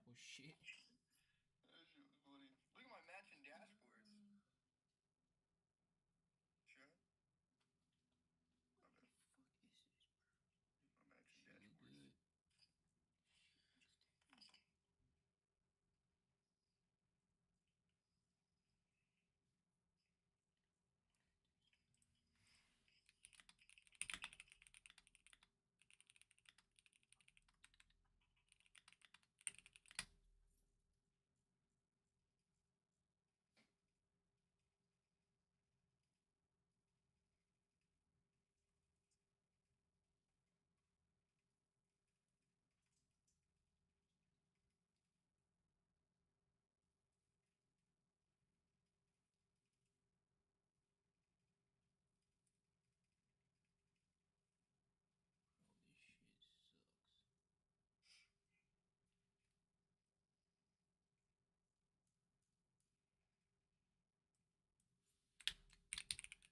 Oh shit. That shit was funny. Look at my matching dashboards. Sure. My bad. Fuck is this, bro? My matching Shit look dashboards. good. Oh, this shit sucks.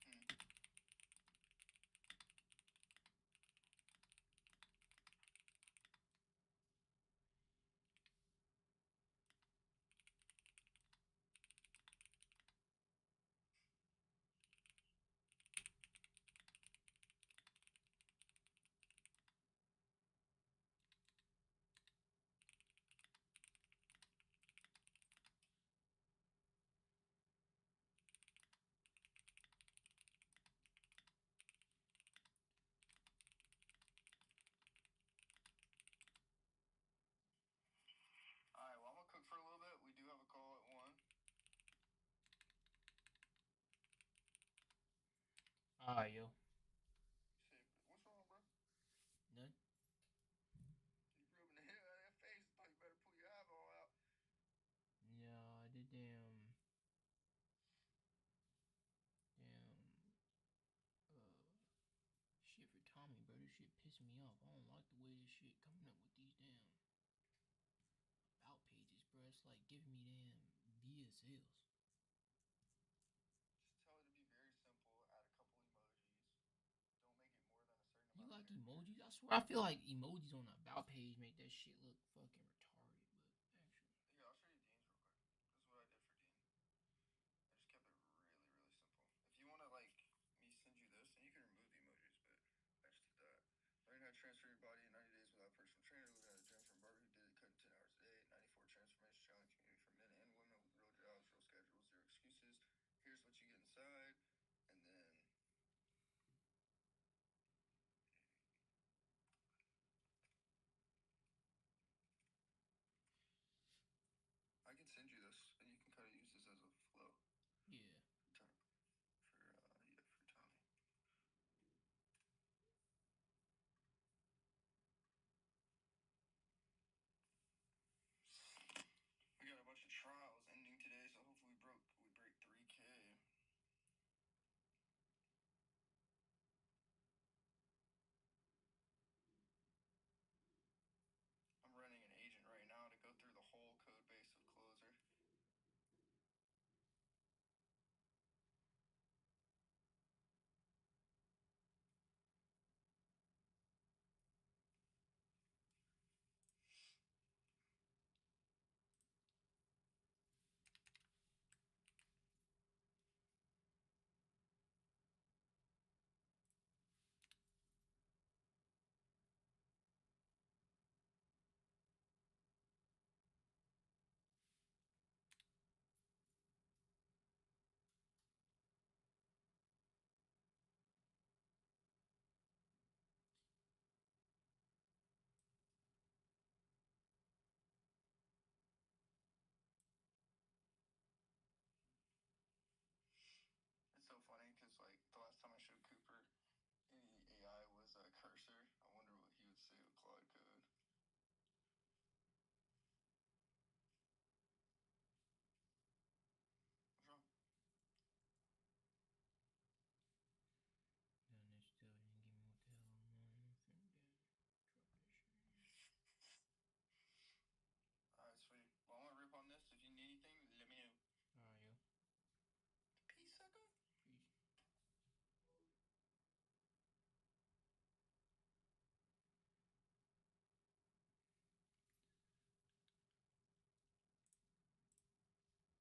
Hmm. Alright, well, I'm gonna cook for a little bit. We do have a call at 1. Alright, yo. Shit, what's wrong, bro? None. You rubbing the hell out of that face. I thought you better pull your eyeball out. Yeah, the damn shit for Tommy, bro. This shit pissed me off. I don't like the way this shit coming up with these damn about pages, bro. It's like giving me damn via sales. Just tell it to be very simple. Add a couple emojis. Don't make it more than a certain You amount of like characters. emojis? I swear, I feel like emojis on the about page make that shit look fucking retarded. But actually, Here, I'll show you Dean's real quick. This is what I did for Dean. I just kept it really, really simple. If you want to, like, me send you this, then you can remove the emojis, but I just did that. Learn how to transfer your body in 90 days without a personal trainer. Learn how to gym from Barbie who did it, cut 10 hours a day. 94 transformation challenge community for men and women with real jobs, real schedules, zero excuses. Here's what you get inside. And then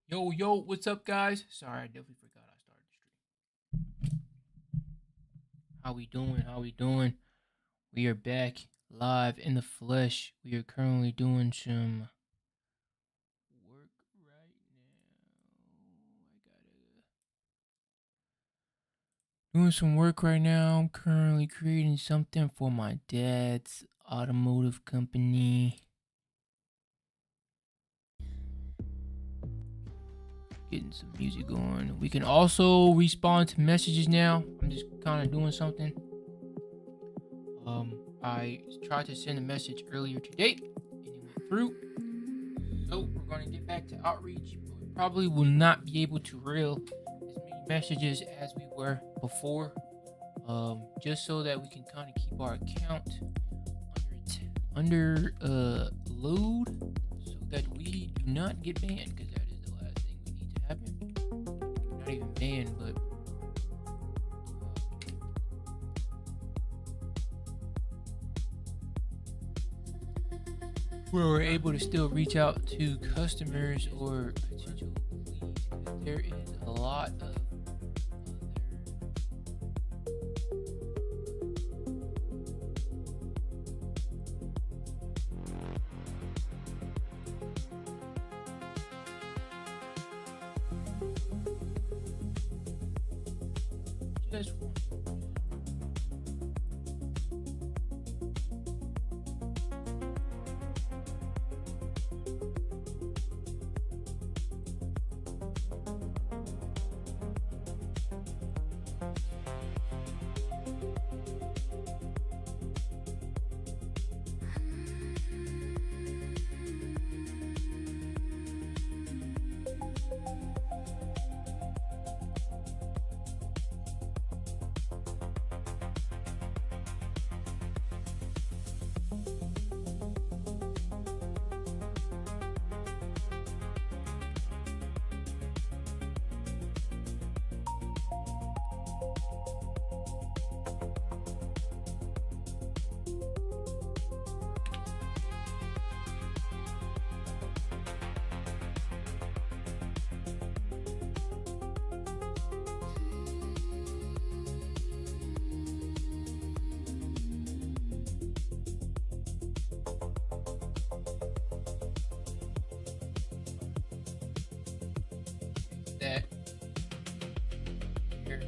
Yo, what's up, guys? Sorry, I definitely forgot I started the stream. How we doing? How we doing? We are back live in the flesh. We are currently doing some work right doing some work right now. I'm currently creating something for my dad's automotive company. Getting some music going. We can also respond to messages now. I'm just kind of doing something. I tried to send a message earlier today and it went through. So we're going to get back to outreach, but we probably will not be able to reel as many messages as we were before. Just so that we can kind of keep our account under load, so that we do not get banned, because that is the last thing we need to happen. Not even banned, but where we're able to still reach out to customers or potential leads, because there is a lot of just that here.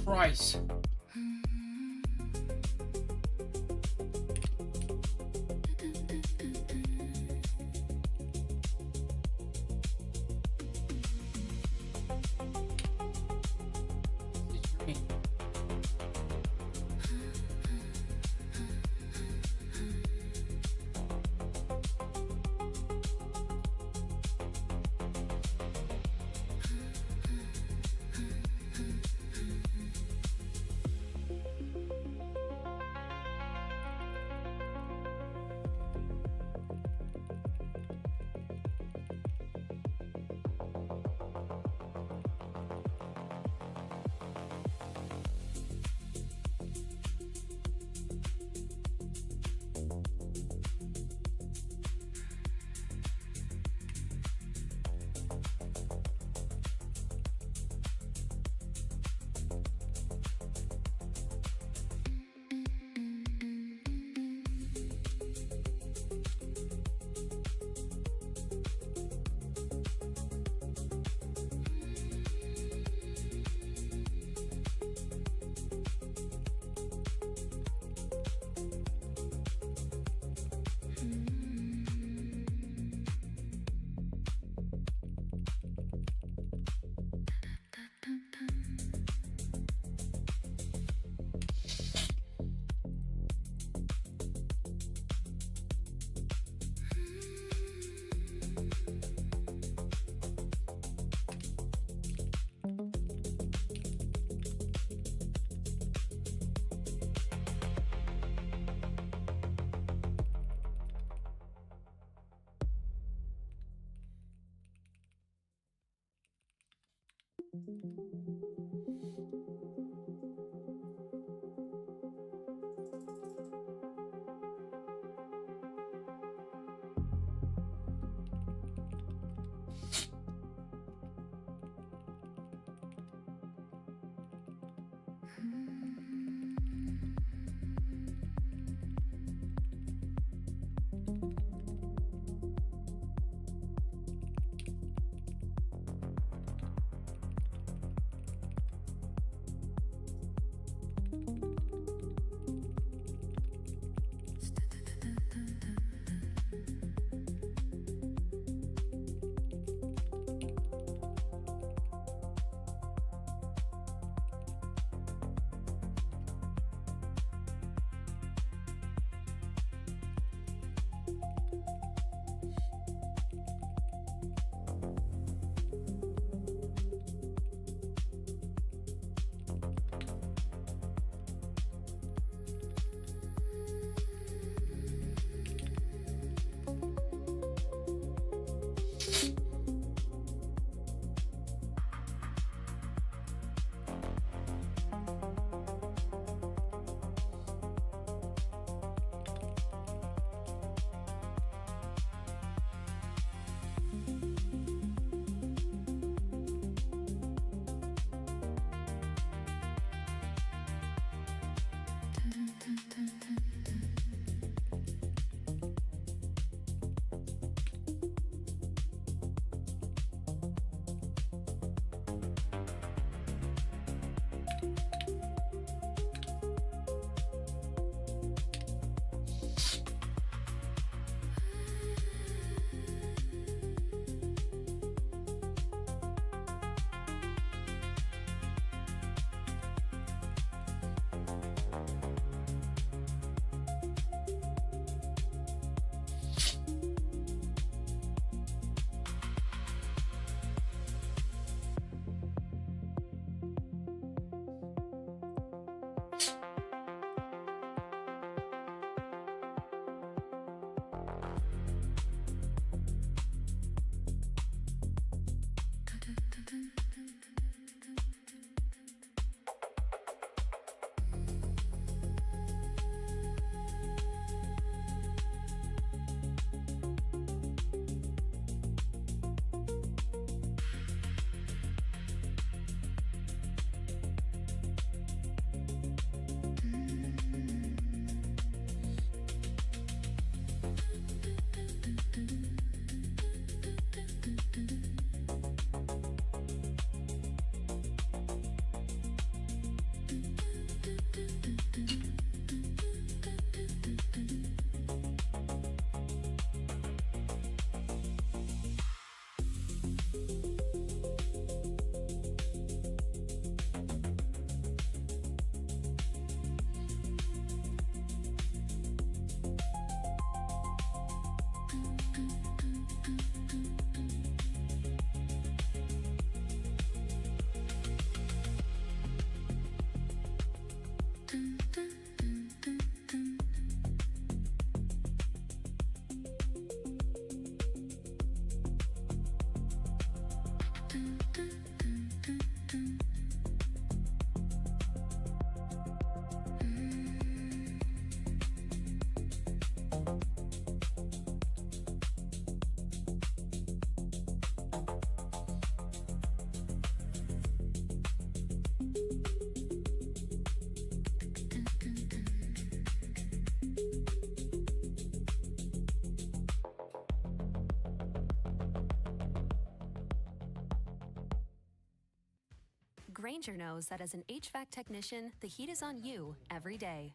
Christ. This is great. Grainger knows that as an HVAC technician, the heat is on you every day.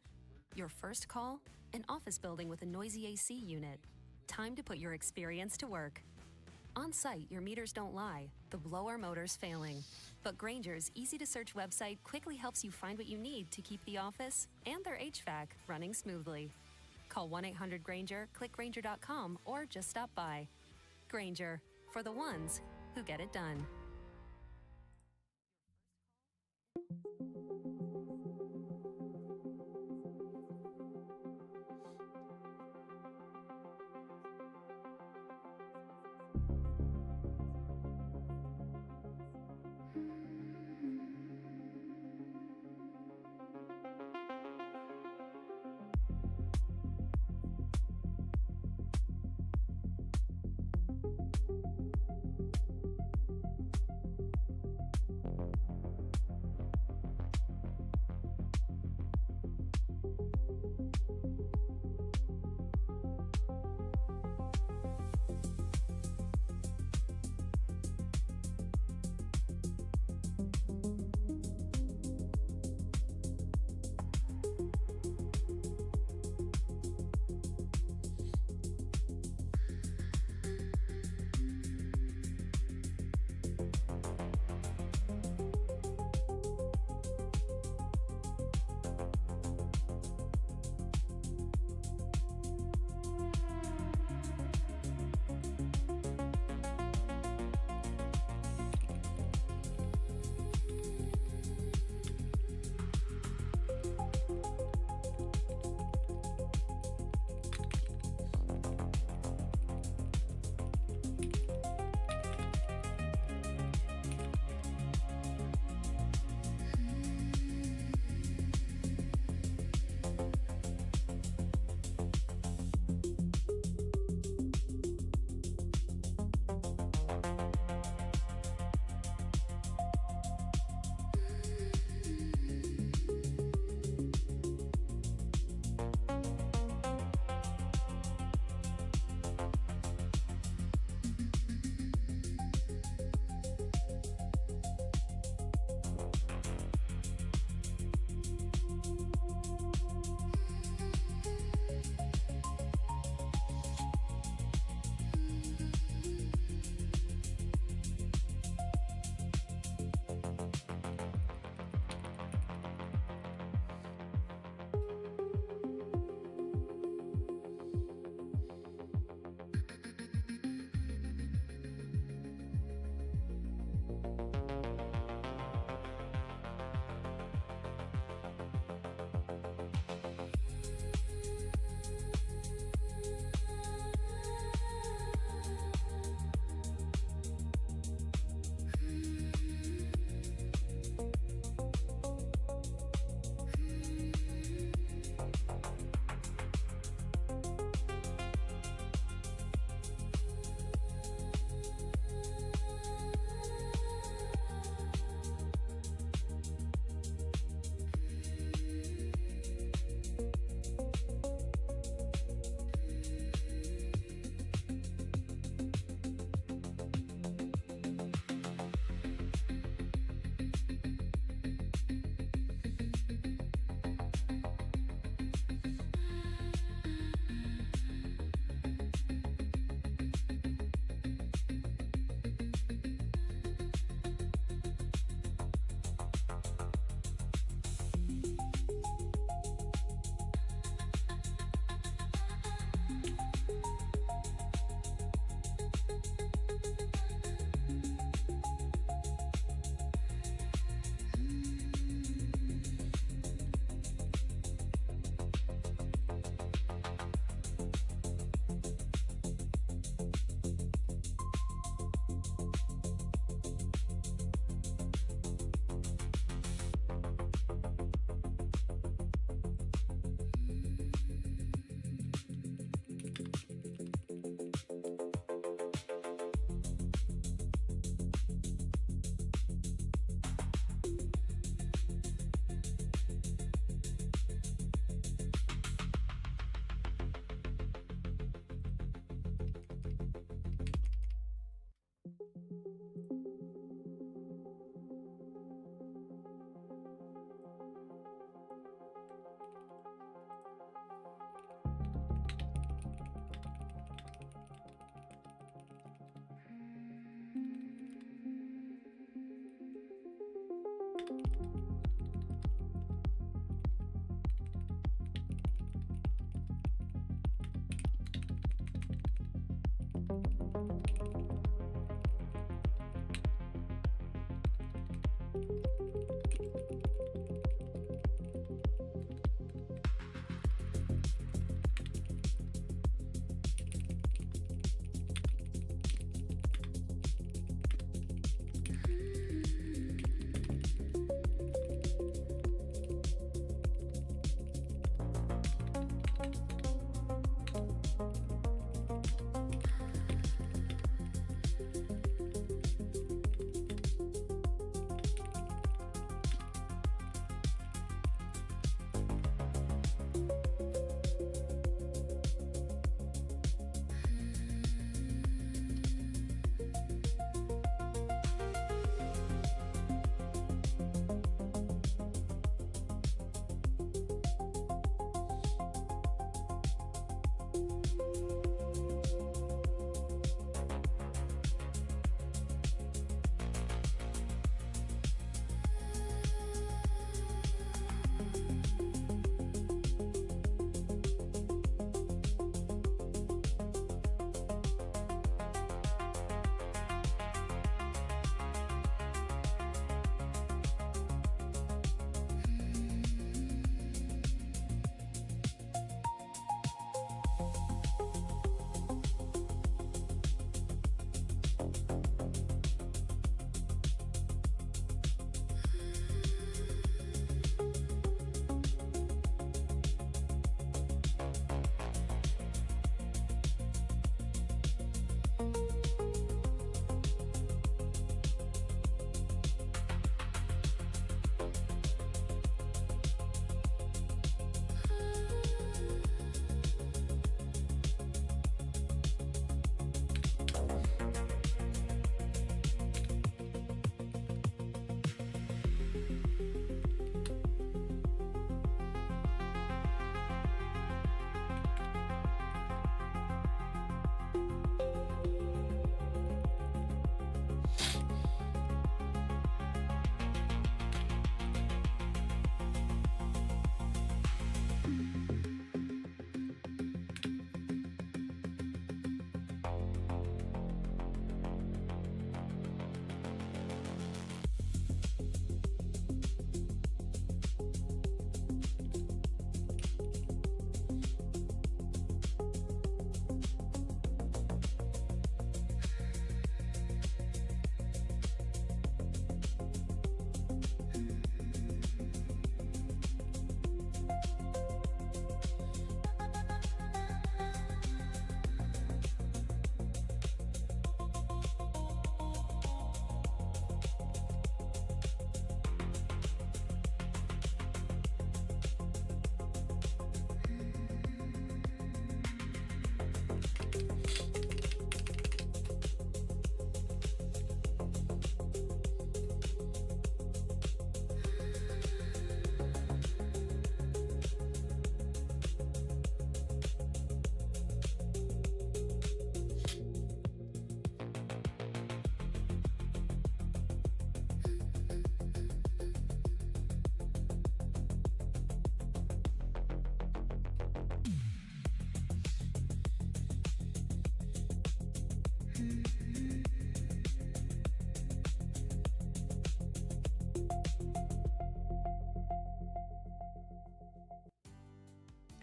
Your first call? An office building with a noisy AC unit. Time to put your experience to work. On site, your meters don't lie. The blower motor's failing. But Grainger's easy-to-search website quickly helps you find what you need to keep the office and their HVAC running smoothly. Call 1-800-GRAINGER, click Grainger.com, or just stop by. Grainger, for the ones who get it done.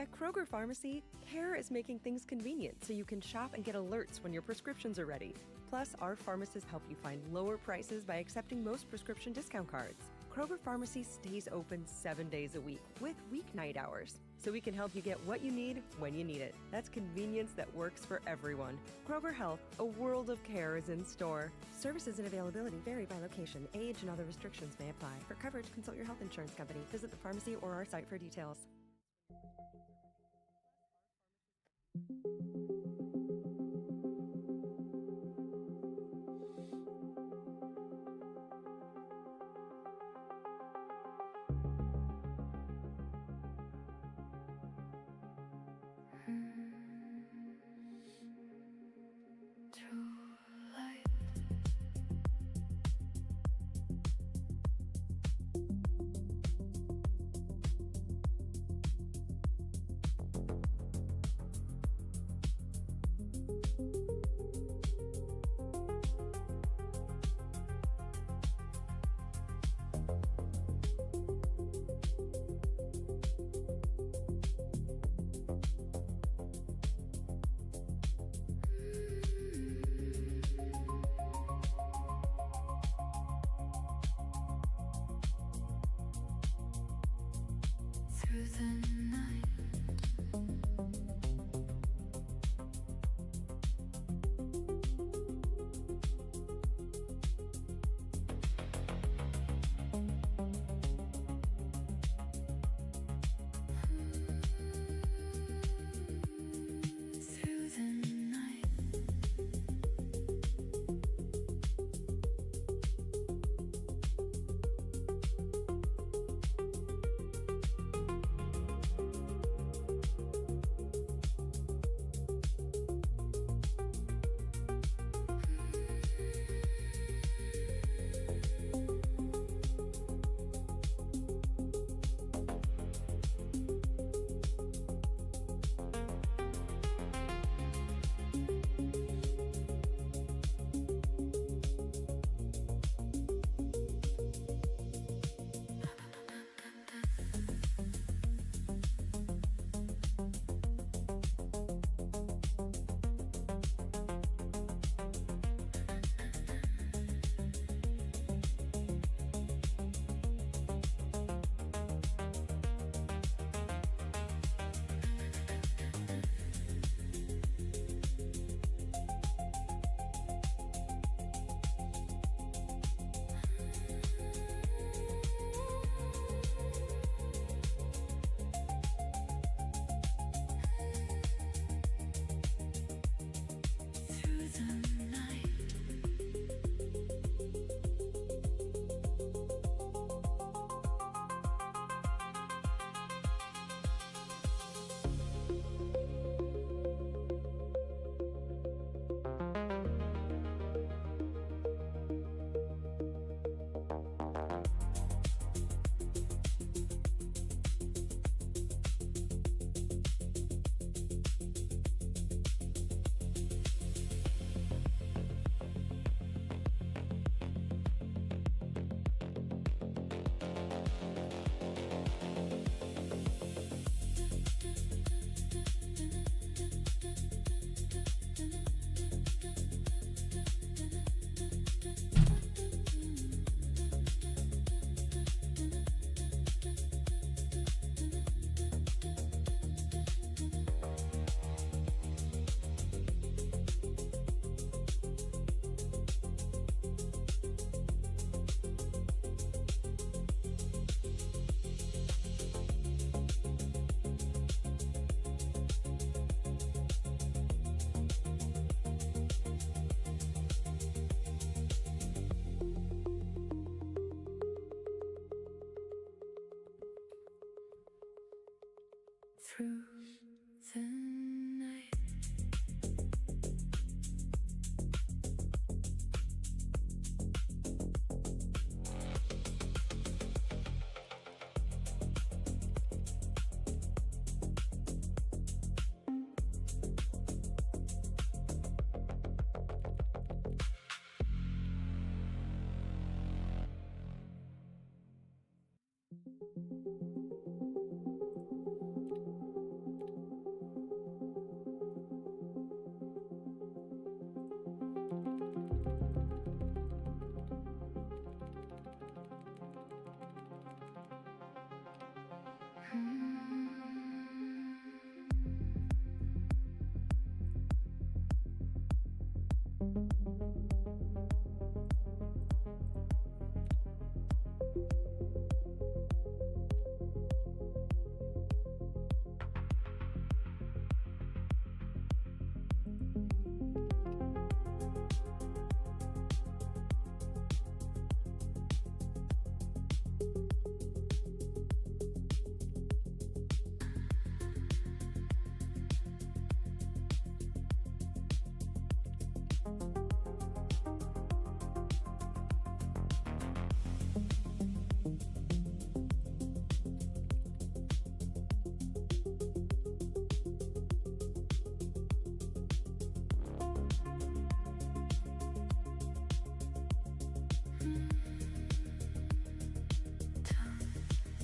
At Kroger Pharmacy, care is making things convenient so you can shop and get alerts when your prescriptions are ready. Plus, our pharmacists help you find lower prices by accepting most prescription discount cards. Kroger Pharmacy stays open 7 days a week with weeknight hours, so we can help you get what you need when you need it. That's convenience that works for everyone. Kroger Health, a world of care is in store. Services and availability vary by location. Age and other restrictions may apply. For coverage, consult your health insurance company. Visit the pharmacy or our site for details. through the night.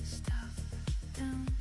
Stuff down.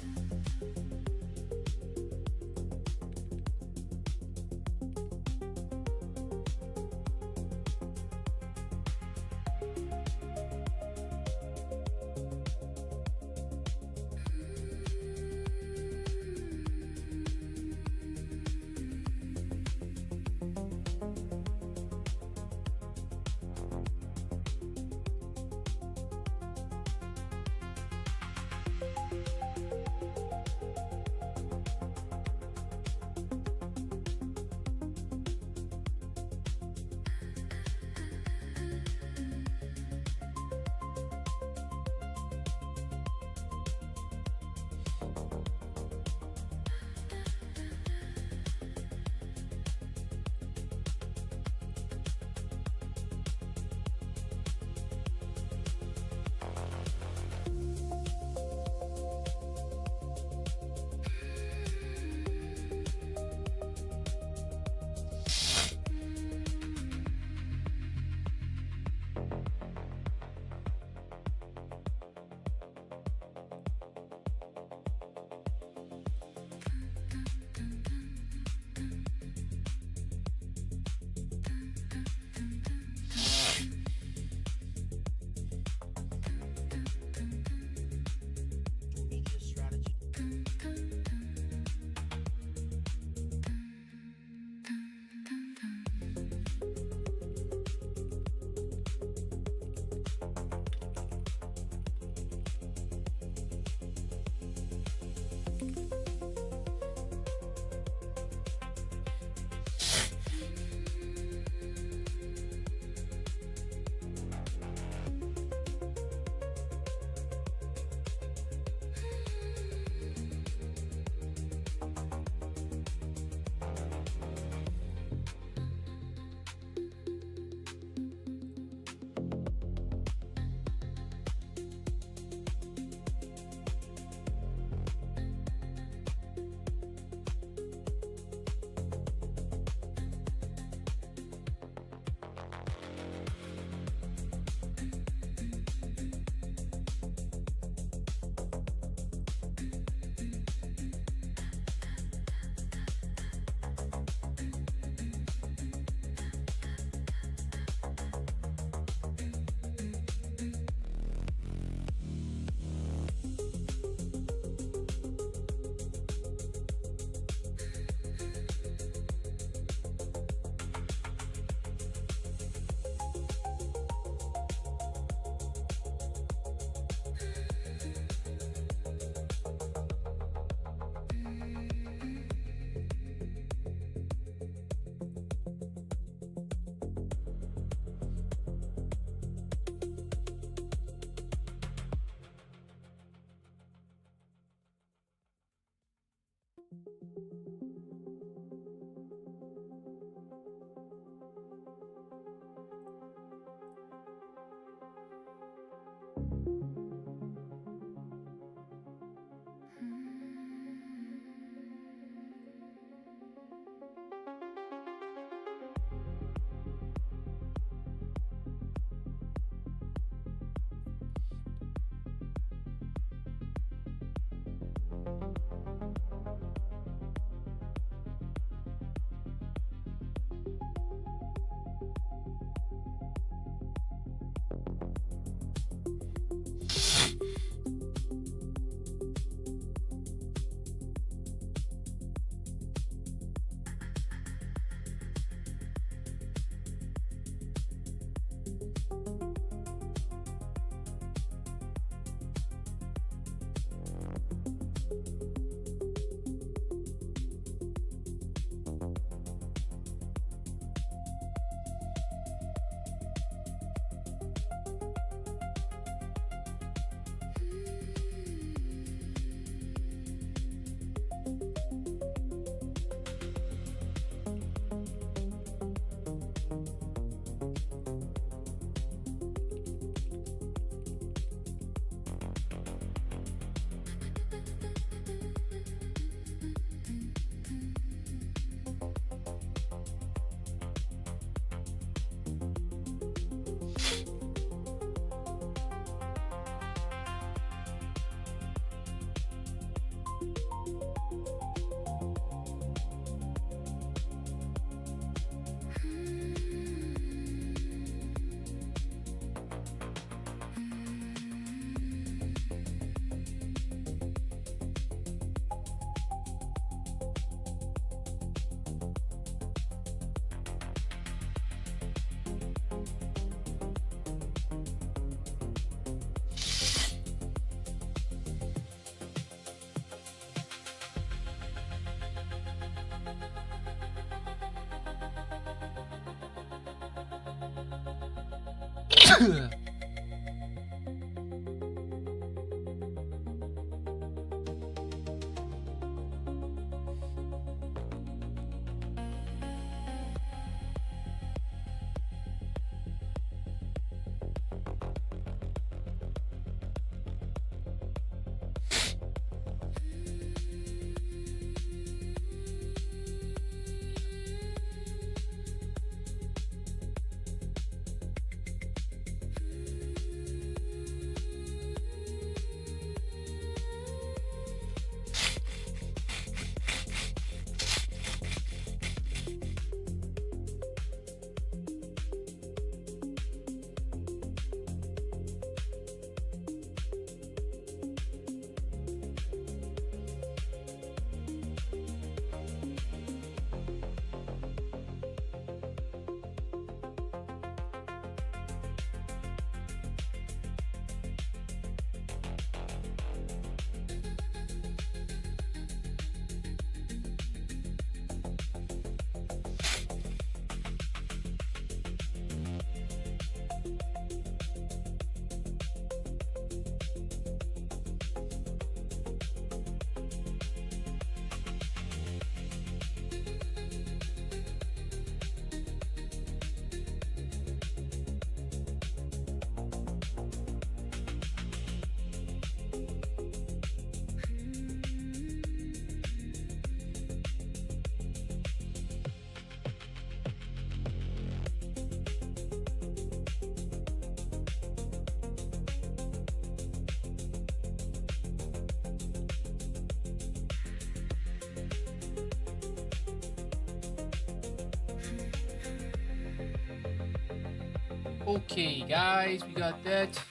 Okay, guys, we got that.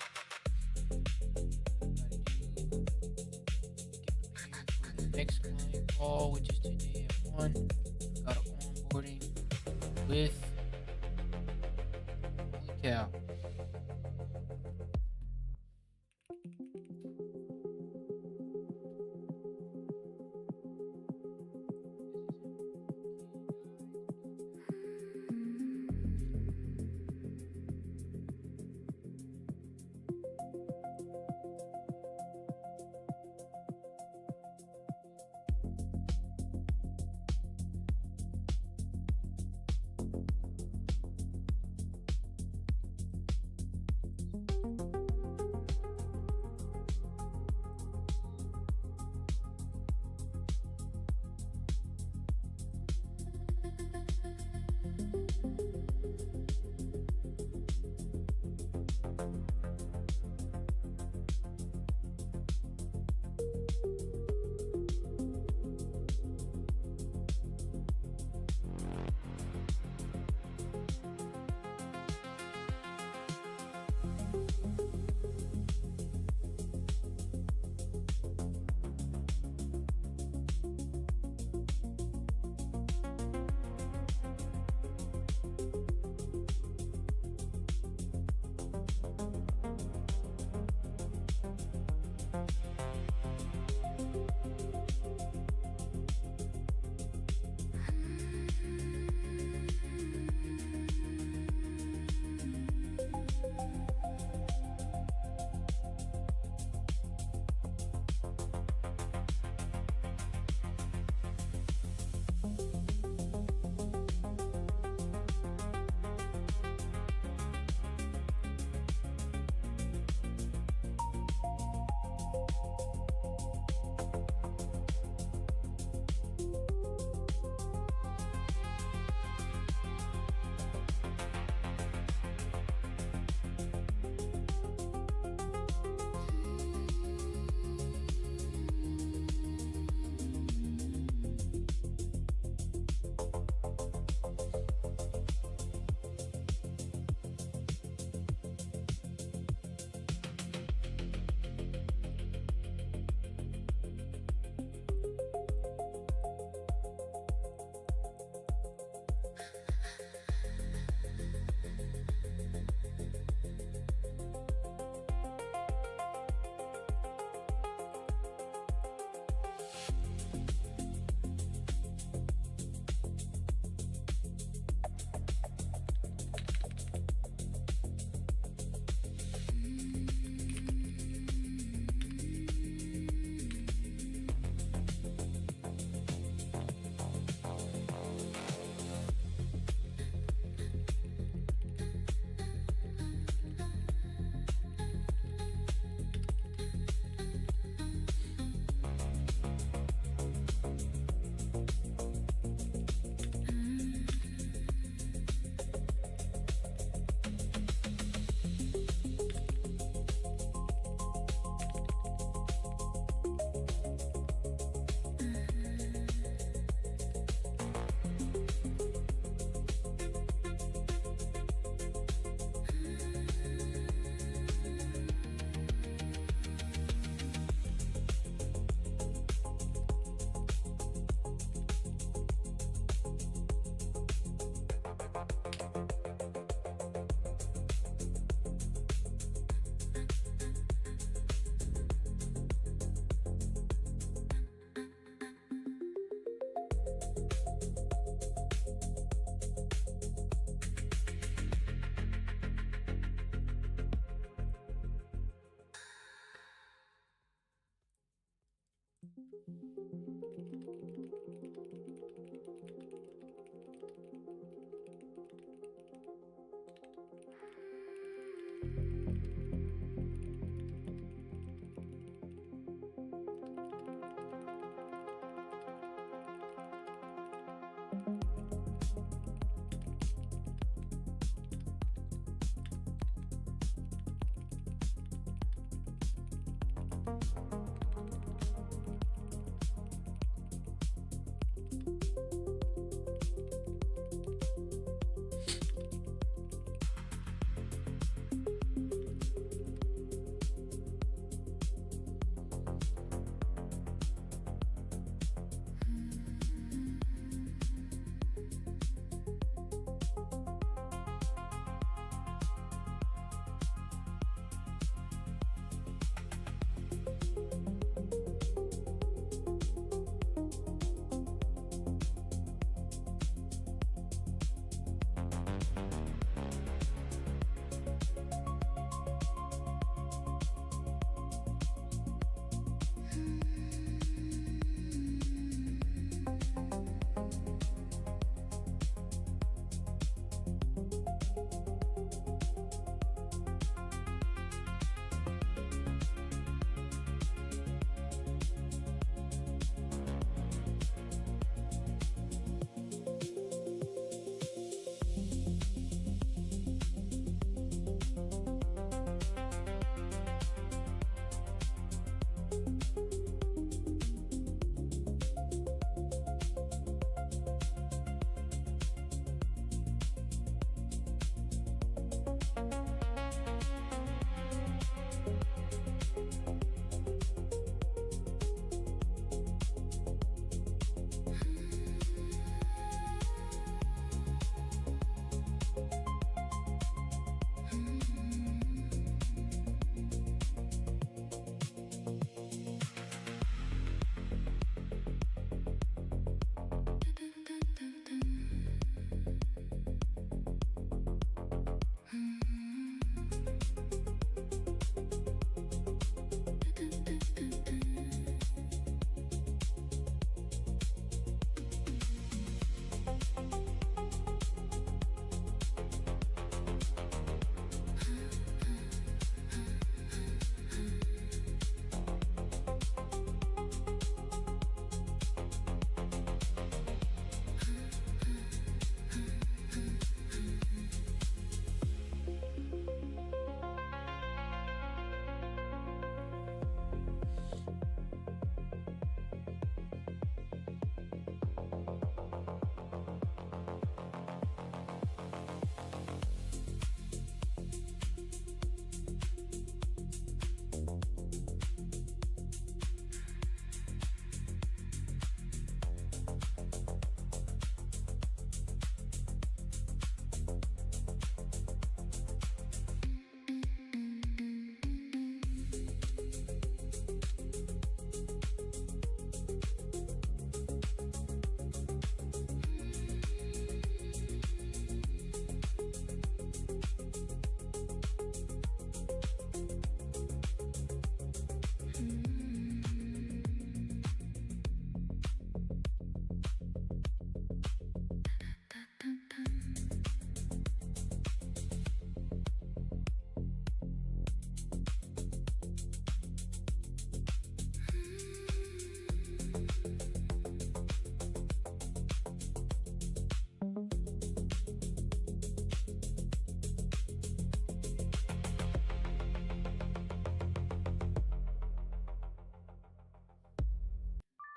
Next client call, which is today at 1. Got an onboarding with. Holy cow.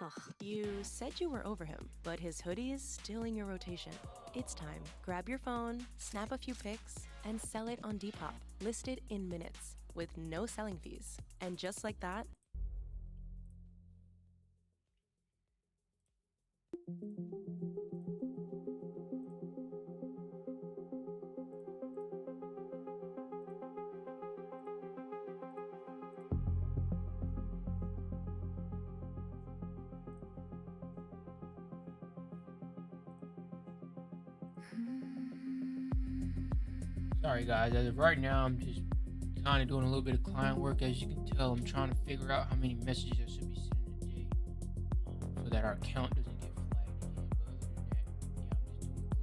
Ugh, you said you were over him, but his hoodie is still in your rotation. It's time. Grab your phone, snap a few pics, and sell it on Depop. Listed in minutes with no selling fees. And just like that, Sorry guys, as of right now, I'm just kind of doing a little bit of client work. As you can tell, I'm trying to figure out how many messages I should be sending a day, so that our account doesn't get flagged again. But other than that, yeah, I'm just doing client work, guys.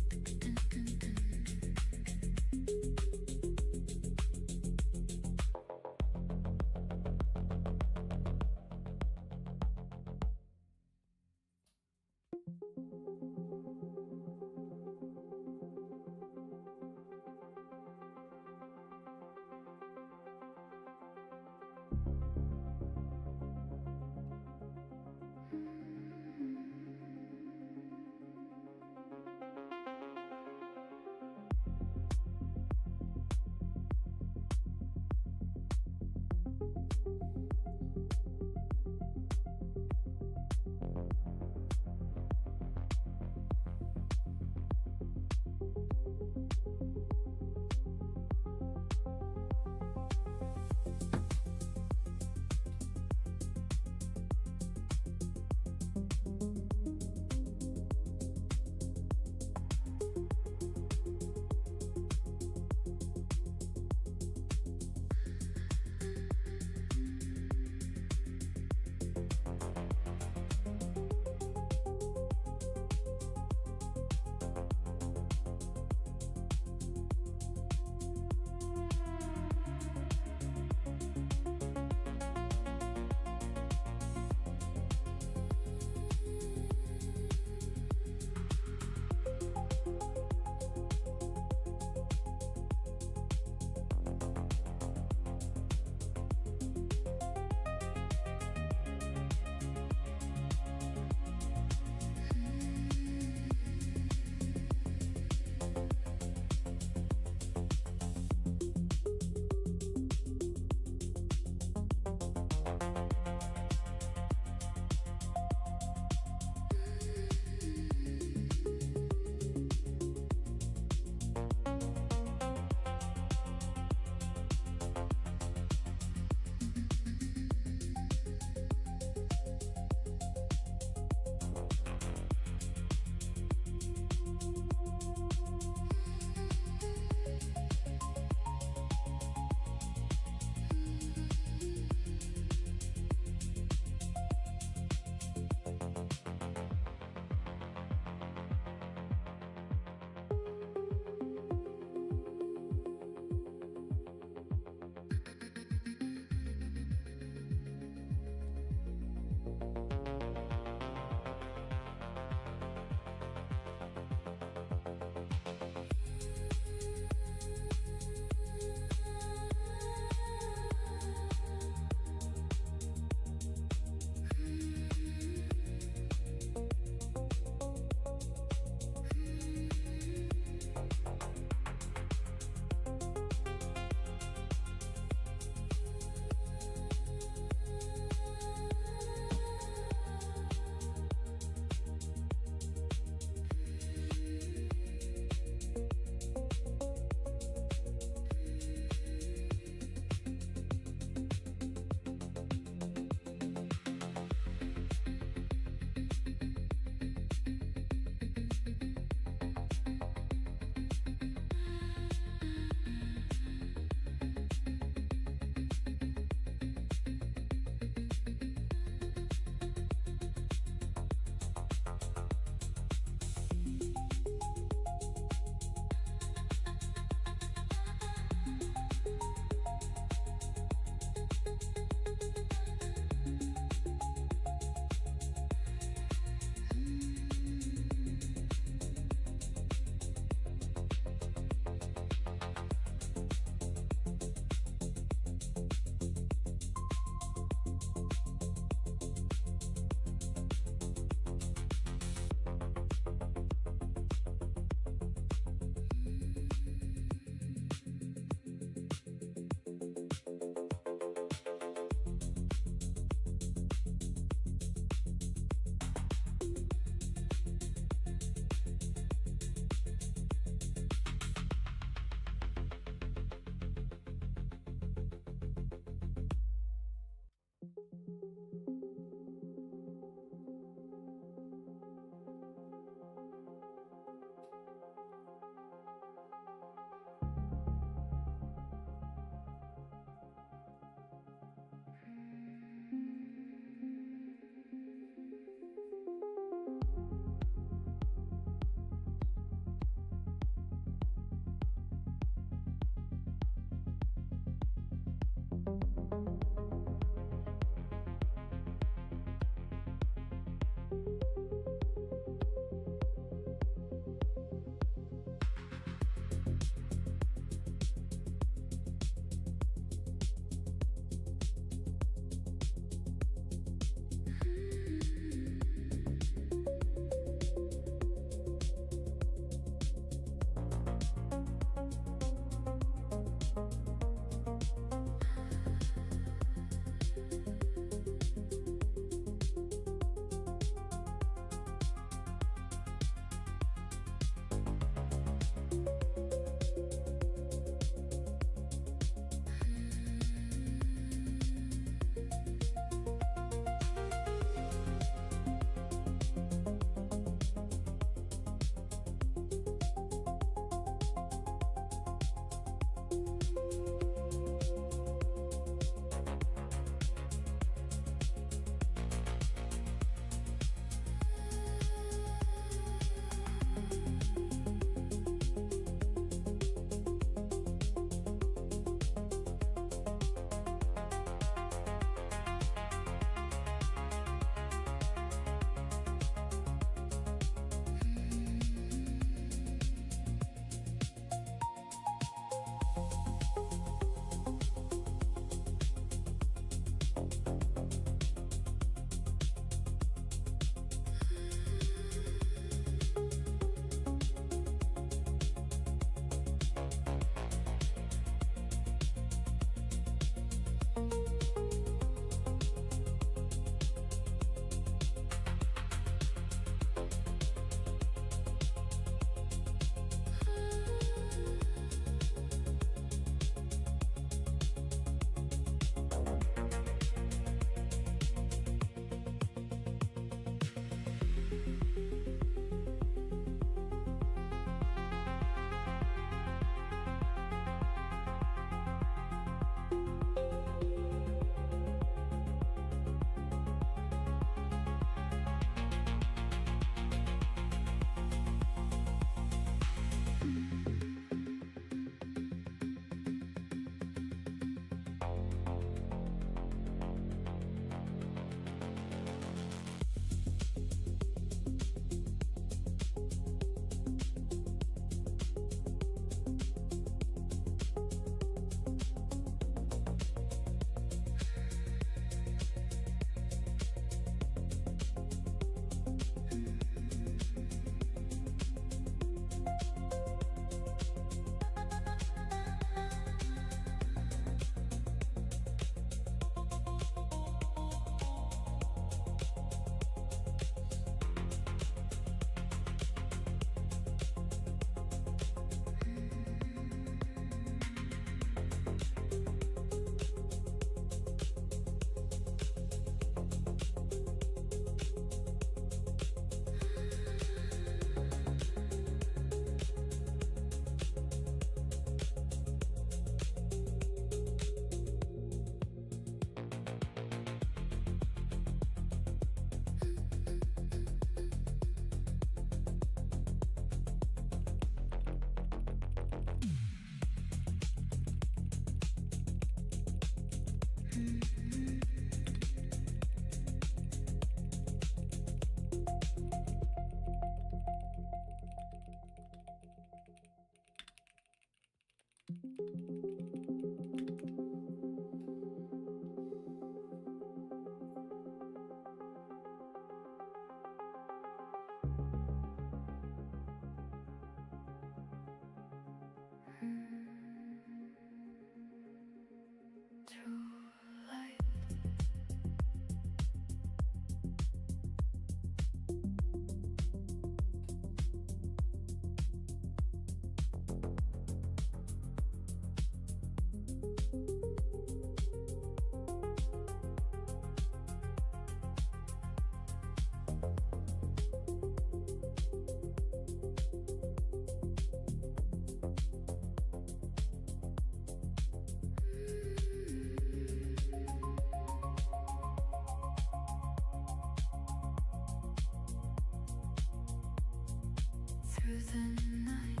through the night.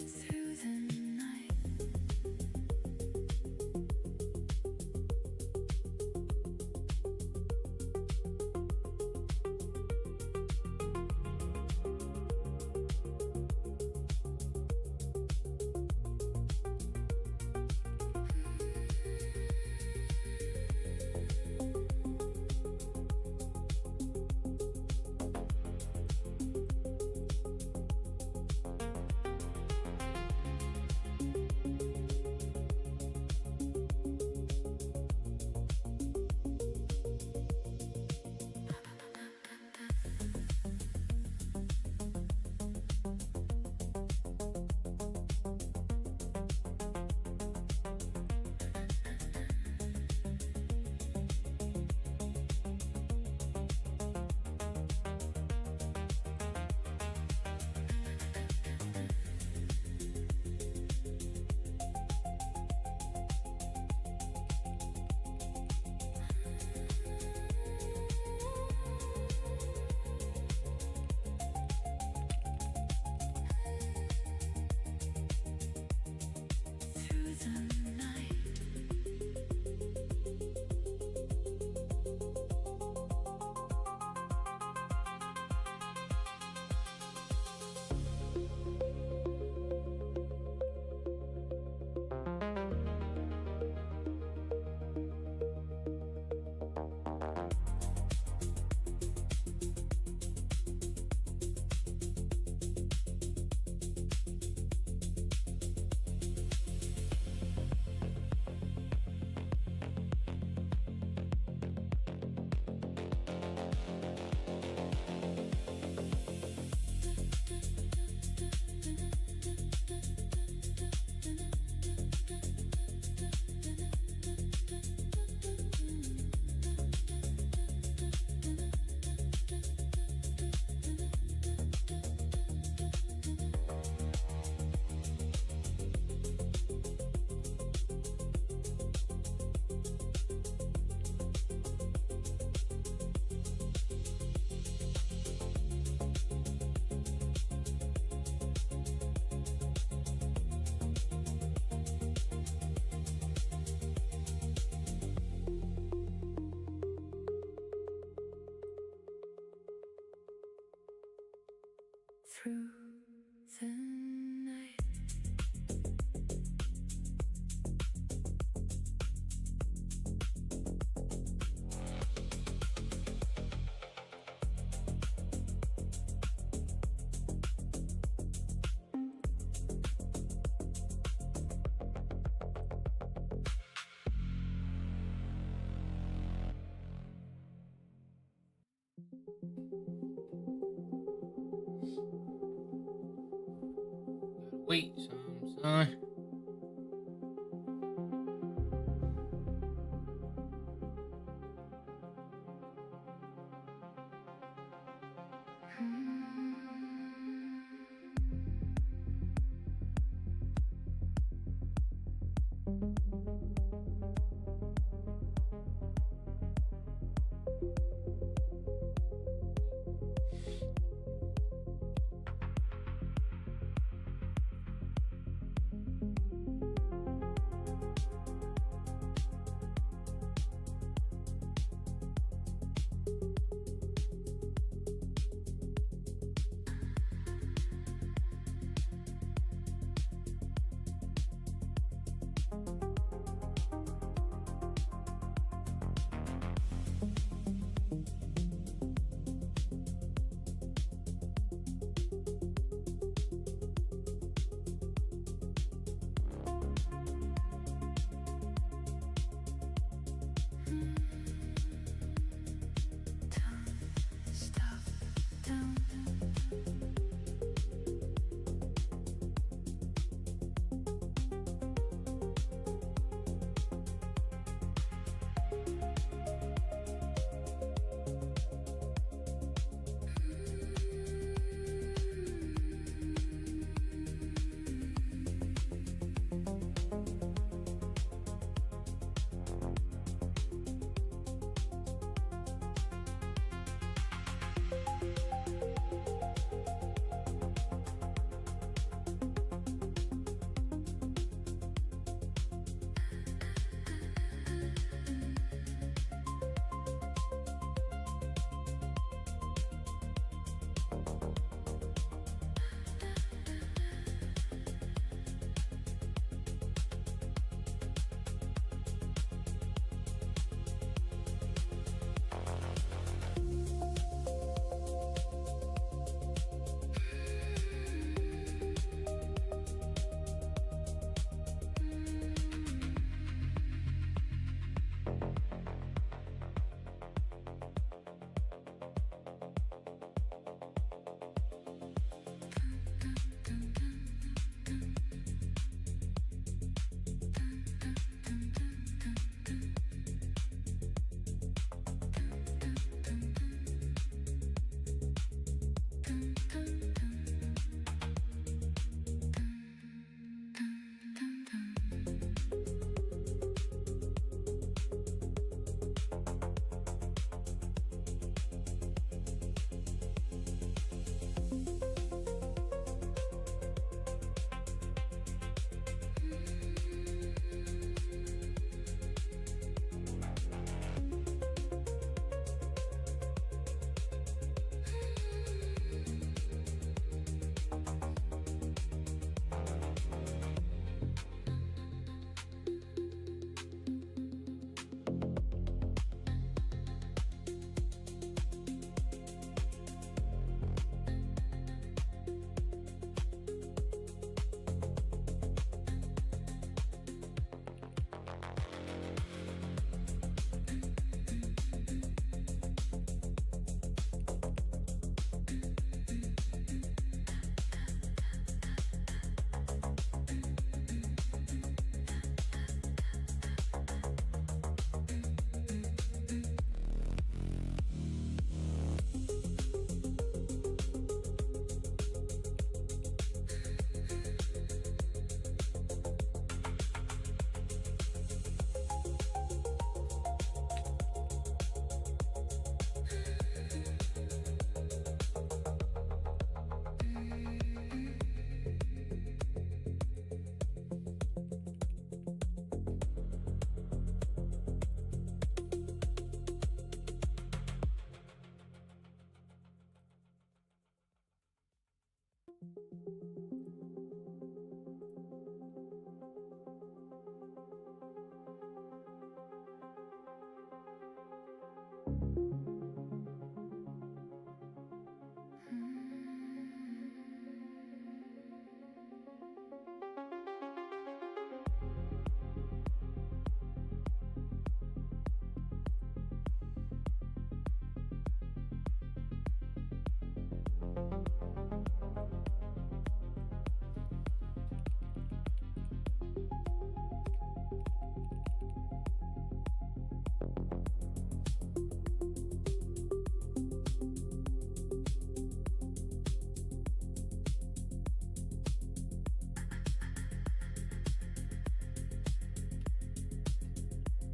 Through the night. Through the night. Through the night. Wait some, son.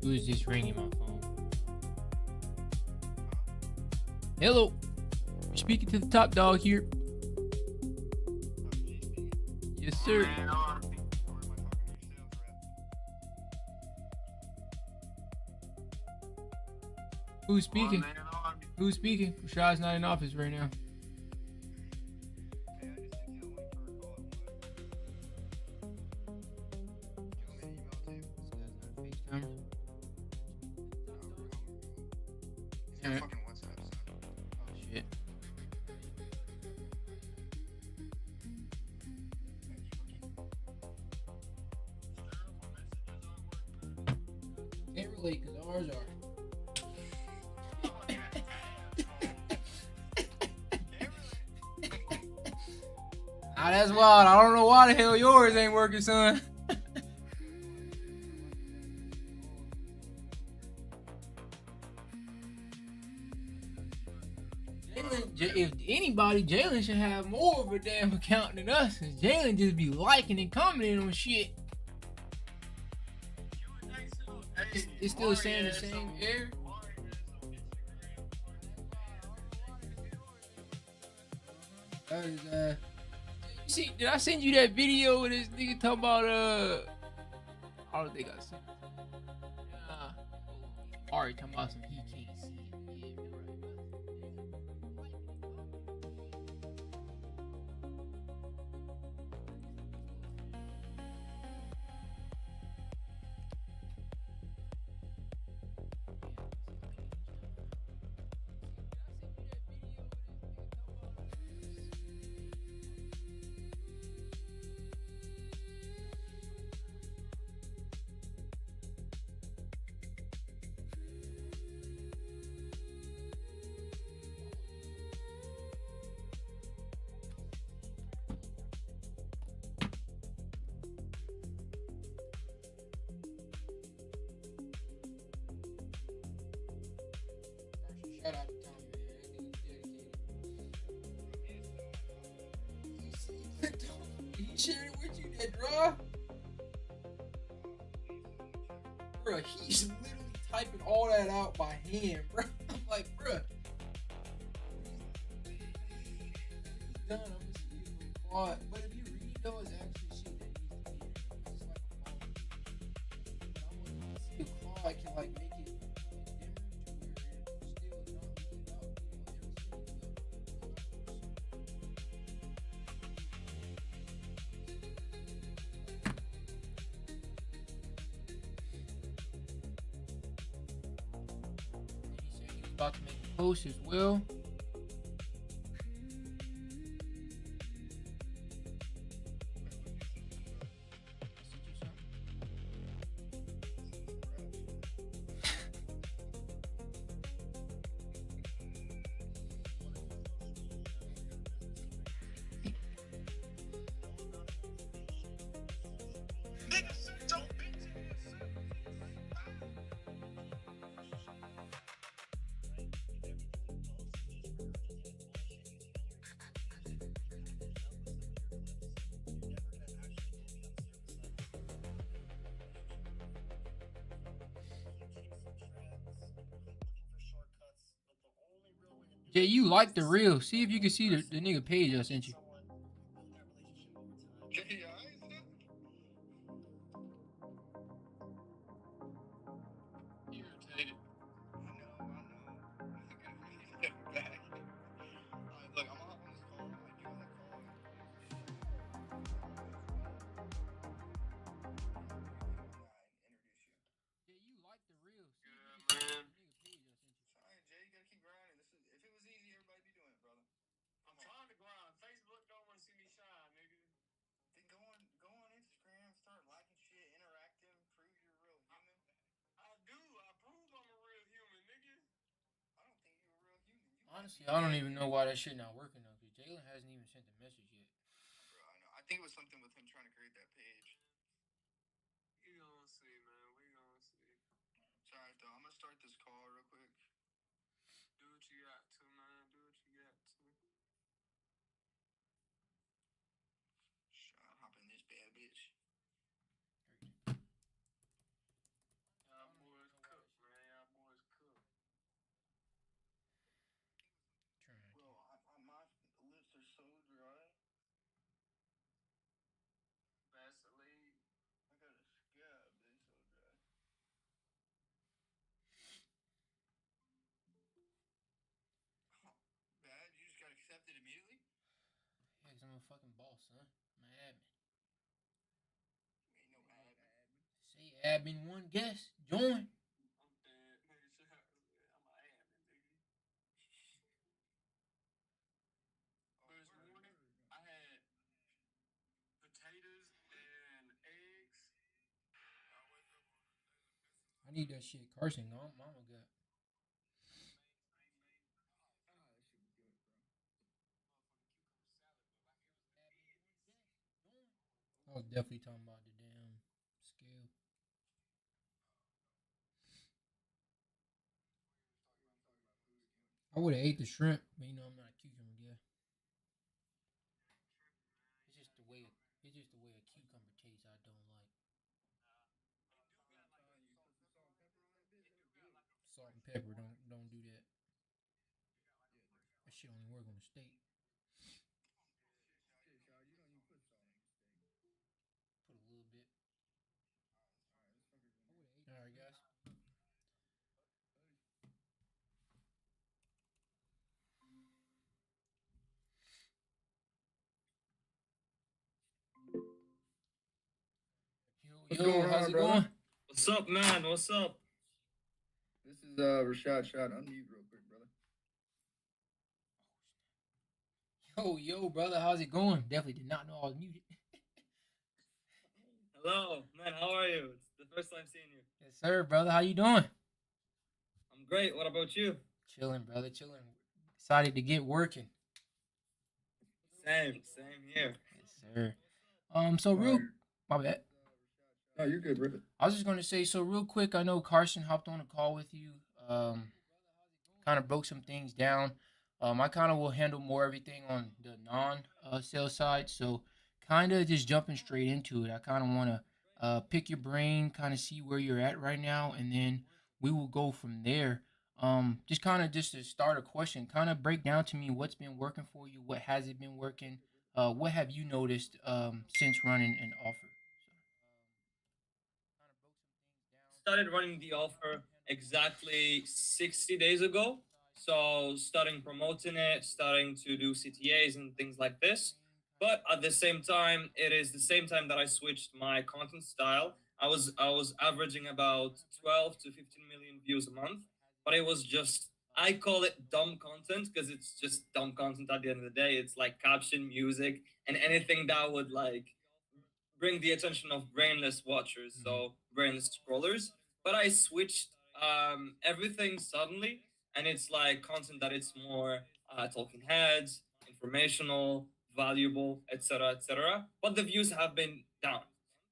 Who is this ringing my phone? Hello. You're speaking to the top dog here. Yes, sir. Who's speaking? Who's speaking? Rashad's not in office right now. Alright. Oh, shit. Can't relate because ours are. Ah, that's wild. I don't know why the hell yours ain't working, son. If anybody, Jalen should have more of a damn account than us. Cause Jalen just be liking and commenting on shit. It's still saying the same air. You see, did I send you that video with this nigga talking about I don't think I sent it. Ari talking about some he can't see it. Yeah, you're right. Shout out to Tommy, man. That nigga's dedicated. He shared it with you, that draw? Bro, he's literally typing all that out by hand, bro. I'm like, bro. He's done. I'm gonna see you in quad. But if you read, though, it's actually shit that needs to be there. It's like a quad. But I want to see a quad can, like, make it dimmer to where it's still not leaking out, He said he was about to make a post as well. Jay, you like the reel. See if you can see the nigga page I sent you. Irritated. I know. Back. Look, I'm gonna hop on this call. When I get on that call, introduce you. Jay, you like the reel. See if you Good, can see man. the nigga page I sent you. Sorry, Jay, you gotta keep grinding. This is if it was easy, everybody be doing it, brother. I'm trying to grind. Facebook don't want to see me shine, nigga. Then go on Instagram, start liking shit, interacting, prove you're a real human. I do. I prove I'm a real human, nigga. I don't think you're a real human. Honestly, I don't even know why that shit not working though. Cause Jalen hasn't even sent the message yet. Bro, I know. I think it was something with him trying to create that page. We gonna see, man. We gonna see. Sorry, though. I'm gonna start this call real quick. Do what you got to, man. Do what you got to. Shit, hop in this bad bitch. I'm a fucking boss, son. I'm an admin. Ain't no admin. Say admin one guest. Join. I'm dead. Nigga, shut up. I'm an admin, nigga. Oh, But this word, morning, word. I had potatoes and eggs. I need that shit. Carson, no, mama got. Ah, that shit was good, bro. I was definitely talking about the damn scale. I would have ate the shrimp, but you know I'm not a cucumber guy. It's just the way it's just the way a cucumber tastes. I don't like I'm telling you, put some salt and pepper on that bitch. That was good. salt and pepper. Don't do that. Yeah, That shit only work on the steak. shit, child. You don't even put salt on your steak. Put a little bit. All right, let's fuckers in there. All right, guys. What's Yo, going how's on, it brother? going? What's up, man? What's up? This is Rashad Shot. Unmute real quick, brother. Yo, brother, how's it going? Definitely did not know I was muted. Hello, man. How are you? It's the first time seeing you. Yes, sir, brother. How you doing? I'm great. What about you? Chilling, brother. Chilling. Decided to get working. Same here. Yes, sir. So real, Fire. my bad. No, you're good, brother. I was just gonna say, so real quick. I know Carson hopped on a call with you. Kind of broke some things down. I kind of will handle more everything on the non sales side. So kind of just jumping straight into it. I kind of want to pick your brain, kind of see where you're at right now, and then we will go from there. Just kind of just to start a question, kind of break down to me what's been working for you, what hasn't been working, what have you noticed since running an offer? Started running the offer exactly 60 days ago. So, starting promoting it, starting to do CTAs and things like this. But at the same time, it is the same time that I switched my content style. I was averaging about 12 to 15 million views a month, but it was just I call it dumb content because it's just dumb content at the end of the day. It's like caption, music, and anything that would like bring the attention of brainless watchers, Mhm. so brainless scrollers. But I switched everything suddenly, and it's like content that it's more talking heads, informational, valuable, etc., etc. But the views have been down.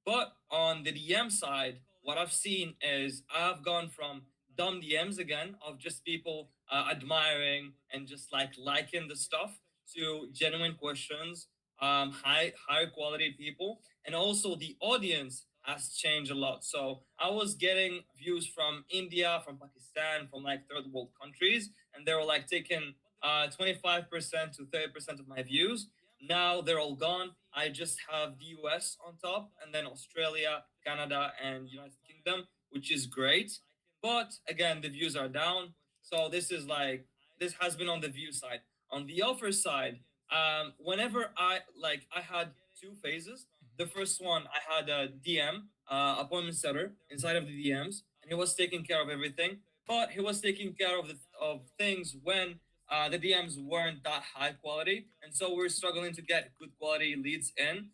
But on the DM side, what I've seen is I've gone from dumb DMs again of just people admiring and just like liking the stuff to genuine questions, higher quality people, and also the audience has changed a lot. So I was getting views from India, from Pakistan, from like third world countries, and they were like taking 25% to 30% of my views. Now they're all gone. I just have the US on top, and then Australia, Canada, and United Kingdom, which is great. But again, the views are down. So this has been on the view side. On the offer side, whenever I had two phases. The first one, I had a DM, appointment setter inside of the DMs, and he was taking care of everything. But he was taking care of things when the DMs weren't that high quality, and so we're struggling to get good quality leads in.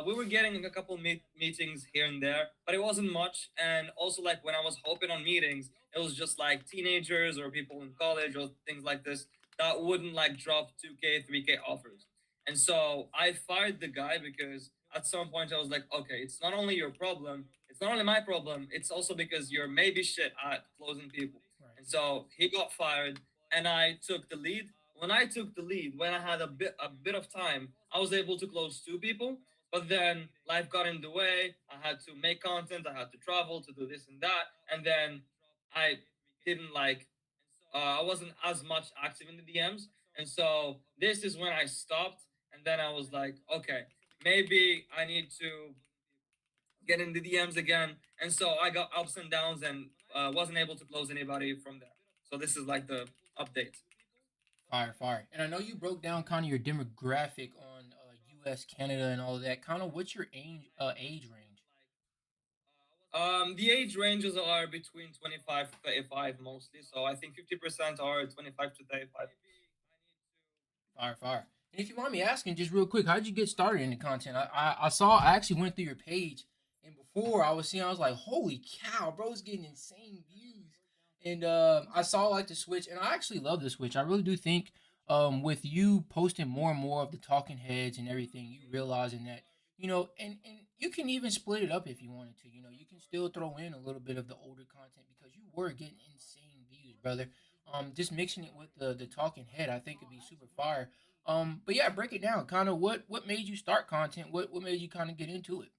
We were getting a couple meetings here and there, but it wasn't much. And also, like when I was hoping on meetings, it was just like teenagers or people in college or things like this that wouldn't like drop 2K, 3K offers. And so I fired the guy because at some point I was like, okay, it's not only your problem, it's not only my problem, it's also because you're maybe shit at closing people. Right. And so he got fired and I took the lead. When I took the lead, when I had a bit of time, I was able to close two people. But then life got in the way. I had to make content. I had to travel to do this and that. And then I didn't like I wasn't as much active in the DMs. And so this is when I stopped. And then I was like, okay, maybe I need to get in the DMs again. And so I got ups and downs and wasn't able to close anybody from there. So this is like the update. Fire. And I know you broke down kind of your demographic on U.S., Canada, and all of that. Kind of what's your age range? The age ranges are between 25 to 35 mostly. So I think 50% are 25 to 35. Fire, fire. And if you mind me asking, just real quick, how did you get started in the content? I saw, I actually went through your page, and before I was seeing, I was like, holy cow, bro's getting insane views. And I saw like the switch, and I actually love the switch. I really do think, with you posting more and more of the talking heads and everything, you realizing that, and you can even split it up if you wanted to. You can still throw in a little bit of the older content because you were getting insane views, brother. Just mixing it with the talking head, I think it'd be super fire. But yeah, break it down. Kind of what made you start content? What made you kind of get into it?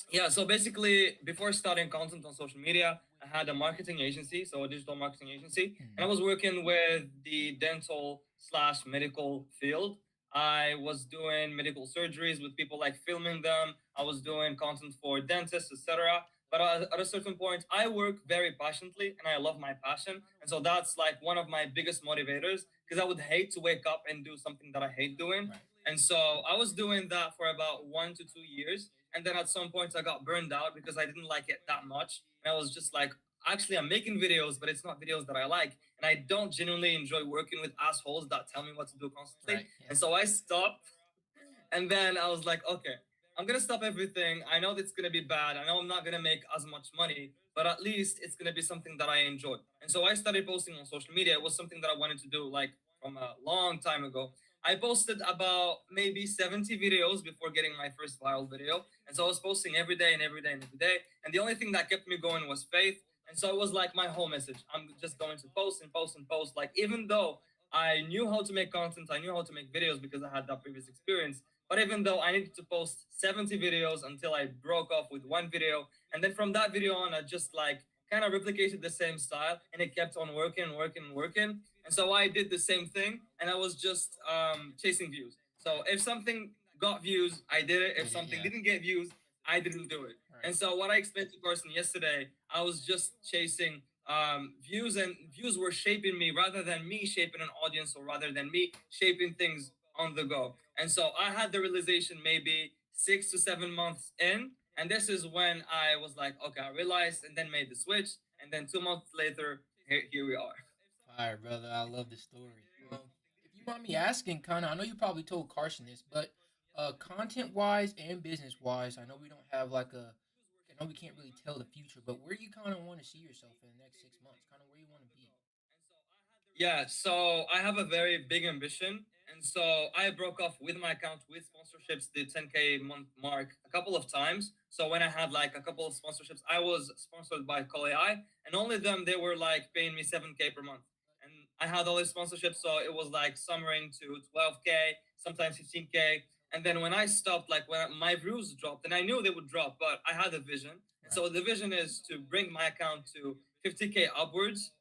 Yeah, so basically, before starting content on social media, I had a marketing agency, so a digital marketing agency, and I Mhm. was working with the dental slash medical field. I was doing medical surgeries with people, like filming them. I was doing content for dentists, etc. But at a certain point, I work very passionately, and I love my passion, and so that's like one of my biggest motivators because I would hate to wake up and do something that I hate doing. Right. And so I was doing that for about 1 to 2 years, and then at some point I got burned out because I didn't like it that much. And I was just like, actually, I'm making videos, but it's not videos that I like. And I don't genuinely enjoy working with assholes that tell me what to do constantly. Right. Yeah. And so I stopped. And then I was like, okay, I'm gonna stop everything. I know that's gonna be bad. I know I'm not gonna make as much money, but at least it's gonna be something that I enjoy. And so I started posting on social media. It was something that I wanted to do like from a long time ago. I posted about maybe 70 videos before getting my first viral video. And so I was posting every day and every day and every day. And the only thing that kept me going was faith. And so it was like my whole message. I'm just going to post and post and post. Like, even though I knew how to make content, I knew how to make videos because I had that previous experience. But even though I needed to post 70 videos until I broke off with one video, and then from that video on, I just like kind of replicated the same style, and it kept on working and working and working. And so I did the same thing, and I was just chasing views. So if something got views, I did it. If Did it? something Yeah. didn't get views, I didn't do it. Right. And so what I explained to person yesterday, I was just chasing views, and views were shaping me rather than me shaping an audience, or rather than me shaping things on the go. And so I had the realization maybe 6 to 7 months in. And this is when I was like, okay, I realized, and then made the switch. And then 2 months later, here we are. Fire, brother. I love the story. If you mind me asking, kind of, I know you probably told Carson this, but content wise and business wise, I know we don't have like I know we can't really tell the future, but where do you kind of want to see yourself in the next 6 months? Kind of where you want to be. Yeah, so I have a very big ambition. And so I broke off with my account with sponsorships, the 10K month mark, a couple of times. So when I had like a couple of sponsorships, I was sponsored by ClientS, and only them, they were like paying me 7K per month. And I had all these sponsorships, so it was like summering to 12K, sometimes 15K. And then when I stopped, like when my views dropped, and I knew they would drop, but I had a vision. And Right. so the vision is to bring my account to 50K upwards,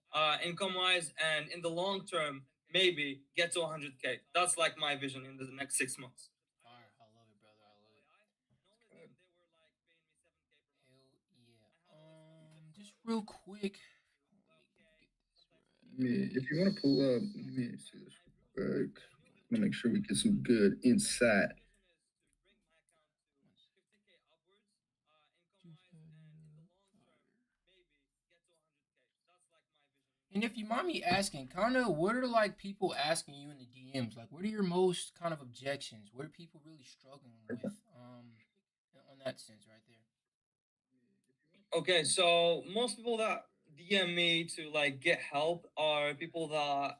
income wise, and in the long term, maybe get to 100K. That's like my vision in the next 6 months. Fire. I love it, brother. I love it. Good. Hell yeah. Just real quick. If you want to pull up, let me see this real quick. I'm gonna make sure we get some good insight. And if you mind me asking, kind of, what are like people asking you in the DMs? Like, what are your most kind of objections? What are people really struggling with? On that sense, right there. Okay, so most people that DM me to like get help are people that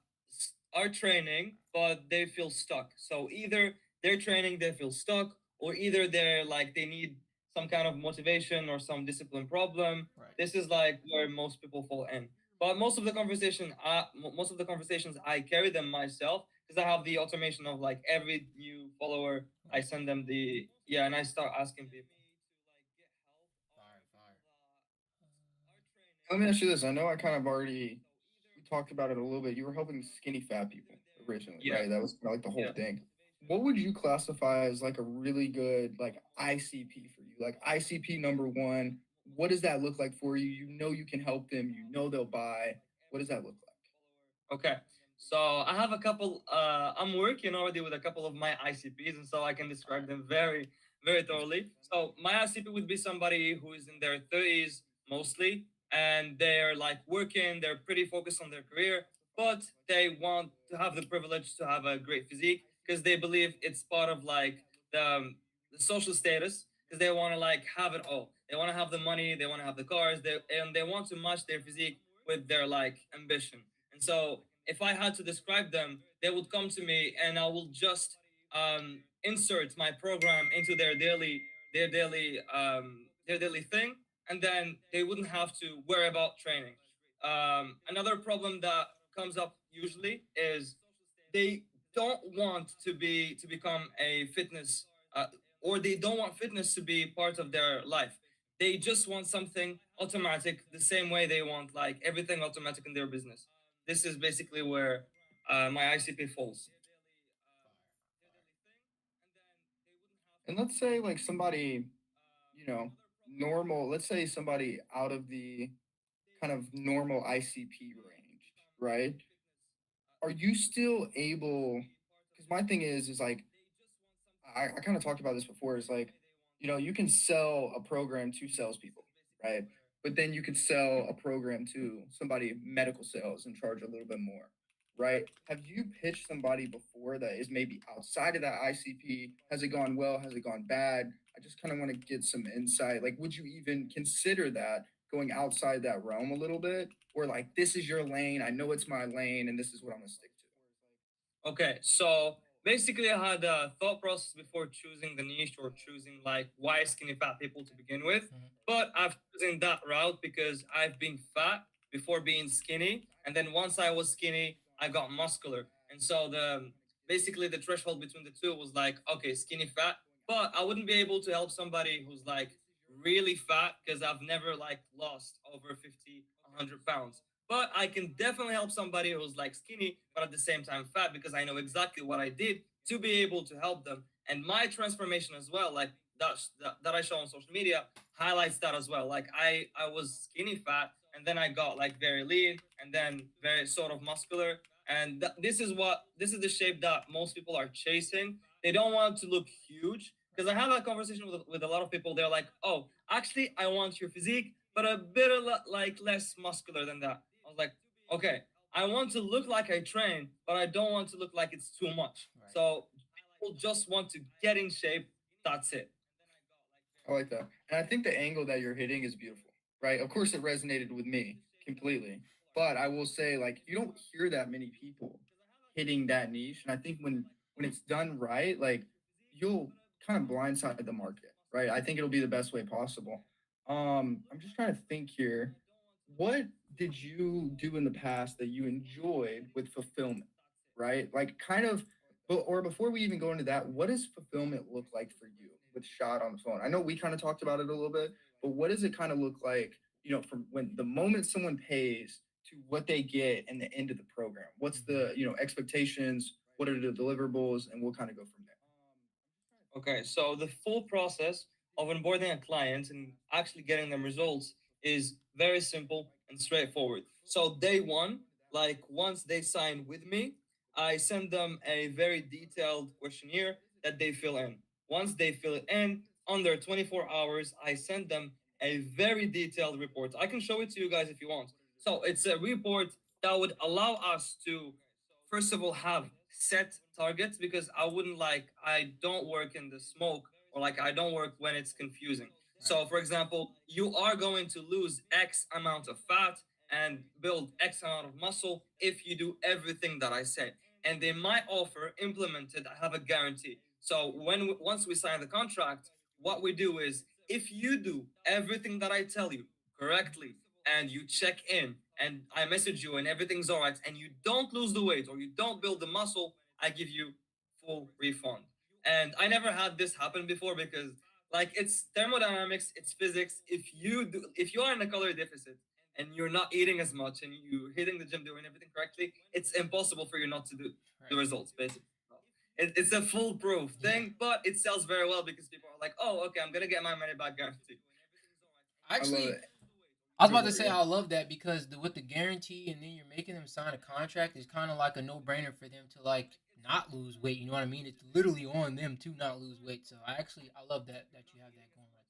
are training, but they feel stuck. So either they're training, they feel stuck, or either they're like they need some kind of motivation or some discipline problem. Right. This is like where most people fall in. But most of the conversations, I carry them myself because I have the automation of like every new follower, I Right. send them the and I start asking people. Fire. Fire. Let me ask you this. I know I kind of already we talked about it a little bit. You were helping skinny fat people originally, Yeah, right? That was kinda like the whole yeah. thing. What would you classify as like a really good like ICP for you? Like ICP number one, what does that look like for you? You know you can help them, you know they'll buy. What does that look like? Okay. So I have a couple. I'm working already with a couple of my ICPs, and so I can describe them very thoroughly. So my ICP would be somebody who is in their 30s mostly, and they're like working. They're pretty focused on their career, but they want to have the privilege to have a great physique because they believe it's part of like the social status because they want to like have it all. They want to have the money, they want to have the cars, they want to match their physique with their like ambition. And so if I had to describe them, they would come to me and I will just insert my program into their daily thing, and then they wouldn't have to worry about training. Another problem that comes up usually is they don't want to become a fitness or they don't want fitness to be part of their life. They just want something automatic, the same way they want like everything automatic in their business. This is basically where my ICP falls. And let's say like somebody, you know, normal, let's say somebody out of the kind of normal ICP range, right? Are you still able, because my thing is like I kind of talked about this before. Is like, you can sell a program to salespeople, right? But then you could sell a program to somebody medical sales and charge a little bit more, right? Have you pitched somebody before that is maybe outside of that ICP? Has it gone well? Has it gone bad? I just kind of want to get some insight. Like, would you even consider that going outside that realm a little bit? Or like, this is your lane. I know it's my lane, and this is what I'm gonna stick to. Okay, so basically, I had a thought process before choosing the niche or choosing like why skinny fat people to begin with. Mhm. But I've chosen that route because I've been fat before being skinny, and then once I was skinny, I got muscular, and so the basically the threshold between the two was like okay, skinny fat. But I wouldn't be able to help somebody who's like really fat because I've never like lost over 50, 100 pounds. But I can definitely help somebody who's like skinny, but at the same time fat, because I know exactly what I did to be able to help them. And my transformation as well, like that I show on social media, highlights that as well. Like I was skinny fat, and then I got like very lean, and then very sort of muscular. And this is the shape that most people are chasing. They don't want to look huge because I have that conversation with a lot of people. They're like, oh, actually, I want your physique, but a bit of like less muscular than that. I was like, okay, I want to look like I train, but I don't want to look like it's too much. Right. So people just want to get in shape. That's it. I like that. And I think the angle that you're hitting is beautiful, right? Of course, it resonated with me completely. But I will say, like, you don't hear that many people hitting that niche. And I think when it's done right, like, you'll kind of blindside the market, right? I think it'll be the best way possible. I'm just trying to think here. What did you do in the past that you enjoyed with fulfillment, right? Like, kind of, but or before we even go into that, what does fulfillment look like for you with Shot on the phone? I know we kind of talked about it a little bit, but what does it kind of look like, from when the moment someone pays to what they get in the end of the program? What's the, expectations? What are the deliverables? And we'll kind of go from there. Okay, so the full process of onboarding a client and actually getting them results is very simple and straightforward. So day one, like once they sign with me, I send them a very detailed questionnaire that they fill in. Once they fill it in, under 24 hours, I send them a very detailed report. I can show it to you guys if you want. So it's a report that would allow us to first of all have set targets because I don't work in the smoke or like I don't work when it's confusing. So for example, you are going to lose X amount of fat and build X amount of muscle if you do everything that I say. And in my offer implemented, I have a guarantee. So once we sign the contract, what we do is if you do everything that I tell you correctly and you check in and I message you and everything's all right and you don't lose the weight or you don't build the muscle, I give you full refund. And I never had this happen before because like it's thermodynamics, it's physics. If you are in a calorie deficit and you're not eating as much and you're hitting the gym doing everything correctly, it's impossible for you not to do the Right. results basically. It's a foolproof Yeah. thing, but it sells very well because people are like, oh, okay, I'm gonna get my money back guarantee. I love Actually, it. I was Go about for to it. say Yeah. I love that because with the guarantee and then you're making them sign a contract, it's kind of like a no brainer for them to like not lose weight. You know what I mean? It's literally on them to not lose weight. So I love that you have that going right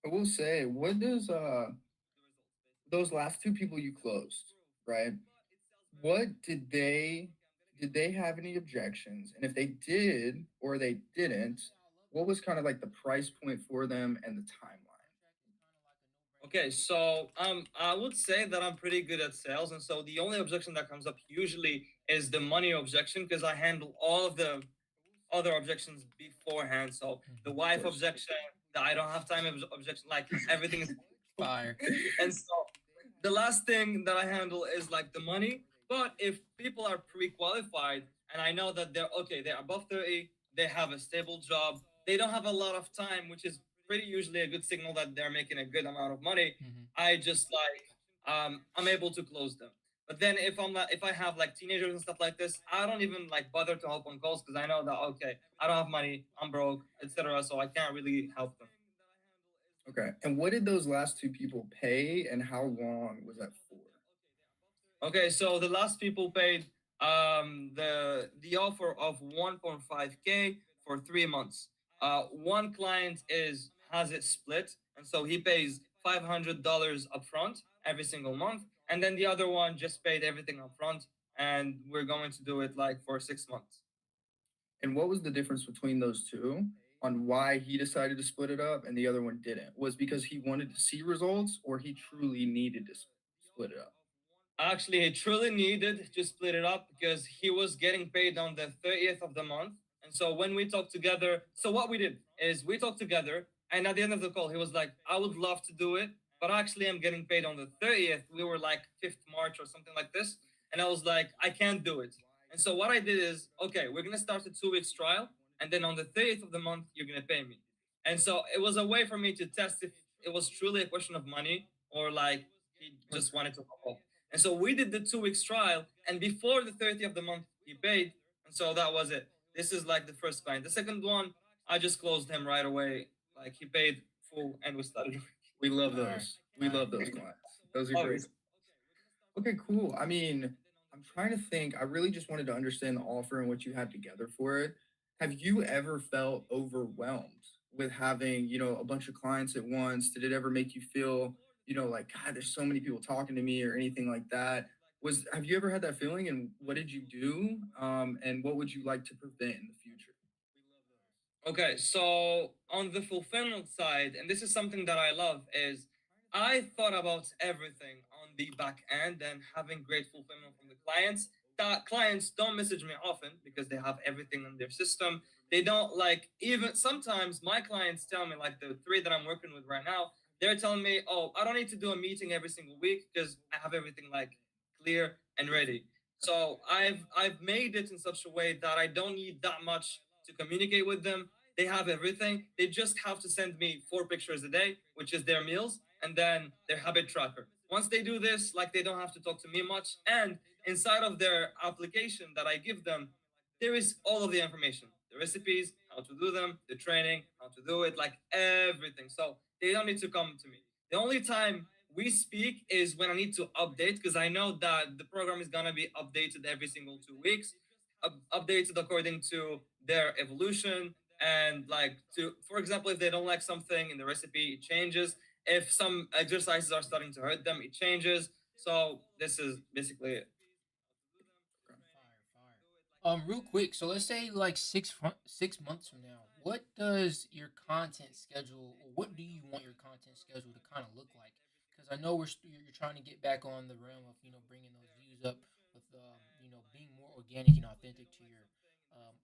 there. I will say, what does those last two people you closed, right? What did they have any objections? And if they did or they didn't, what was kind of like the price point for them and the timeline? Okay, so I would say that I'm pretty good at sales, and so the only objection that comes up usually is the money objection because I handle all of the other objections beforehand. So the Mhm. Of wife course. objection, the I don't have time objection, like everything is. Fire. And so the last thing that I handle is like the money. But if people are pre-qualified and I know that they're okay, they're above 30, they have a stable job, they don't have a lot of time, which is pretty usually a good signal that they're making a good amount of money. Hmm. I just like I'm able to close them. But then if I have like teenagers and stuff like this, I don't even like bother to help on calls because I know that okay, I don't have money, I'm broke, etc. So I can't really help them. Okay. And what did those last two people pay and how long was that for? Okay, so the last people paid the offer of 1.5K for 3 months. One client is has it split, and so he pays $500 upfront every single month, and then the other one just paid everything upfront, and we're going to do it like for 6 months. And what was the difference between those two on why he decided to split it up and the other one didn't? Was because he wanted to see results or he truly needed to split it up? Actually, he truly needed to split it up because he was getting paid on the 30th of the month. And so when we talked together, so what we did is we talked together, and at the end of the call, he was like, I would love to do it, but actually, I'm getting paid on the 30th. We were like 5th March or something like this. And I was like, I can't do it. And so what I did is, okay, we're going to start a 2 weeks trial. And then on the 30th of the month, you're going to pay me. And so it was a way for me to test if it was truly a question of money or like he just wanted to hop off. And so we did the 2 weeks trial, and before the 30th of the month, he paid. And so that was it. This is like the first client. The second one, I just closed him right away. Like he paid full, and we started. We love Fire. those. We Fire. love those clients. Those are great. Always. Okay, cool. I mean, I'm trying to think. I really just wanted to understand the offer and what you had together for it. Have you ever felt overwhelmed with having, a bunch of clients at once? Did it ever make you feel, like, God, there's so many people talking to me or anything like that? Have you ever had that feeling and what did you do? And what would you like to prevent in the future? Okay, so on the fulfillment side, and this is something that I love, is I thought about everything on the back end and having great fulfillment from the clients. That clients don't message me often because they have everything in their system. They don't like even sometimes my clients tell me like the three that I'm working with right now, they're telling me, oh, I don't need to do a meeting every single week because I have everything like clear and ready. So I've made it in such a way that I don't need that much to communicate with them. They have everything. They just have to send me 4 pictures a day, which is their meals, and then their habit tracker. Once they do this, like they don't have to talk to me much. And inside of their application that I give them, there is all of the information, the recipes, how to do them, the training, how to do it, like everything. So they don't need to come to me. The only time we speak is when I need to update because I know that the program is gonna be updated every single 2 weeks, updated according to their evolution, and like to for example if they don't like something in the recipe it changes, if some exercises are starting to hurt them it changes. So this is basically it. Fire. Fire. Real quick. So let's say like 6 months from now, what does your content schedule, or what do you want your content schedule to kind of look like? Because I know you're trying to get back on the realm of bringing those views up with being more organic and authentic to your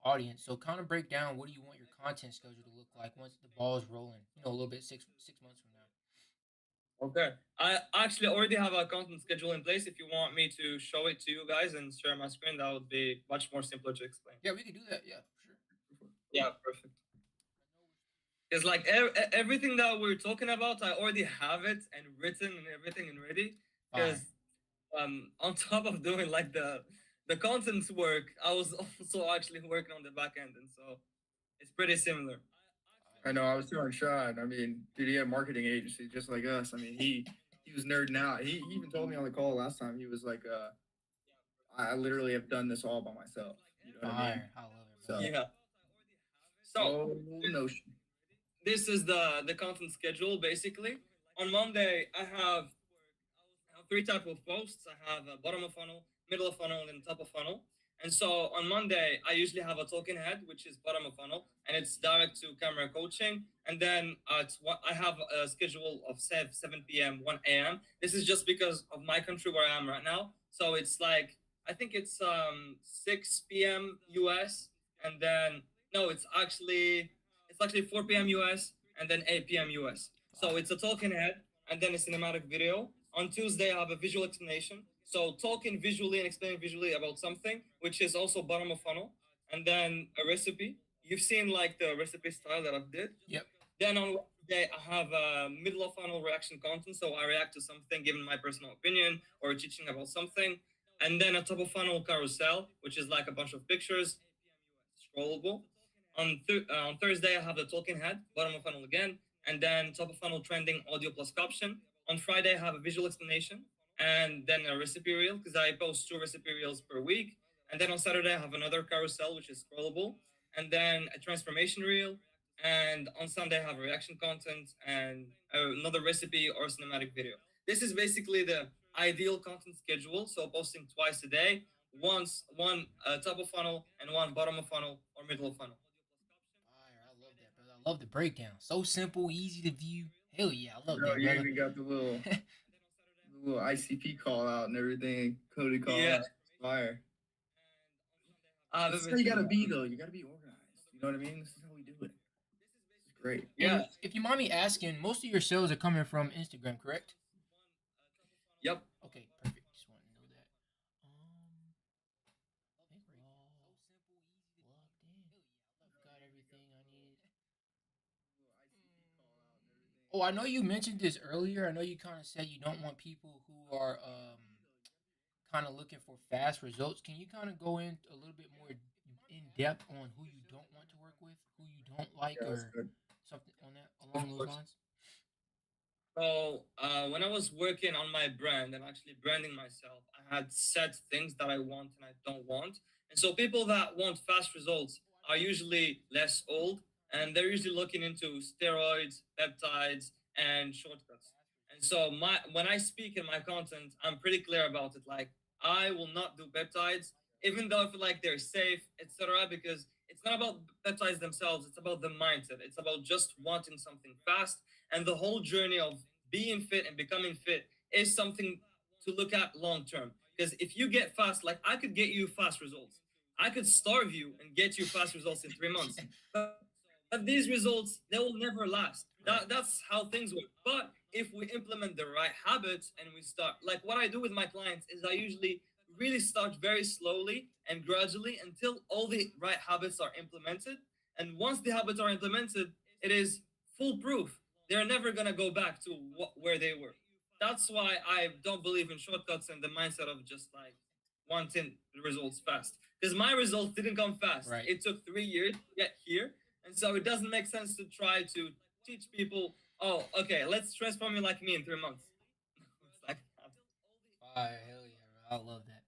audience. So kind of break down what do you want your content schedule to look like once the ball is rolling. A little bit six months from now. Okay, I actually already have a content schedule in place. If you want me to show it to you guys and share my screen, that would be much more simpler to explain. Yeah, we could do that. Yeah, for sure. Yeah, perfect. It's like everything that we're talking about, I already have it and written and everything and ready. Because Fire. on top of doing like the content work, I was also actually working on the back end, and so it's pretty similar. I know. I was telling Sean. I mean, dude, he had a marketing agency just like us. I mean, he was nerding out. He even told me on the call last time. He was like, I literally have done this all by myself. You know what I mean? Fire. I love it, So brother. Yeah. So no notion. this is the content schedule basically. On Monday, I have three type of posts. I have a bottom of funnel, middle of funnel, and top of funnel. And so on Monday, I usually have a talking head, which is bottom of funnel, and it's direct to camera coaching. And then I have a schedule of 7 p.m., 1 a.m. This is just because of my country where I am right now. So it's like, I think it's 6 p.m. US, and then no, it's actually 4 p.m. US, and then 8 p.m. US. So it's a talking head and then a cinematic video. On Tuesday, I have a visual explanation. So talking visually and explaining visually about something, which is also bottom of funnel. And then a recipe. You've seen like the recipe style that I've did. Yep. Then on Wednesday, I have a middle of funnel reaction content. So I react to something, given my personal opinion or teaching about something. And then a top of funnel carousel, which is like a bunch of pictures, scrollable. On Thursday, I have the talking head, bottom of funnel again, and then top of funnel trending audio plus caption. On Friday, I have a visual explanation and then a recipe reel because I post 2 recipe reels per week. And then on Saturday, I have another carousel, which is scrollable, and then a transformation reel. And on Sunday, I have reaction content and another recipe or cinematic video. This is basically the ideal content schedule. So posting twice a day, once one top of funnel and one bottom of funnel or middle of funnel. Fire. I love that, brother. I love the breakdown. So simple, easy to view. Hell yeah, I love Bro, that, you brother. even got the little ICP call out and everything. Cody call Yeah, out. Fire. I have This is how you everything. gotta be though. You gotta be organized. You know what I mean? This is how we do it. This is great. Yeah. And if you mind me asking, most of your sales are coming from Instagram, correct? Yep. Okay, perfect. Just want to know that. I think we're all logged in. I've got everything I need. Oh, I know you mentioned this earlier. I know you kind of said you don't want people who are kind of looking for fast results. Can you kind of go in a little bit more in depth on who you don't want to work with, who you don't like, Yeah, that's or good. something on that Of along those course. lines? So when I was working on my brand and actually branding myself, I had set things that I want and I don't want. And so people that want fast results are usually less old and they're usually looking into steroids, peptides, and shortcuts. And so my when I speak in my content, I'm pretty clear about it. Like I will not do peptides, even though I feel like they're safe, etc. Because it's not about peptides themselves, it's about the mindset. It's about just wanting something fast and the whole journey of being fit and becoming fit is something to look at long term. Because if you get fast, like I could get you fast results, I could starve you and get you fast results in 3 months. But these results, they will never last. Right. That's how things work. But if we implement the right habits and we start, like what I do with my clients is I usually really start very slowly and gradually until all the right habits are implemented. And once the habits are implemented, it is foolproof. They're never gonna go back to where they were. That's why I don't believe in shortcuts and the mindset of just like wanting the results fast. Because my results didn't come fast. Right. It took 3 years to get here, and so it doesn't make sense to try to teach people. Oh, okay, let's transform you like me in 3 months. It's like, Fire, hell yeah, bro. I love that.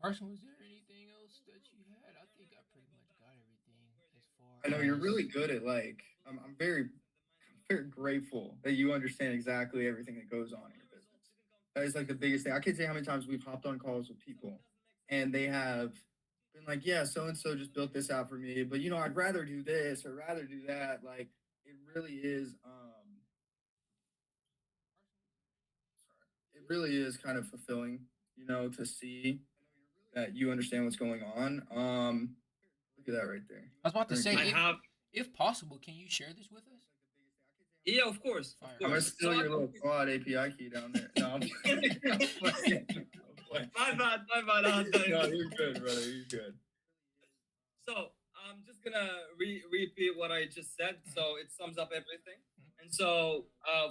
Carson, was there anything else that you had? I think I pretty much got everything as far I know you're really as good at like. I'm very grateful that you understand exactly everything that goes on in your business. That is like the biggest thing. I can't tell you how many times we've hopped on calls with people, and they have been like, "Yeah, so and so just built this out for me, but I'd rather do this or rather do that." Like, it really is. It really is kind of fulfilling, to see that you understand what's going on. Look at that right there. I was about to Very say, cool. I have, if possible, can you share this with us? yeah, of course, of Fire. I'm gonna course. steal your little quad API key down there. No, I'm playing. I'm playing. I'm playing. my bad. I had that. No, you're good, brother. You're good. So I'm just gonna repeat what I just said, so it sums up everything. And so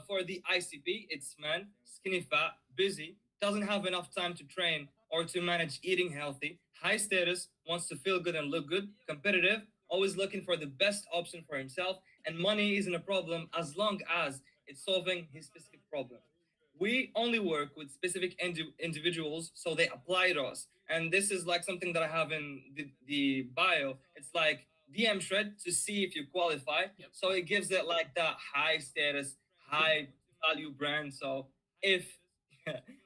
for the ICP, it's man, skinny fat, busy, doesn't have enough time to train or to manage eating healthy, high status, wants to feel good and look good, competitive, always looking for the best option for himself, and money isn't a problem as long as it's solving his specific problem. We only work with specific individuals, so they apply to us. And this is like something that I have in the bio. It's like DM shred to see if you qualify. Yep. So it gives it like that high status, high value brand. So if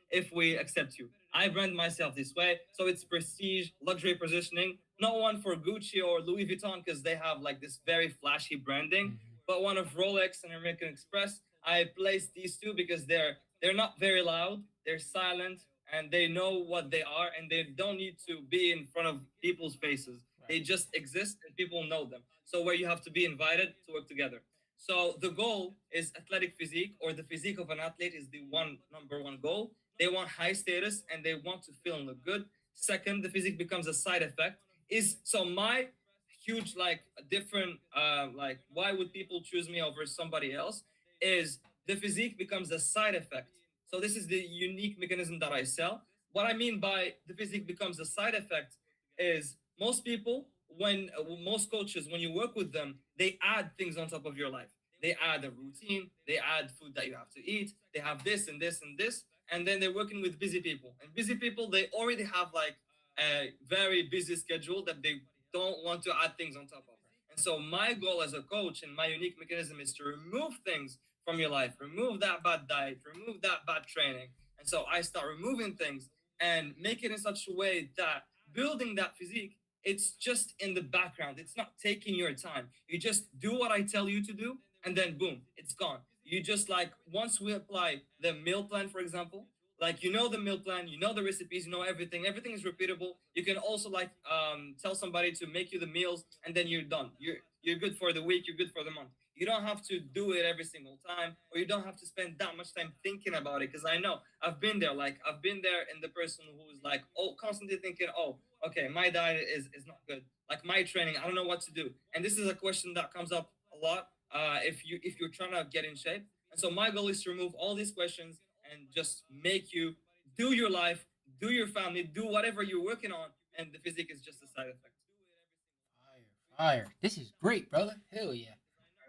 if we accept you, I brand myself this way. So it's prestige, luxury positioning, not one for Gucci or Louis Vuitton because they have like this very flashy branding, but one of Rolex and American Express. I placed these two because they're not very loud, they're silent, and they know what they are, and they don't need to be in front of people's faces. They just exist and people know them. So where you have to be invited to work together. So the goal is athletic physique, or the physique of an athlete is the one number one goal. They want high status and they want to feel and look good. Second, the physique becomes a side effect. Is so my huge like different like why would people choose me over somebody else is the physique becomes a side effect. So this is the unique mechanism that I sell. What I mean by the physique becomes a side effect is most people, when most coaches, when you work with them, they add things on top of your life. They add a routine, they add food that you have to eat, they have this and this and this, and then they're working with busy people. And busy people, they already have like a very busy schedule that they don't want to add things on top of. And so my goal as a coach and my unique mechanism is to remove things from your life, remove that bad diet, remove that bad training. And so I start removing things and make it in such a way that building that physique, it's just in the background. It's not taking your time. You just do what I tell you to do, and then boom, it's gone. You just like once we apply the meal plan, for example, like you know the meal plan, you know the recipes, you know everything. Everything is repeatable. You can also like tell somebody to make you the meals, and then you're done. You're good for the week. You're good for the month. You don't have to do it every single time, or you don't have to spend that much time thinking about it. Because I know I've been there. Like I've been there, in the person who is like, oh, constantly thinking, oh, okay, my diet is not good. Like my training, I don't know what to do. And this is a question that comes up a lot if you're trying to get in shape. And so my goal is to remove all these questions and just make you do your life, do your family, do whatever you're working on, and the physique is just a side effect. Fire, fire. This is great, brother. Hell yeah.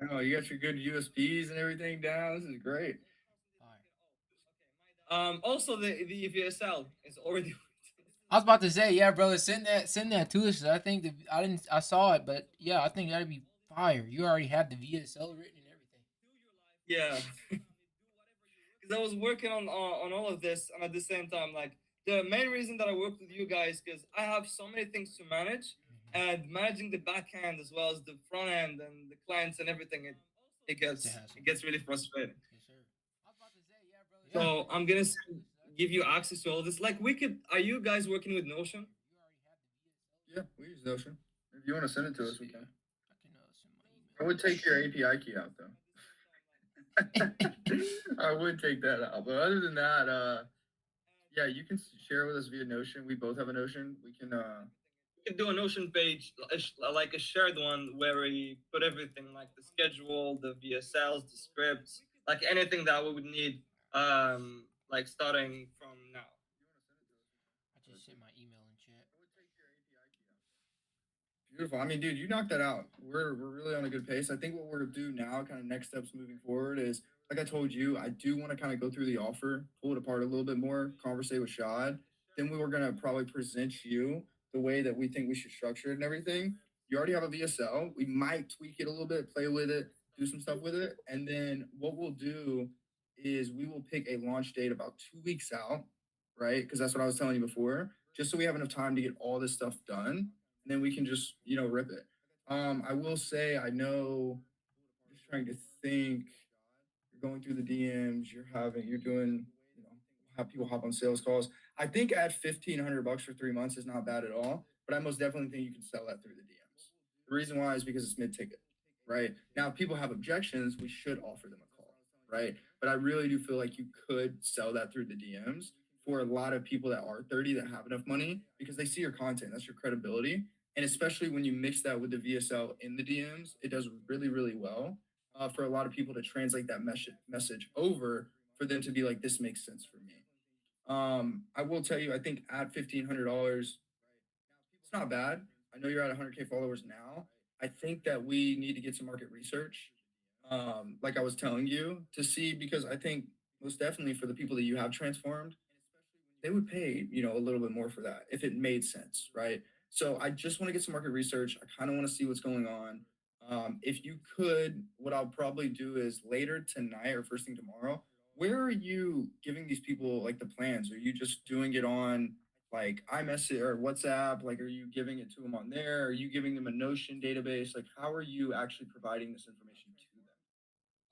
I know you got your good USPs and everything down. This is great. Fire. Also the VSL is already. I was about to say, yeah, brother, send that to us. I think I saw it, but yeah, I think that'd be fire. You already have the VSL written and everything. Yeah, because I was working on all of this, and at the same time, like the main reason that I work with you guys, because I have so many things to manage, and managing the back end as well as the front end and the clients and everything, It's a hassle. it gets really frustrating. Yes, sir. Yeah. So I'm gonna give you access to all this. Like we could, are you guys working with Notion? Yeah, we use Notion. If you want to send it to us, we can. I can send my I would take your API key out though. I would take that out, but other than that, yeah, you can share with us via Notion. We both have a Notion. We can. We could do a Notion page, like a shared one, where we put everything, like the schedule, the VSLs, the scripts, like anything that we would need, like starting from now. I just sent my email in chat. Beautiful. I mean, dude, you knocked that out. We're really on a good pace. I think what we're gonna do now, kind of next steps moving forward, is like I told you, I do want to kind of go through the offer, pull it apart a little bit more, conversate with Shad. Then we were gonna probably present you the way that we think we should structure it and everything. You already have a VSL. We might tweak it a little bit, play with it, do some stuff with it, and then what we'll do is we will pick a launch date about 2 weeks out, right? Because that's what I was telling you before, just so we have enough time to get all this stuff done, and then we can just rip it. I will say I know. I'm just trying to think. You're going through the DMs. You're doing have people hop on sales calls. I think at $1,500 for 3 months is not bad at all. But I most definitely think you can sell that through the DMs. The reason why is because it's mid ticket, right? Now, if people have objections, we should offer them a call, right? But I really do feel like you could sell that through the DMs for a lot of people that are 30 that have enough money because they see your content. That's your credibility. And especially when you mix that with the VSL in the DMs, it does really, really well for a lot of people to translate that message over for them to be like, this makes sense for me. I will tell you, I think at $1,500, it's not bad. I know you're at 100K followers now. I think that we need to get some market research, like I was telling you, to see because I think most definitely for the people that you have transformed, they would pay, a little bit more for that if it made sense, right? So I just want to get some market research. I kind of want to see what's going on. If you could, what I'll probably do is later tonight or first thing tomorrow. Where are you giving these people like the plans? Are you just doing it on like iMessage or WhatsApp? Like, are you giving it to them on there? Are you giving them a Notion database? Like, how are you actually providing this information to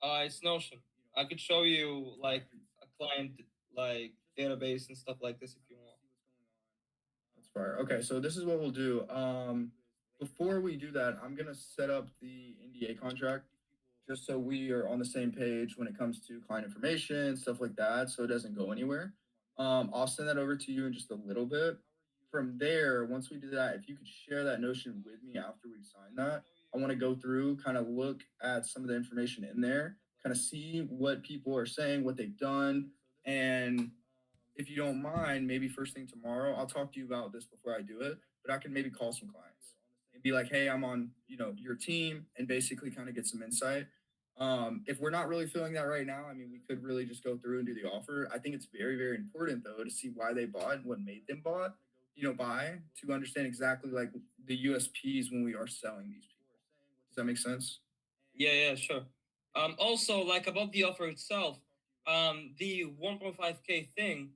them? It's Notion. I could show you All like right. a client like database and stuff like this if you want. That's fire. Okay, so this is what we'll do. Before we do that, I'm gonna set up the NDA contract just so we are on the same page when it comes to client information, stuff like that, so it doesn't go anywhere. I'll send that over to you in just a little bit. From there, once we do that, if you could share that notion with me after we sign that, I want to go through, kind of look at some of the information in there, kind of see what people are saying, what they've done, and if you don't mind, maybe first thing tomorrow, I'll talk to you about this before I do it, but I can maybe call some clients and be like, hey, I'm on, your team and basically kind of get some insight. If we're not really feeling that right now, I mean, we could really just go through and do the offer. I think it's very, very important though to see why they bought and what made them buy to understand exactly like the USPs when we are selling these people. Does that make sense? Yeah, yeah, sure. Also, like about the offer itself, the 1.5K thing,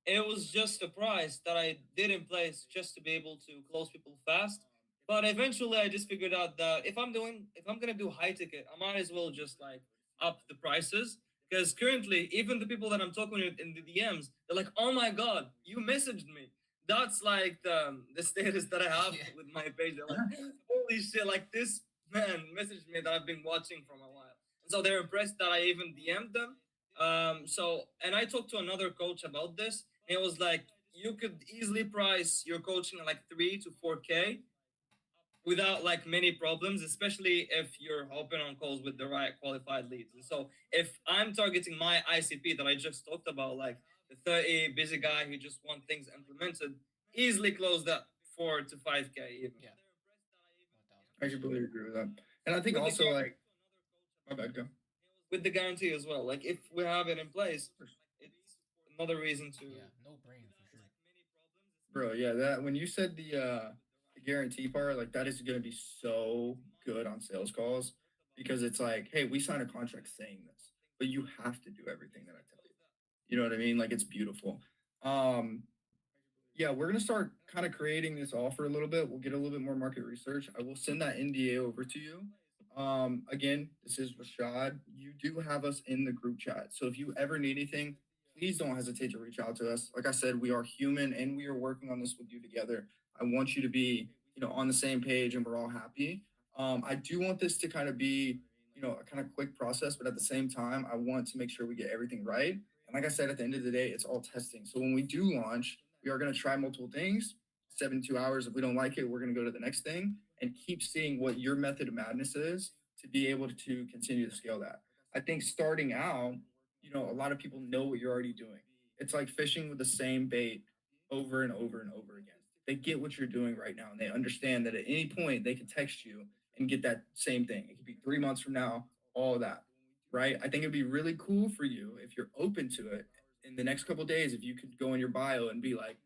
it was just a price that I did in place just to be able to close people fast. But eventually, I just figured out that if I'm gonna do high ticket, I might as well just like up the prices. Because currently, even the people that I'm talking with in the DMs, they're like, "Oh my god, you messaged me." That's like the status that I have Yeah. with my page. They're like, "Holy shit!" Like this man messaged me that I've been watching from a while. And so they're impressed that I even DM'd them. And I talked to another coach about this, and it was like, you could easily price your coaching at like 3 to 4K without like many problems, especially if you're hopping on calls with the right qualified leads. And so if I'm targeting my ICP that I just talked about, like the 30 busy guy who just want things implemented, easily close that 4 to 5K even. Yeah. I 1000%. completely agree with that. And I think With the also like, my bad, go. with the guarantee as well. Like if we have it in place, it's another reason to. Yeah. No brainer for sure. Bro, yeah, that when you said the guarantee part, like that is gonna be so good on sales calls because it's like, hey, we signed a contract saying this, but you have to do everything that I tell you. You know what I mean? Like it's beautiful. Um, yeah, we're gonna start kind of creating this offer a little bit. We'll get a little bit more market research. I will send that NDA over to you. Again, this is Rashad. You do have us in the group chat. So if you ever need anything, please don't hesitate to reach out to us. Like I said, we are human and we are working on this with you together. I want you to be, on the same page and we're all happy. I do want this to kind of be, a kind of quick process, but at the same time, I want to make sure we get everything right. And like I said, at the end of the day, it's all testing. So when we do launch, we are going to try multiple things. 72 hours. If we don't like it, we're going to go to the next thing and keep seeing what your method of madness is to be able to continue to scale that. I think starting out, a lot of people know what you're already doing. It's like fishing with the same bait over and over and over again. They get what you're doing right now and they understand that at any point they can text you and get that same thing. It could be 3 months from now, all of that, right? I think it'd be really cool for you if you're open to it in the next couple of days. If you could go in your bio and be like,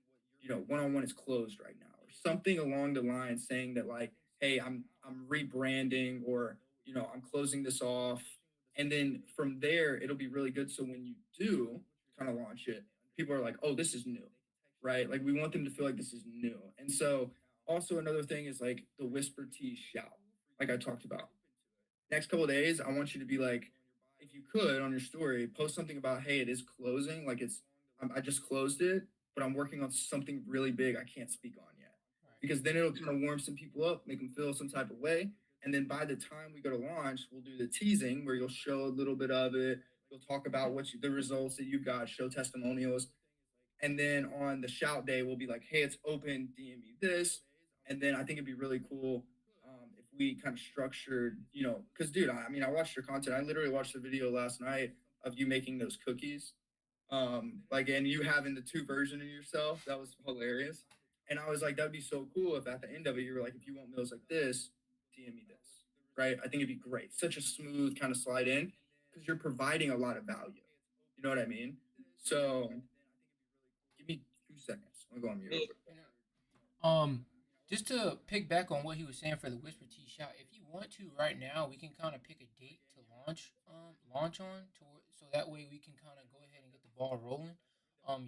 one on one is closed right now, or something along the line saying that like, hey, I'm rebranding, or I'm closing this off, and then from there it'll be really good. So when you do kind of launch it, people are like, oh, this is new, right? Like we want them to feel like this is new. And so also another thing is like the whisper tease shout, like I talked about. Next couple of days, I want you to be like, if you could on your story, post something about, hey, it is closing. Like I just closed it, but I'm working on something really big I can't speak on yet. Right. Because then it'll kind of warm some people up, make them feel some type of way. And then by the time we go to launch, we'll do the teasing where you'll show a little bit of it. You'll talk about the results that you got, show testimonials, and then on the shout day, we'll be like, hey, it's open, DM me this. And then I think it'd be really cool if we kind of structured, because dude, I mean, I watched your content. I literally watched the video last night of you making those cookies. Like, and you having the two version of yourself. That was hilarious. And I was like, that'd be so cool if at the end of it, you were like, if you want meals like this, DM me this, right? I think it'd be great. Such a smooth kind of slide in because you're providing a lot of value. You know what I mean? So give me 2 seconds. I'm gonna go on mute real quick. Just to pick back on what he was saying for the Whisper T shot, if you want to right now, we can kind of pick a date to launch on to so that way we can kind of go ahead and get the ball rolling.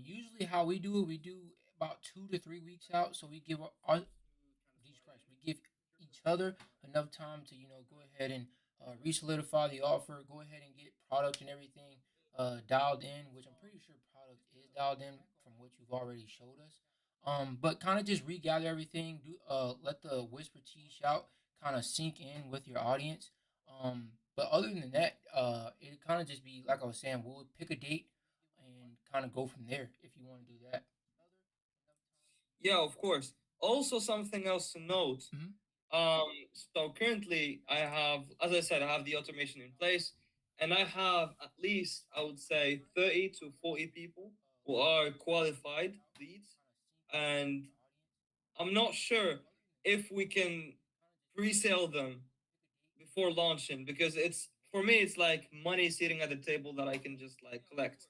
Usually how we do it, we do about 2 to 3 weeks out, so we give our Jesus Christ, we give each other enough time to go ahead and re-solidify the offer, go ahead and get product and everything dialed in, which I'm pretty sure product is dialed in from what you've already showed us. But kind of just regather everything. Let the whisper tea shout kind of sink in with your audience. But other than that, it kind of just be like I was saying. We'll pick a date and kind of go from there if you want to do that. Yeah, of course. Also, something else to note. Mm-hmm. Um, so currently, I have, as I said, I have the automation in place, and I have at least, I would say, 30 to 40 people who are qualified leads, and I'm not sure if we can pre-sale them before launching because it's for me, it's like money sitting at the table that I can just like collect.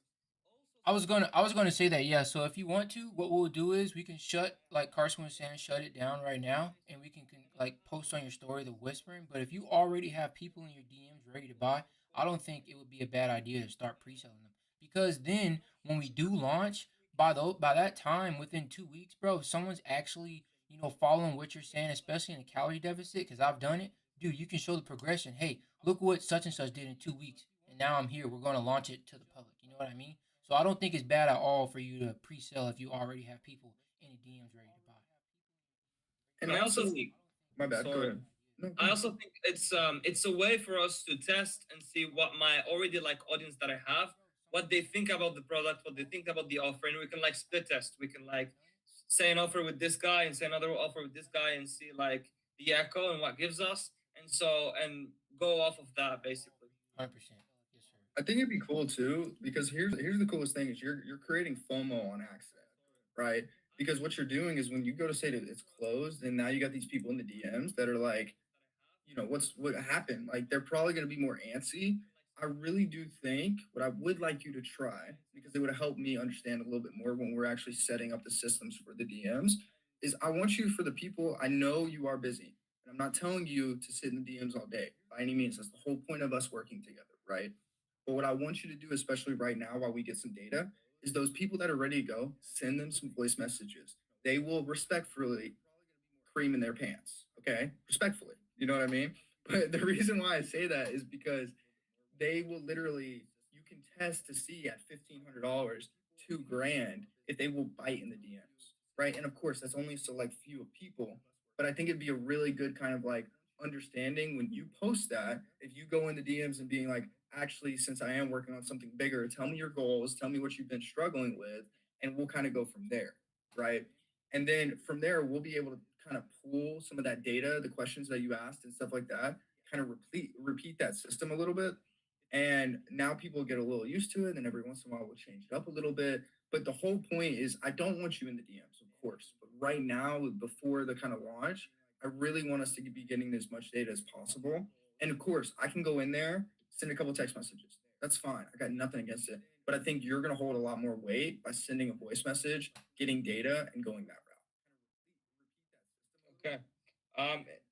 I was gonna say that, yeah. So if you want to, what we'll do is we can shut, like Carson was saying, shut it down right now, and we can like post on your story the whispering. But if you already have people in your DMs ready to buy, I don't think it would be a bad idea to start pre-selling them, because then when we do launch, by that time within 2 weeks, bro, if someone's actually following what you're saying, especially in a calorie deficit, because I've done it, dude. You can show the progression. Hey, look what such and such did in 2 weeks, and now I'm here. We're gonna launch it to the public. You know what I mean? So I don't think it's bad at all for you to pre-sell if you already have people in the DMs ready to buy. And I also, also think, my bad. Go sorry, ahead. No, go I ahead. also think it's a way for us to test and see what my already like audience that I have, what they think about the product, what they think about the offer, and we can like split test. We can like say an offer with this guy and say another offer with this guy and see like the echo and what gives us, and so and go off of that basically. 100%. Yes, sir. I think it'd be cool too because here's the coolest thing is you're creating FOMO on accident, right? Because what you're doing is when you go to say that it's closed, and now you got these people in the DMs that are like, what happened? Like they're probably going to be more antsy. I really do think what I would like you to try, because it would help me understand a little bit more when we're actually setting up the systems for the DMs, is I want you, for the people, I know you are busy, and I'm not telling you to sit in the DMs all day by any means. That's the whole point of us working together, right? But what I want you to do, especially right now while we get some data, is those people that are ready to go, send them some voice messages. They will respectfully cream in their pants. Okay, respectfully. You know what I mean? But the reason why I say that is because they will literally, you can test to see at $1,500, 2 grand, if they will bite in the DMs, right? And of course, that's only select few of people. But I think it'd be a really good kind of like understanding when you post that. If you go in the DMs and being like, actually, since I am working on something bigger, tell me your goals, tell me what you've been struggling with, and we'll kind of go from there, right? And then from there, we'll be able to kind of pull some of that data, the questions that you asked and stuff like that, kind of repeat that system a little bit. And now people get a little used to it. And then every once in a while, we'll change it up a little bit. But the whole point is, I don't want you in the DMs, of course. But right now, before the kind of launch, I really want us to be getting as much data as possible. And of course, I can go in there, send a couple text messages. That's fine. I got nothing against it. But I think you're going to hold a lot more weight by sending a voice message, getting data, and going that route. Okay.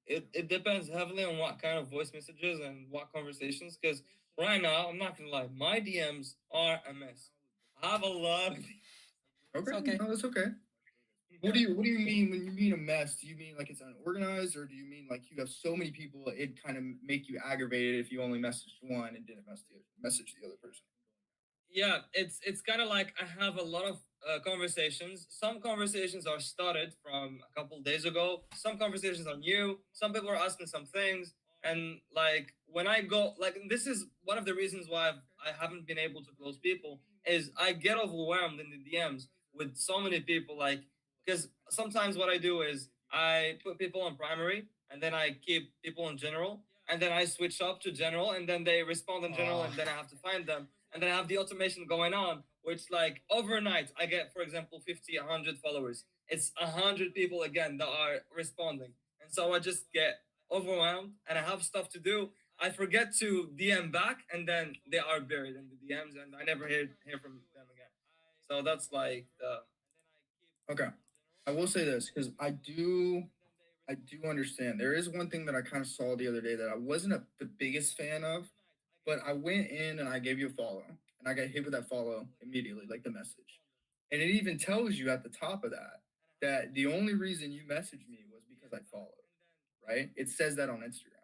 It depends heavily on what kind of voice messages and what conversations. Because right now, I'm not gonna lie, my DMs are a mess. I have a lot of. Okay, okay. no, that's okay. What do you mean when you mean a mess? Do you mean like it's unorganized, or do you mean like you have so many people it kind of make you aggravated if you only messaged one and didn't message the other person? Yeah, it's kind of like I have a lot of conversations. Some conversations are started from a couple days ago. Some conversations are new. Some people are asking some things, and like when I go, like this is one of the reasons why I haven't been able to close people is I get overwhelmed in the DMs with so many people. Like because sometimes what I do is I put people on primary, and then I keep people in general, and then I switch up to general, and then they respond in general, Uh, and then I have to find them, and then I have the automation going on, which like overnight I get, for example, 50, 100 followers. It's 100 people again that are responding, and so I just get overwhelmed and I have stuff to do, I forget to DM back, and then they are buried in the DMs, and I never hear from them again. So that's like the Okay. I will say this because I do understand. There is one thing that I kind of saw the other day that I wasn't the biggest fan of, but I went in and I gave you a follow, and I got hit with that follow immediately, like the message. And it even tells you at the top of that the only reason you messaged me was because I followed, right? It says that on Instagram.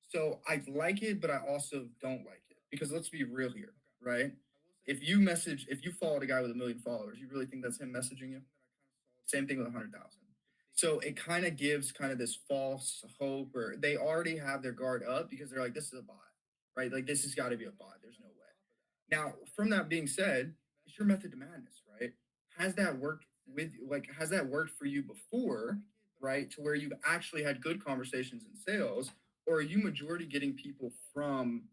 So I like it, but I also don't like it because let's be real here, right? If you followed a guy with 1 million followers, you really think that's him messaging you? Same thing with 100,000. So it kind of gives kind of this false hope, or they already have their guard up because they're like, this is a bot, right? Like this has got to be a bot. There's no way. Now, from that being said, it's your method to madness, right? Has that worked has that worked for you before, right? To where you've actually had good conversations in sales, or are you majority getting people from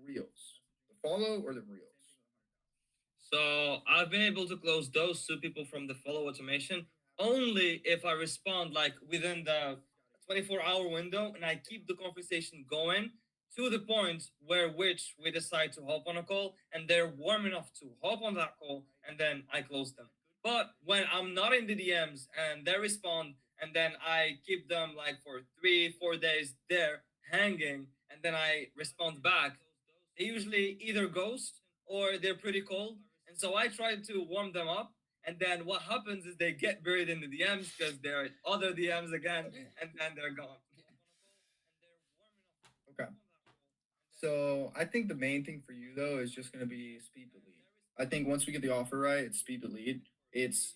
reels, the follow or the reels? So I've been able to close those two people from the follow automation only if I respond like within the 24-hour window and I keep the conversation going to the point where which we decide to hop on a call and they're warm enough to hop on that call and then I close them. But when I'm not in the DMs and they respond and then I keep them like for 3, 4 days there hanging and then I respond back, they usually either ghost or they're pretty cold. And so I try to warm them up. And then what happens is they get buried in the DMs because they're other DMs again, and then they're gone. Okay. So I think the main thing for you though is just going to be speed to lead. I think once we get the offer right, it's speed to lead.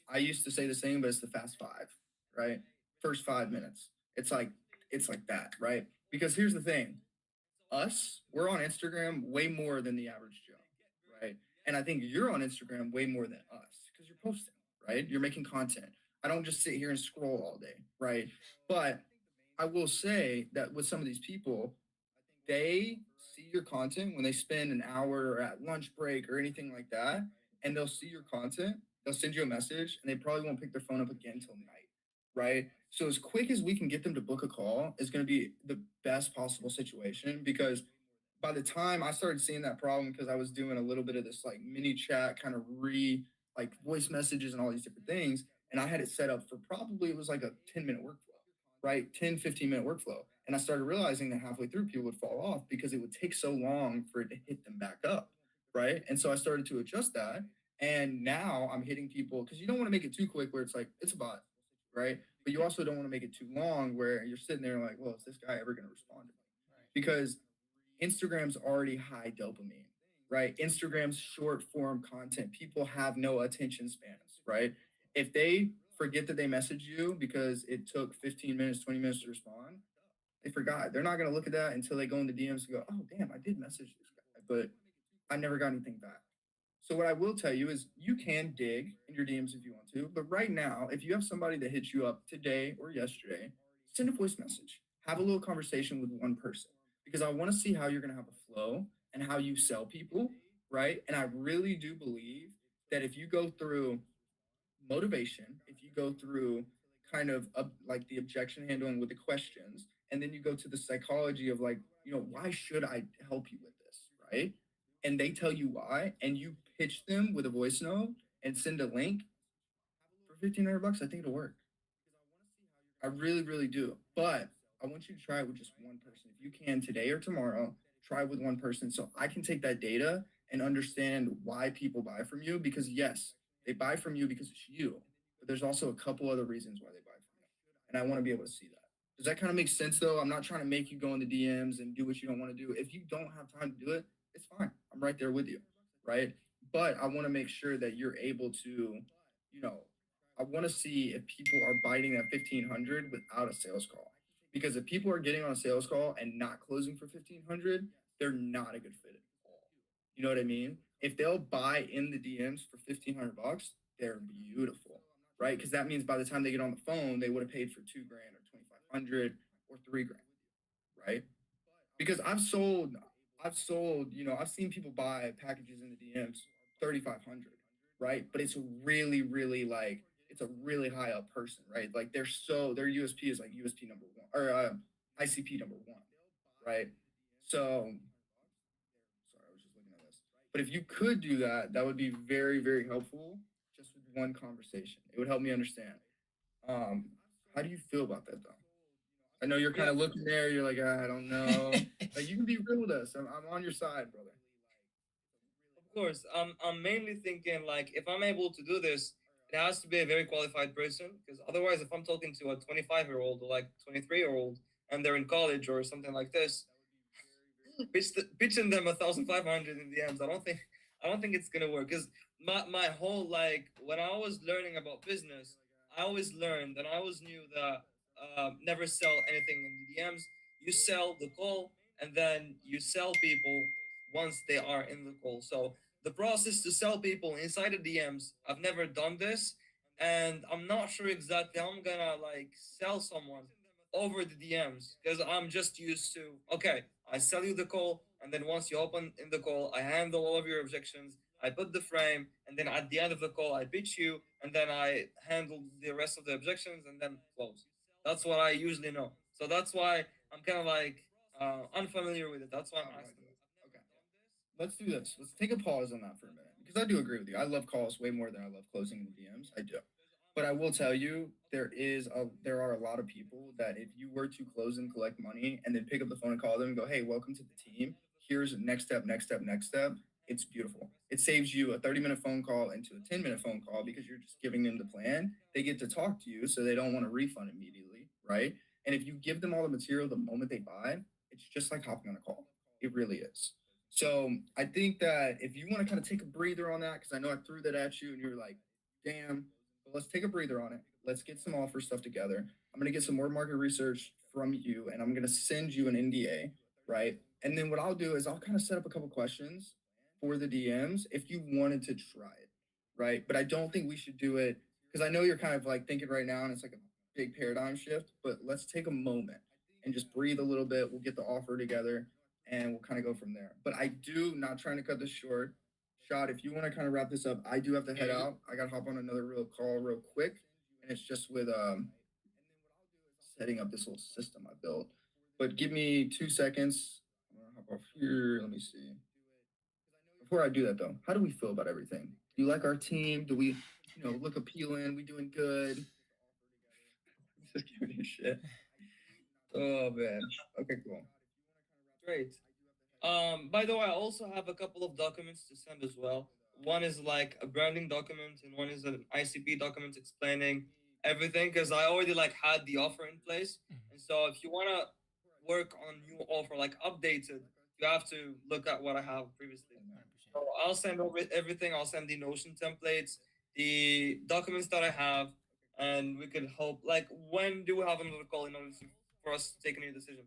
I used to say the same, but it's the fast five, right? First 5 minutes. It's like that, right? Because here's the thing: we're on Instagram way more than the average Joe, right? And I think you're on Instagram way more than us because you're posting, right? You're making content. I don't just sit here and scroll all day, right? But I will say that with some of these people, they see your content when they spend an hour or at lunch break or anything like that, and they'll see your content, they'll send you a message, and they probably won't pick their phone up again until night, right? So as quick as we can get them to book a call is going to be the best possible situation because by the time I started seeing that problem, because I was doing a little bit of this like mini chat kind of like voice messages and all these different things, and I had it set up for probably it was like a 10-minute workflow, right? 10-15 minute workflow. And I started realizing that halfway through people would fall off because it would take so long for it to hit them back up, right? And so I started to adjust that. And now I'm hitting people because you don't want to make it too quick where it's like, it's a bot, right? But you also don't want to make it too long where you're sitting there like, well, is this guy ever going to respond to me? Because Instagram's already high dopamine, right? Instagram's short form content. People have no attention spans, right? If they forget that they messaged you because it took 15 minutes, 20 minutes to respond, they forgot. They're not going to look at that until they go in the DMs and go, oh, damn, I did message this guy, but I never got anything back. So what I will tell you is you can dig in your DMs if you want to, but right now, if you have somebody that hits you up today or yesterday, send a voice message. Have a little conversation with one person because I want to see how you're going to have a flow and how you sell people, right? And I really do believe that if you go through motivation, if you go through kind of like the objection handling with the questions, and then you go to the psychology of like, why should I help you with this, right? And they tell you why, and you pitch them with a voice note and send a link for $1,500, I think it'll work. I really, really do. But I want you to try it with just one person. If you can today or tomorrow, try with one person so I can take that data and understand why people buy from you. Because yes, they buy from you because it's you, but there's also a couple other reasons why they buy from you. And I want to be able to see that. Does that kind of make sense though? I'm not trying to make you go in the DMs and do what you don't want to do. If you don't have time to do it, it's fine. I'm right there with you. Right. But I want to make sure that you're able to, you know, I want to see if people are biting that 1500 without a sales call. Because if people are getting on a sales call and not closing for 1500, they're not a good fit at all. You know what I mean? If they'll buy in the DMs for 1500 bucks, they're beautiful, right? Because that means by the time they get on the phone, they would have paid for 2 grand or 2500 or 3 grand, right? Because I've sold, I've seen people buy packages in the DMs 3500, right? But it's really, really it's a really high up person, right? Like their USP is like USP number one or ICP number one, right? So sorry, I was just looking at this. But if you could do that, that would be very, very helpful just with one conversation. It would help me understand. Um, how do you feel about that though? I know you're kind Yeah, of looking there, you're like, "Ah, I don't know." Like you can be real with us. I'm on your side, brother. of course. I'm mainly thinking like if I'm able to do this, it has to be a very qualified person because otherwise, if I'm talking to a 25-year-old or like 23-year-old and they're in college or something like this, pitching them 1,500 in DMs. I don't think it's gonna work because my whole like when I was learning about business, I always learned and I always knew that never sell anything in the DMs. You sell the call and then you sell people once they are in the call. So the process to sell people inside the DMs, I've never done this, and I'm not sure exactly how I'm gonna like sell someone over the DMs because I'm just used to okay, I sell you the call, and then once you open in the call, I handle all of your objections. I put the frame, and then at the end of the call, I pitch you, and then I handle the rest of the objections, and then close. That's what I usually know. So that's why I'm kind of like unfamiliar with it. That's why I'm Oh, asking. okay. Let's do this. Let's take a pause on that for a minute because I do agree with you. I love calls way more than I love closing in the DMs. I do. But I will tell you, there are a lot of people that if you were to close and collect money and then pick up the phone and call them and go, "Hey, welcome to the team. Here's next step, next step, next step." It's beautiful. It saves you a 30-minute phone call into a 10-minute phone call because you're just giving them the plan. They get to talk to you, so they don't want a refund immediately, right? And if you give them all the material the moment they buy, it's just like hopping on a call. It really is. So I think that if you want to kind of take a breather on that, because I know I threw that at you and you were like, damn, but let's take a breather on it. Let's get some offer stuff together. I'm going to get some more market research from you and I'm going to send you an NDA, right? And then what I'll do is I'll kind of set up a couple questions for the DMs if you wanted to try it, right? But I don't think we should do it because I know you're kind of like thinking right now and it's like a big paradigm shift, but let's take a moment and just breathe a little bit. We'll get the offer together and we'll kind of go from there. But I do not trying to cut this short. Shot, if you want to kind of wrap this up, I do have to head out. I got to hop on another real call real quick, and it's just with setting up this little system I built. But give me 2 seconds. I'm gonna hop off here. Let me see. Before I do that though, how do we feel about everything? Do you like our team? Do we, look appealing? We doing good? Just giving you shit. Oh man. Okay, cool. Great. By the way, I also have a couple of documents to send as well. One is like a branding document, and one is an ICP document explaining everything. Because I already like had the offer in place, and so if you wanna work on new offer like updated, you have to look at what I have previously. So I'll send over everything. I'll send the Notion templates, the documents that I have, and we could hope. Like, when do we have another call in order for us to take a new decision?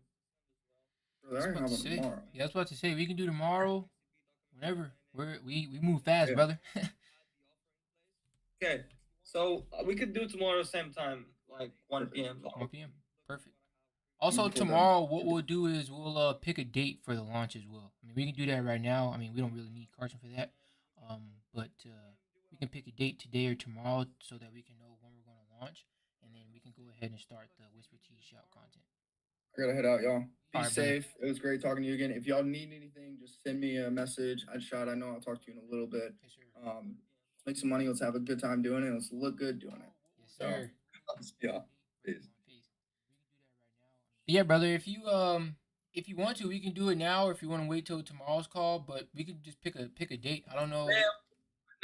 Bro, I was that ain't about to happening say. tomorrow. Yeah, I was about to say we can do tomorrow, whenever. We move fast, Yeah, brother. Okay, so we could do tomorrow same time, like 1 perfect. p.m. 1 p.m. Perfect. Let me Also pull that. tomorrow, what we'll do is we'll pick a date for the launch as well. I mean, we can do that right now. I mean, we don't really need Carson for that. But we can pick a date today or tomorrow so that we can know when we're going to launch, and then we can go ahead and start the Whisper Tea Shout content. I gotta head out, y'all. All Be right, brother. safe. It was great talking to you again. If y'all need anything, just send me a message. I shot. I know I'll talk to you in a little bit. Yes, sir. Let's make some money. Let's have a good time doing it. Let's look good doing it. Yes, So, sir. yeah. Peace. Peace. Yeah, brother. If you want to, we can do it now, or if you want to wait till tomorrow's call. But we could just pick a date. I don't know. Yeah,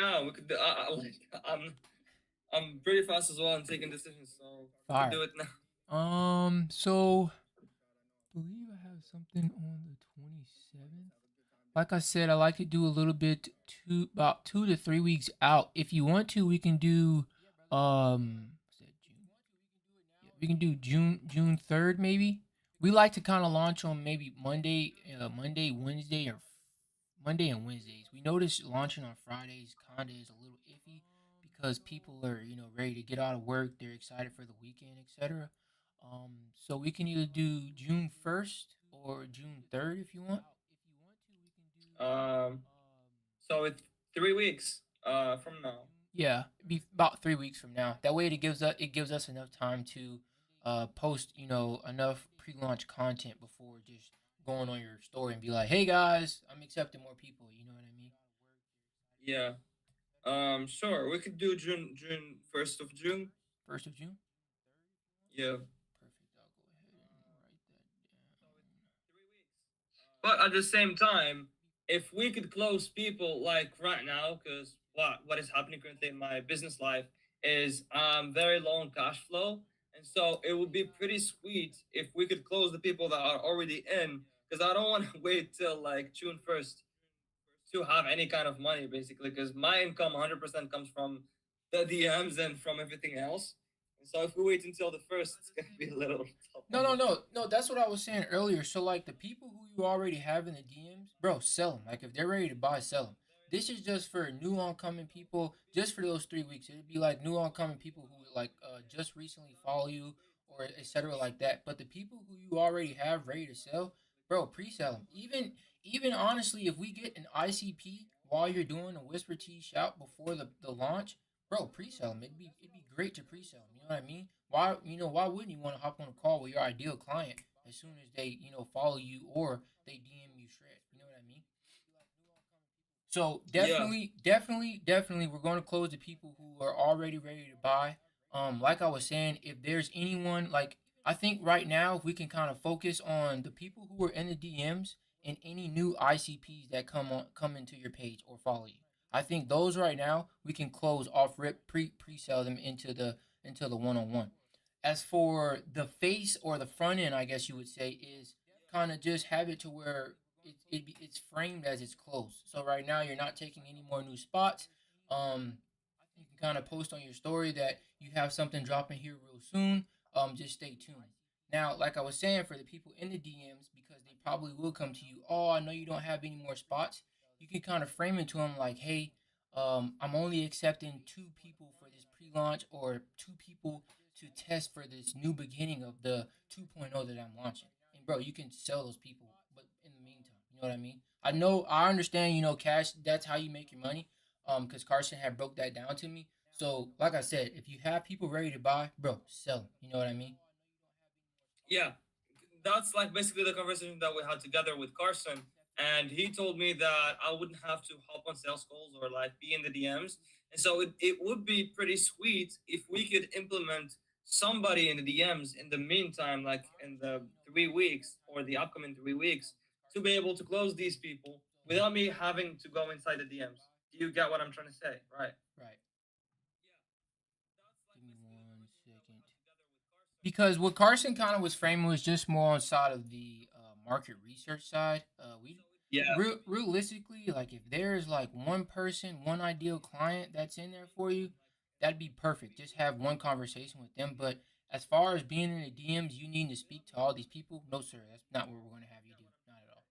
no, we could. I'm pretty fast as well in taking decisions, so we could Fire. do it now. So believe I have something on the 27th. Like I said, I like to do a little bit about 2 to 3 weeks out. If you want to, we can do what's that, June? Yeah, we can do June 3rd maybe. We like to kind of launch on maybe Monday, Wednesday, or Monday and Wednesdays. We notice launching on Fridays kinda is a little iffy because people are ready to get out of work. They're excited for the weekend, etc. So we can either do June 1st or June 3rd if you want. Um, so it's 3 weeks from now. Yeah, it'd be about 3 weeks from now. That way, it gives us enough time to post enough pre-launch content before just going on your story and be like, hey guys, I'm accepting more people. You know what I mean? Yeah. Sure. We could do June 1st of June. 1st of June. Yeah. Perfect. I'll go ahead and write that down. But at the same time, if we could close people like right now, because what is happening currently in my business life is very low on cash flow, and so it would be pretty sweet if we could close the people that are already in, because I don't want to wait till like June 1st to have any kind of money, basically, because my income 100% comes from the DMs and from everything else. And so if we wait until the first, it's gonna be a little tough No, on no, me. no, no. That's what I was saying earlier. So like the people who you already have in the DMs, bro, sell them. Like if they're ready to buy, sell them. This is just for new oncoming people, just for those 3 weeks. It'd be like new oncoming people who like just recently follow you or etc. like that. But the people who you already have ready to sell, bro, pre-sell them. Even honestly, if we get an ICP while you're doing a whisper tea shout before the launch, bro, pre-sell them. It'd be great to pre-sell them. You know what I mean? Why wouldn't you want to hop on a call with your ideal client as soon as they follow you or they DM you shred? You know what I mean? So Yeah, definitely, we're going to close the people who are already ready to buy. Like I was saying, if there's anyone like I think right now, if we can kind of focus on the people who are in the DMs and any new ICPs that come into your page or follow you. I think those right now we can close off rip pre sell them into the one on one. As for the face or the front end, I guess you would say is kind of just have it to where it's framed as it's closed. So right now you're not taking any more new spots. Um, you can kind of post on your story that you have something dropping here real soon. Just stay tuned. Now, like I was saying, for the people in the DMs, because they probably will come to you. Oh, I know you don't have any more spots. You can kind of frame it to them like, hey, I'm only accepting 2 people for this pre-launch or 2 people to test for this new beginning of the 2.0 that I'm launching. And bro, you can sell those people, but in the meantime, you know what I mean? I understand, cash. That's how you make your money. Because Carson had broke that down to me. So, like I said, if you have people ready to buy, bro, sell them. You know what I mean? yeah. That's like basically the conversation that we had together with Carson. And he told me that I wouldn't have to hop on sales calls or like be in the DMs. And so it would be pretty sweet if we could implement somebody in the DMs in the meantime, like in the 3 weeks or the upcoming 3 weeks, to be able to close these people Yeah. without me having to go inside the DMs. Do you get what I'm trying to say? Right. Right. Give me 1 second. Because what Carson kind of was framing was just more on side of the market research side. We Yeah. realistically, like if there's like one person, one ideal client that's in there for you, that'd be perfect. Just have one conversation with them. But as far as being in the DMs, you need to speak to all these people. No, sir, that's not what we're going to have you do. Not at all.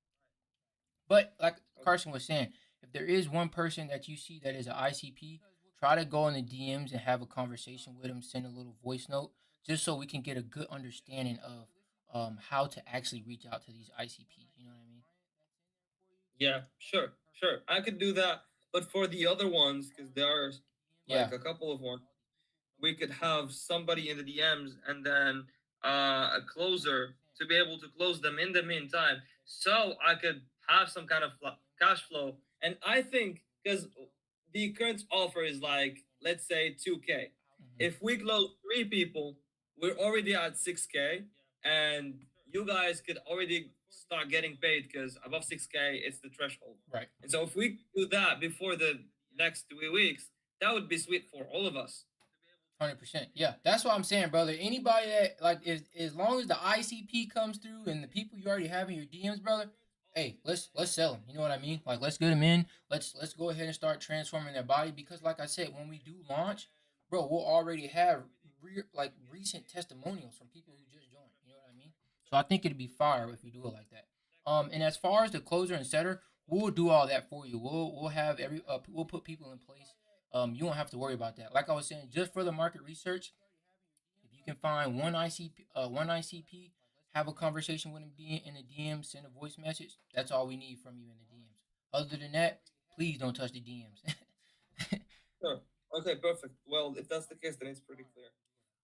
But like Okay. Carson was saying, if there is one person that you see that is an ICP, try to go in the DMs and have a conversation with them. Send a little voice note just so we can get a good understanding of how to actually reach out to these ICPs. You know what I mean? Yeah, sure, sure. I could do that. But for the other ones, because there are Yeah. like a couple of ones, we could have somebody in the DMs and then a closer to be able to close them in the meantime. So I could have some kind of cash flow. And I think because the current offer is like, let's say 2K. Hmm. If we close 3 people, we're already at 6K. And you guys could already start getting paid because above 6K, it's the threshold. Right. And so if we do that before the next 3 weeks, that would be sweet for all of us. 100%. Yeah, that's what I'm saying, brother. Anybody that like is as long as the ICP comes through and the people you already have in your DMs, brother. Hey, let's sell them. You know what I mean? Like let's get them in. Let's go ahead and start transforming their body because, like I said, when we do launch, bro, we'll already have like recent testimonials from people who just joined. You know what I mean? So I think it'd be fire if we do it like that. And as far as the closer and setter, we'll do all that for you. We'll have we'll put people in place. You won't have to worry about that. Like I was saying, just for the market research, if you can find one ICP, have a conversation with him in the DM, send a voice message. That's all we need from you in the DMs. Other than that, please don't touch the DMs. Sure. Okay, perfect. Well, if that's the case, then it's pretty clear.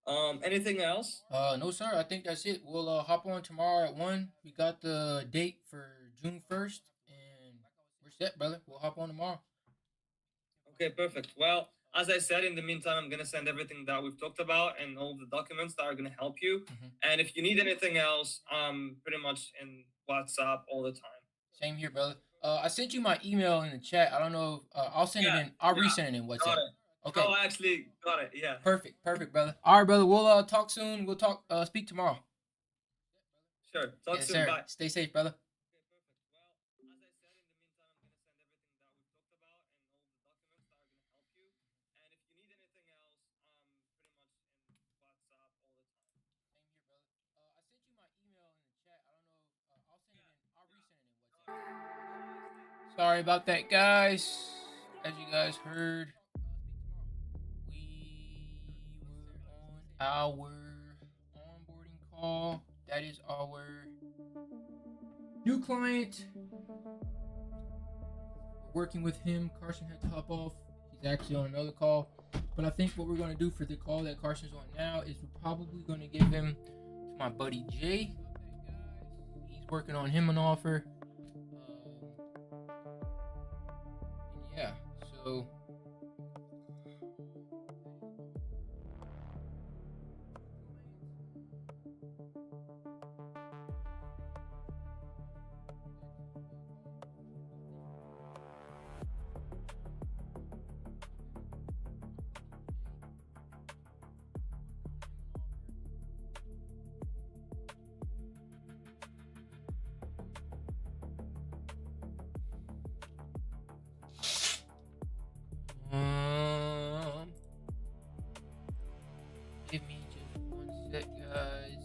Anything else? No, sir. I think that's it. We'll hop on tomorrow at 1. We got the date for June 1st, and we're set, brother. We'll hop on tomorrow. Okay, perfect. Well, as I said, in the meantime, I'm gonna send everything that we've talked about and all the documents that are gonna help you. And if you need anything else, pretty much in WhatsApp all the time. Same here, brother. I sent you my email in the chat. I don't know. I'll send it Yeah, in. I'll yeah, resend it in WhatsApp. got it. Okay. Oh, I actually got it. Yeah. Perfect, brother. All right, brother. We'll talk soon. We'll talk. Speak tomorrow. Sure. Talk Yes, soon. sir. Bye. Stay safe, brother. Sorry about that, guys. As you guys heard, we were on our onboarding call. That is our new client. We're working with him. Carson had to hop off. He's actually on another call. But I think what we're going to do for the call that Carson's on now is we're probably going to give him to my buddy Jay. He's working on him an offer. And yeah, so give me just 1 sec, guys.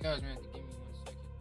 You guys may have to give me 1 second. I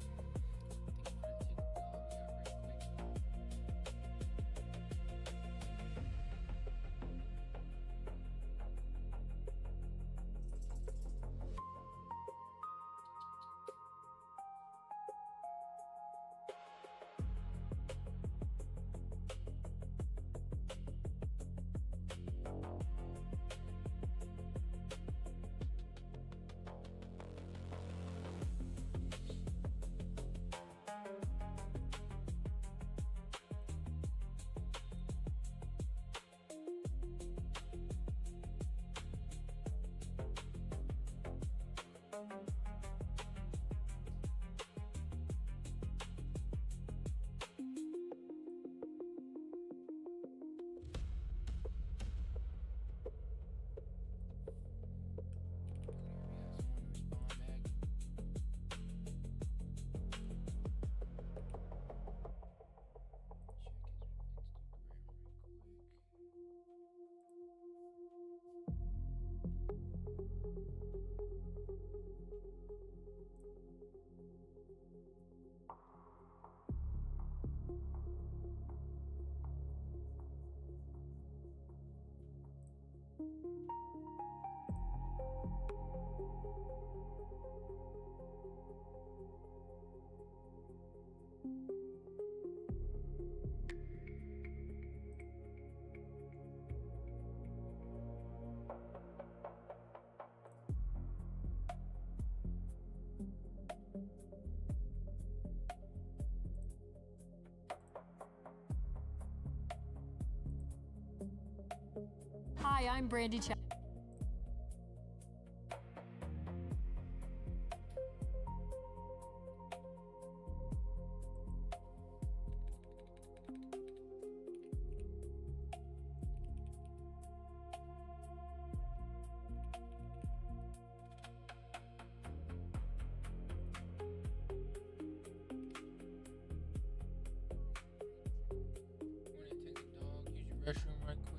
think I'm gonna take the dog out right quick. Hi, I'm Brandy Ch- I'm gonna take the dog, use your restroom right quick.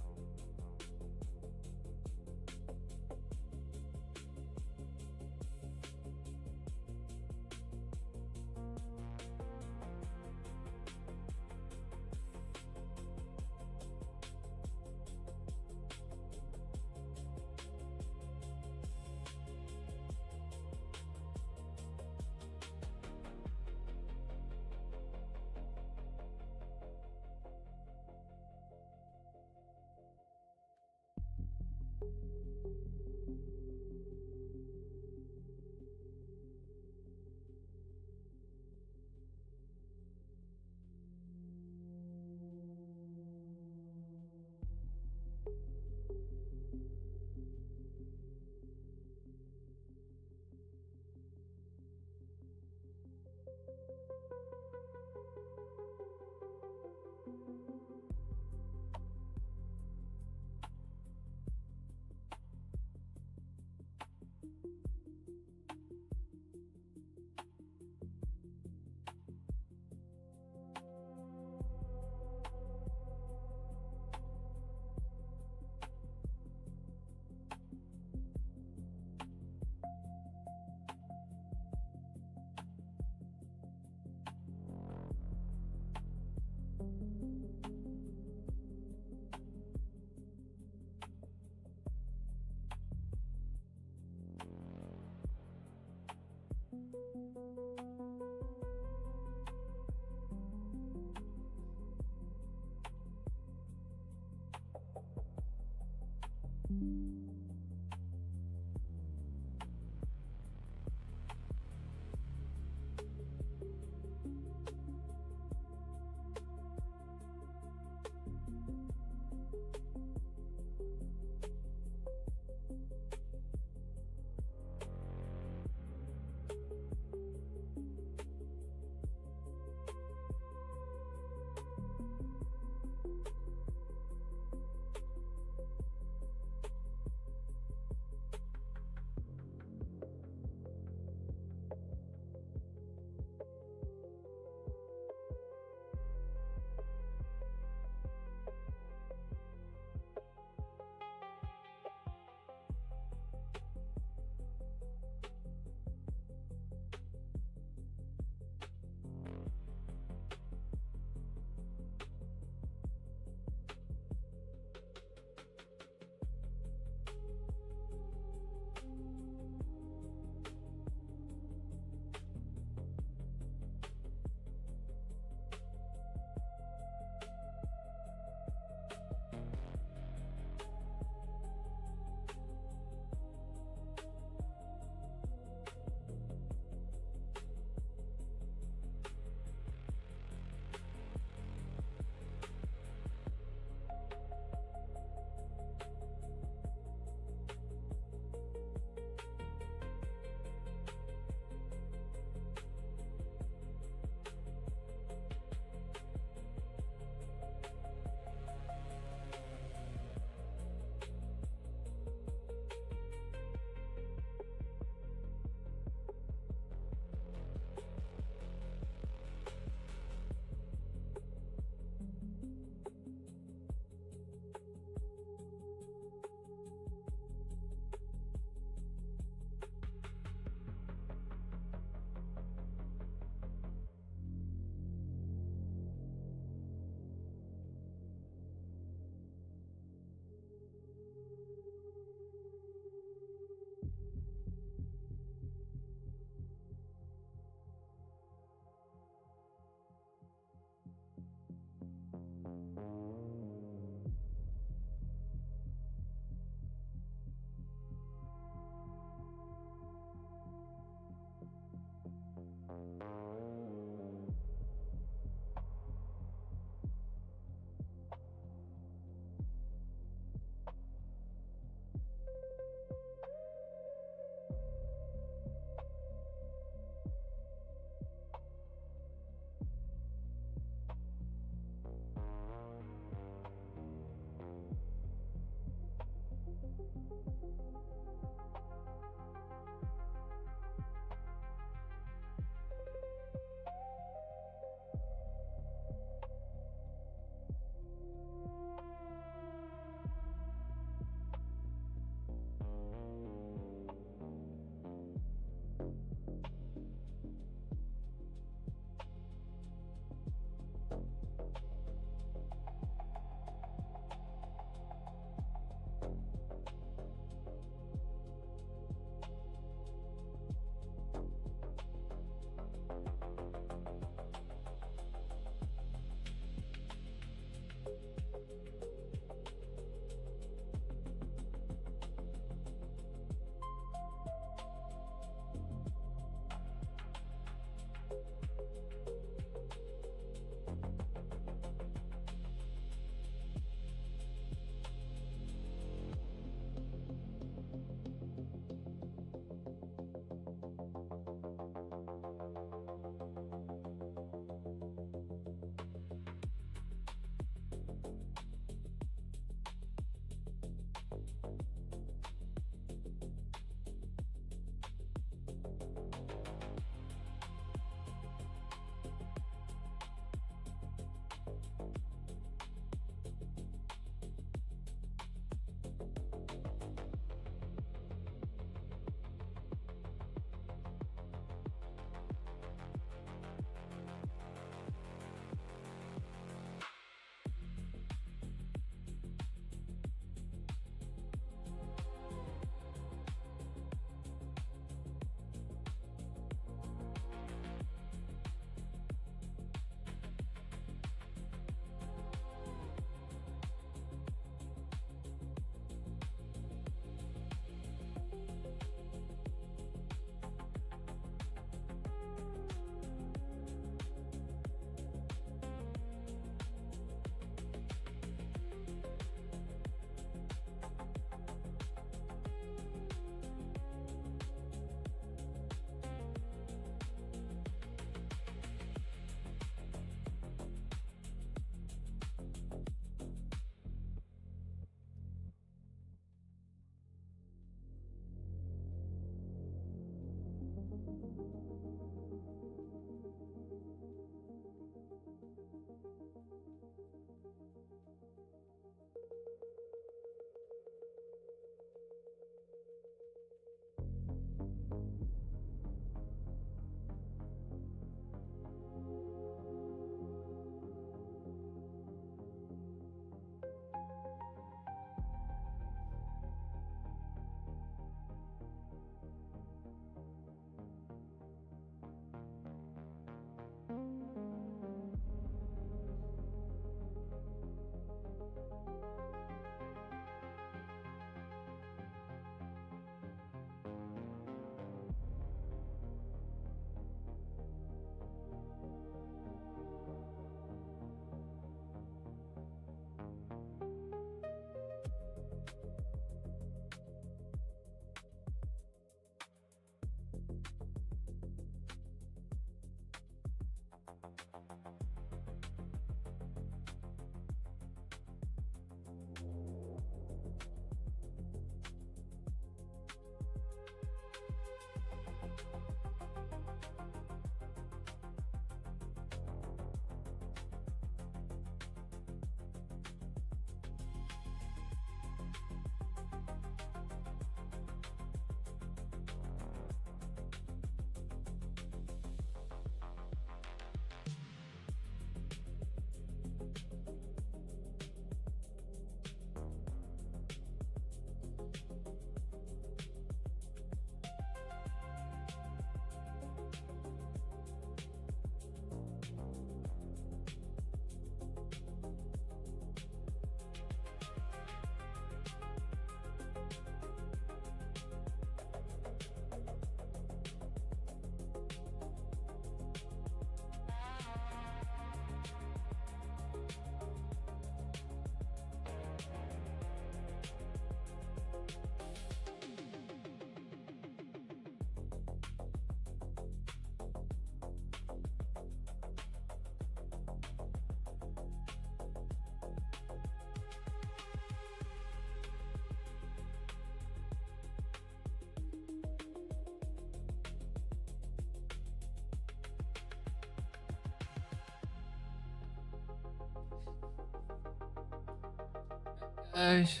guys.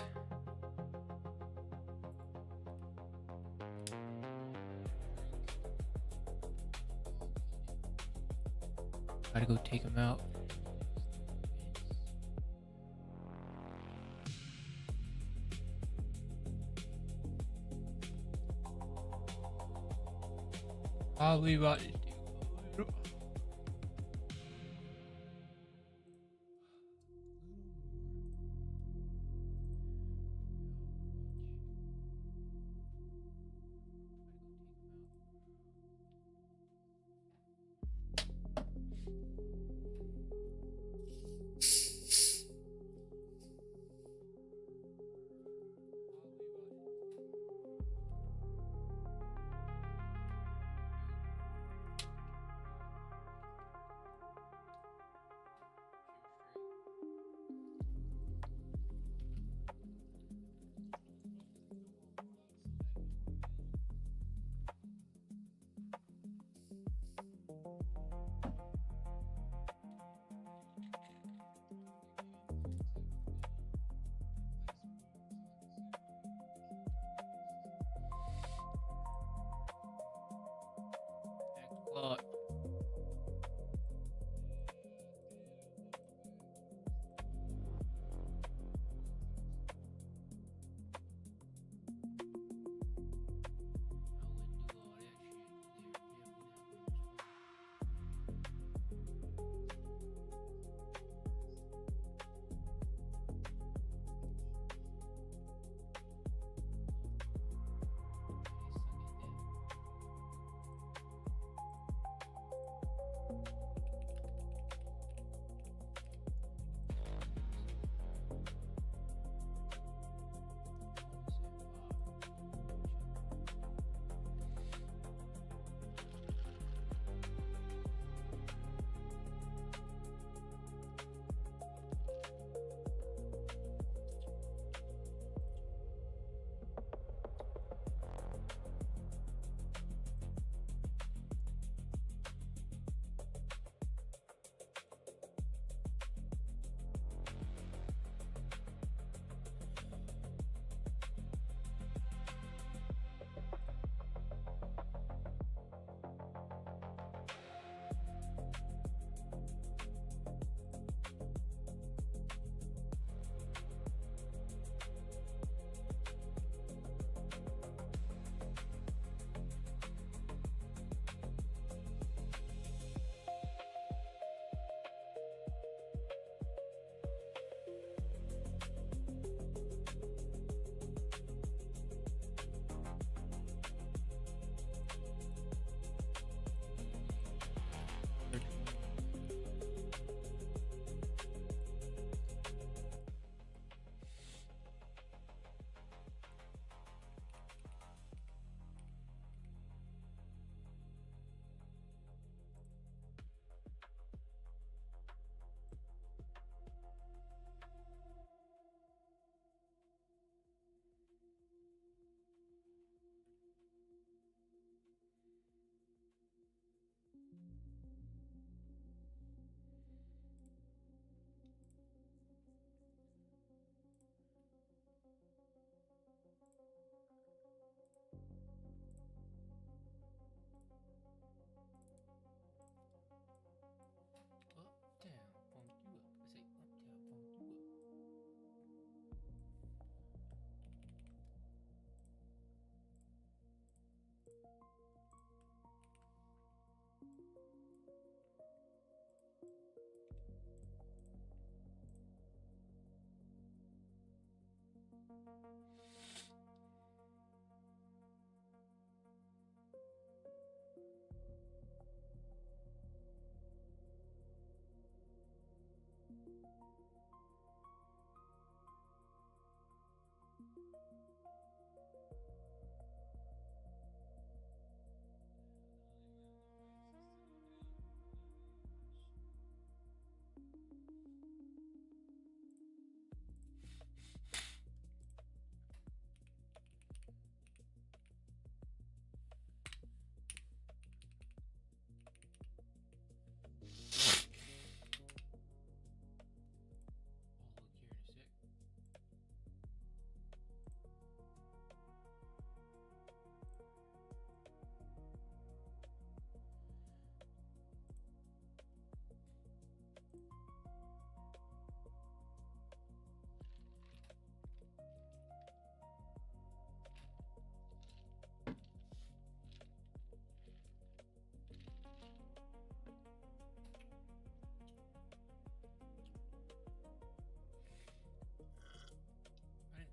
Gotta go take him out. Probably about to do. Clock. Uptown, funk you up. I say uptown, funk you up.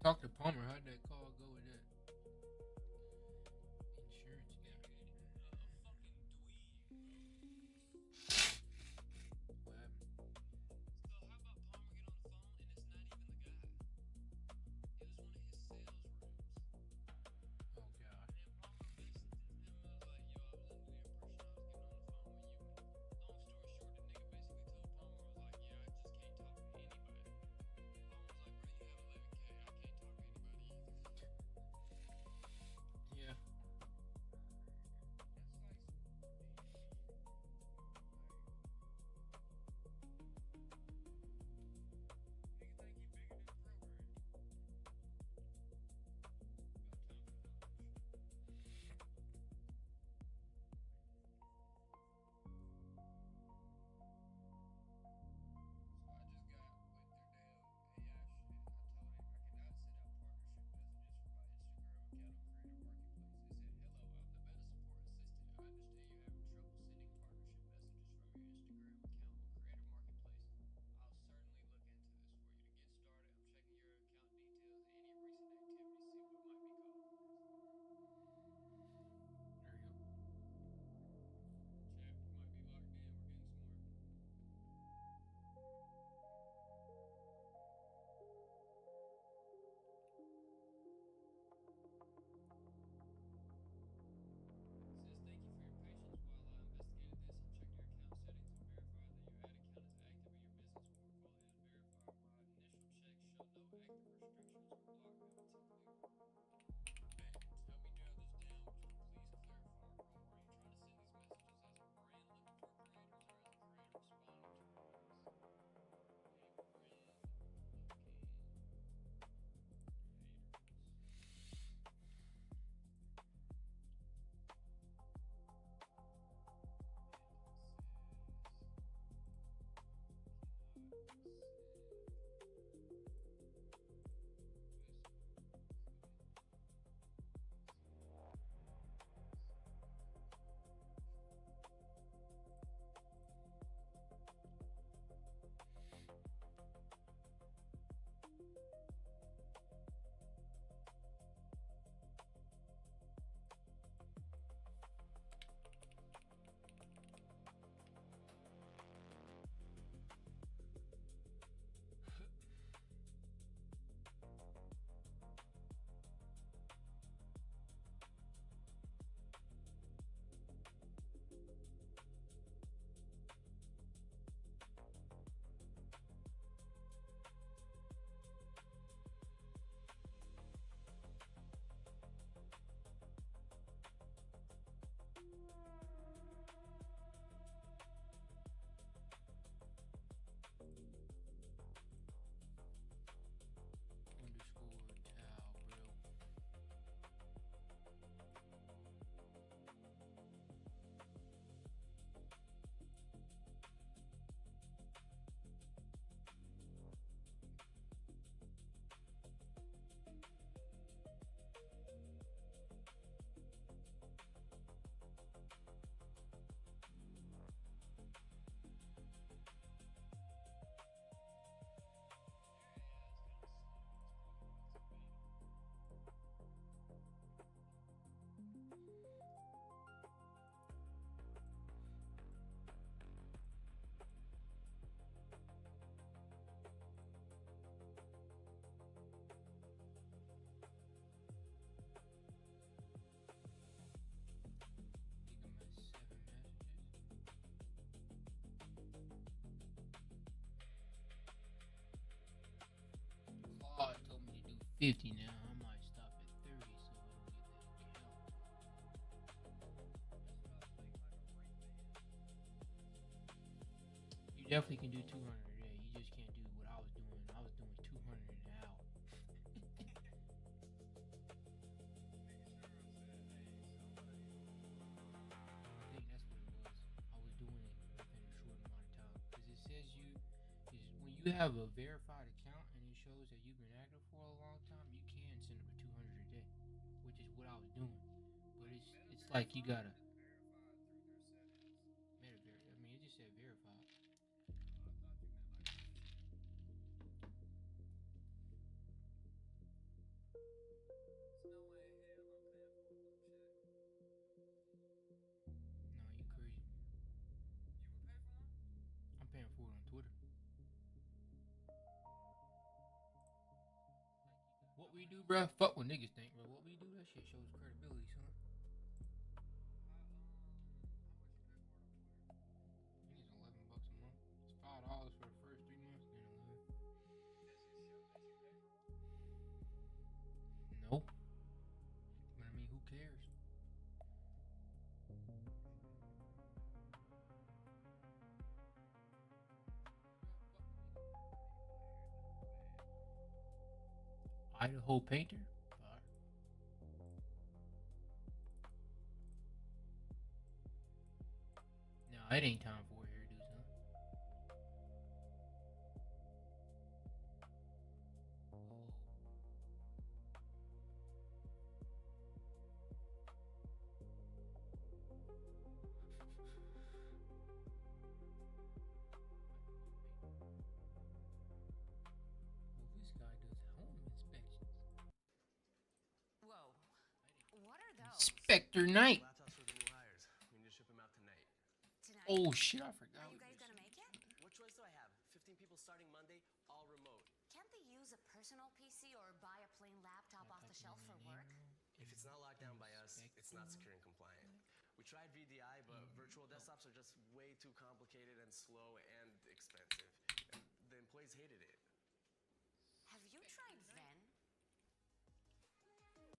talk to Palmer. How'd that call go with that? Insurance guy. What happened? Oh god. Yeah. There you go. Underscore towel, bro. I think I'm at 7 messages. Claude told me to do 50 now. I might stop at 30 so I don't get that account. You definitely can do 200 a day. You just can't do what I was doing. I was doing 200 an hour. I think that's what it was. I was doing it within a short amount of time. Because it says when you have a verified account and it shows that you've been active for a long time, you can send them a 200 a day, which is what I was doing. But it's like you gotta meta I mean, it just said verified. we do, bruh. Fuck what niggas think, bro. What we do, that shit shows credibility, son. I think it's $11 a month. It's $5 for the first 3 months, then 11. Nope. But I mean, who cares? Idaho painter. Fire. No, it ain't time for a hairdo, son. Well, this guy does home inspections. Whoa. What are those? Inspector Knight. Laptops for the new hires. We need to ship them out tonight. Tonight? Oh shit, I forgot. Are you guys gonna make it? What choice do I have? 15 people starting Monday, all remote. Can't they use a personal PC or buy a plain laptop off the shelf for work? If it's not locked down by us, it's not secure and compliant. We tried VDI, but virtual desktops are just way too complicated and slow and expensive. And the employees hated it. Have you tried Ven? Well,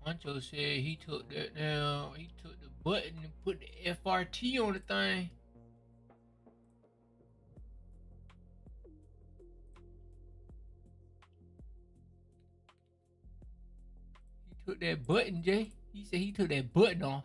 Huncho said he took that down. He took the button and put the FRT on the thing. He took that button, Jay. He said he took that button off.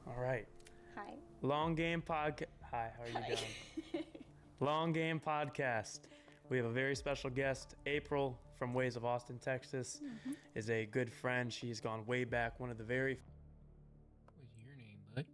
All right. Hi. Long Game Podcast. Hi, how are you doing? Long Game Podcast. We have a very special guest, April from Ways of Austin, Texas, is a good friend. She's gone way back. One of the very What's your name, bud?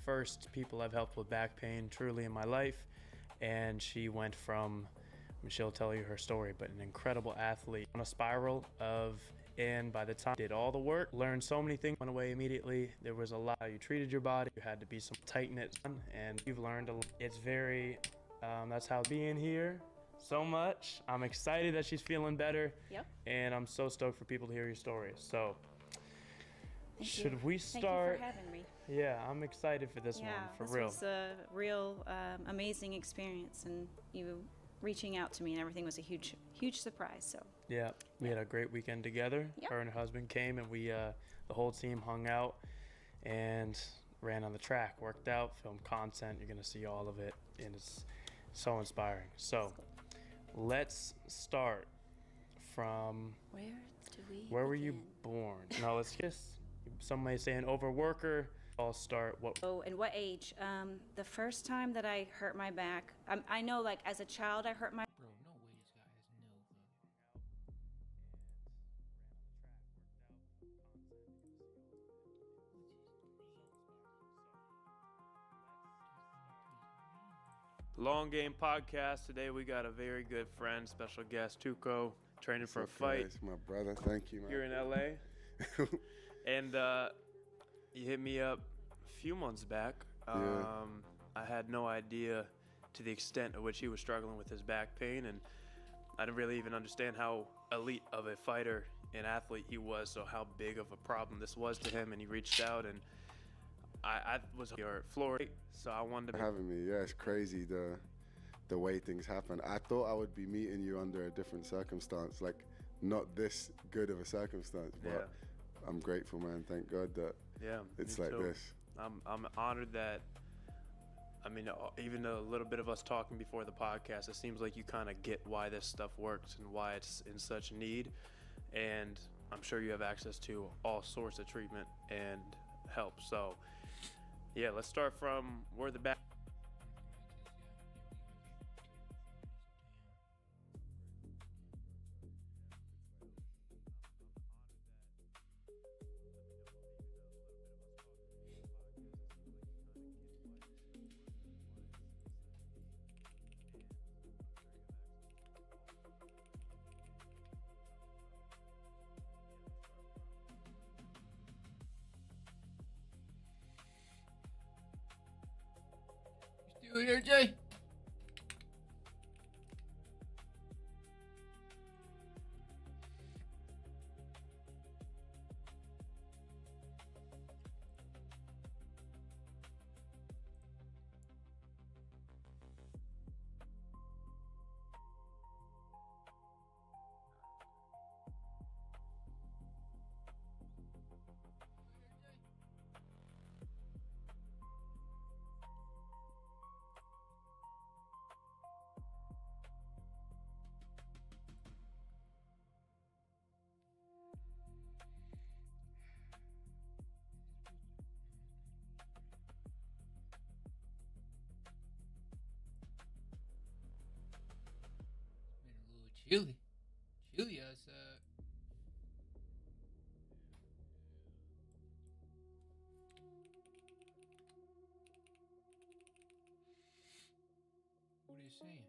first people I've helped with back pain truly in my life. And she went from, she'll tell you her story, but an incredible athlete on a spiral of, and by the time I did all the work, learned so many things, went away immediately. There was a lot how you treated your body. You had to be some tight knit, and you've learned a lot. It's very, that's how being here so much. I'm excited that she's feeling better. Yep. And I'm so stoked for people to hear your story. So Thank you. we start? Thank you for having me. Yeah, I'm excited for this one, for this real. was a real amazing experience, and you reaching out to me and everything was a huge surprise. So Yeah, we had a great weekend together. Yep. Her and her husband came, and we, the whole team hung out and ran on the track, worked out, filmed content. You're gonna see all of it, and it's so inspiring. So let's start from where were you born? No, let's just, some may say an overworker. I'll start what. Oh, and what age? The first time that I hurt my back, I know, like, as a child I hurt my. Bro, no way this guy has no. Long Game Podcast. Today we got a very good friend, special guest, Tuco, training for a What's up, fight. guys? My brother. Thank you, man. You're in LA. And you hit me up a few months back. I had no idea to the extent of which he was struggling with his back pain, and I didn't really even understand how elite of a fighter and athlete he was, so how big of a problem this was to him. And he reached out, and I was here at Florida, so I wanted to. Having me, yeah, it's crazy the way things happen. I thought I would be meeting you under a different circumstance, like not this good of a circumstance, but Yeah. I'm grateful, man. Thank God that Yeah, it's me like too. this. I'm honored that. I mean, even a little bit of us talking before the podcast, it seems like you kind of get why this stuff works and why it's in such need. And I'm sure you have access to all sorts of treatment and help. So, yeah, let's start from where the back. You still here, Jay? Been a little chilly outside. What are you saying?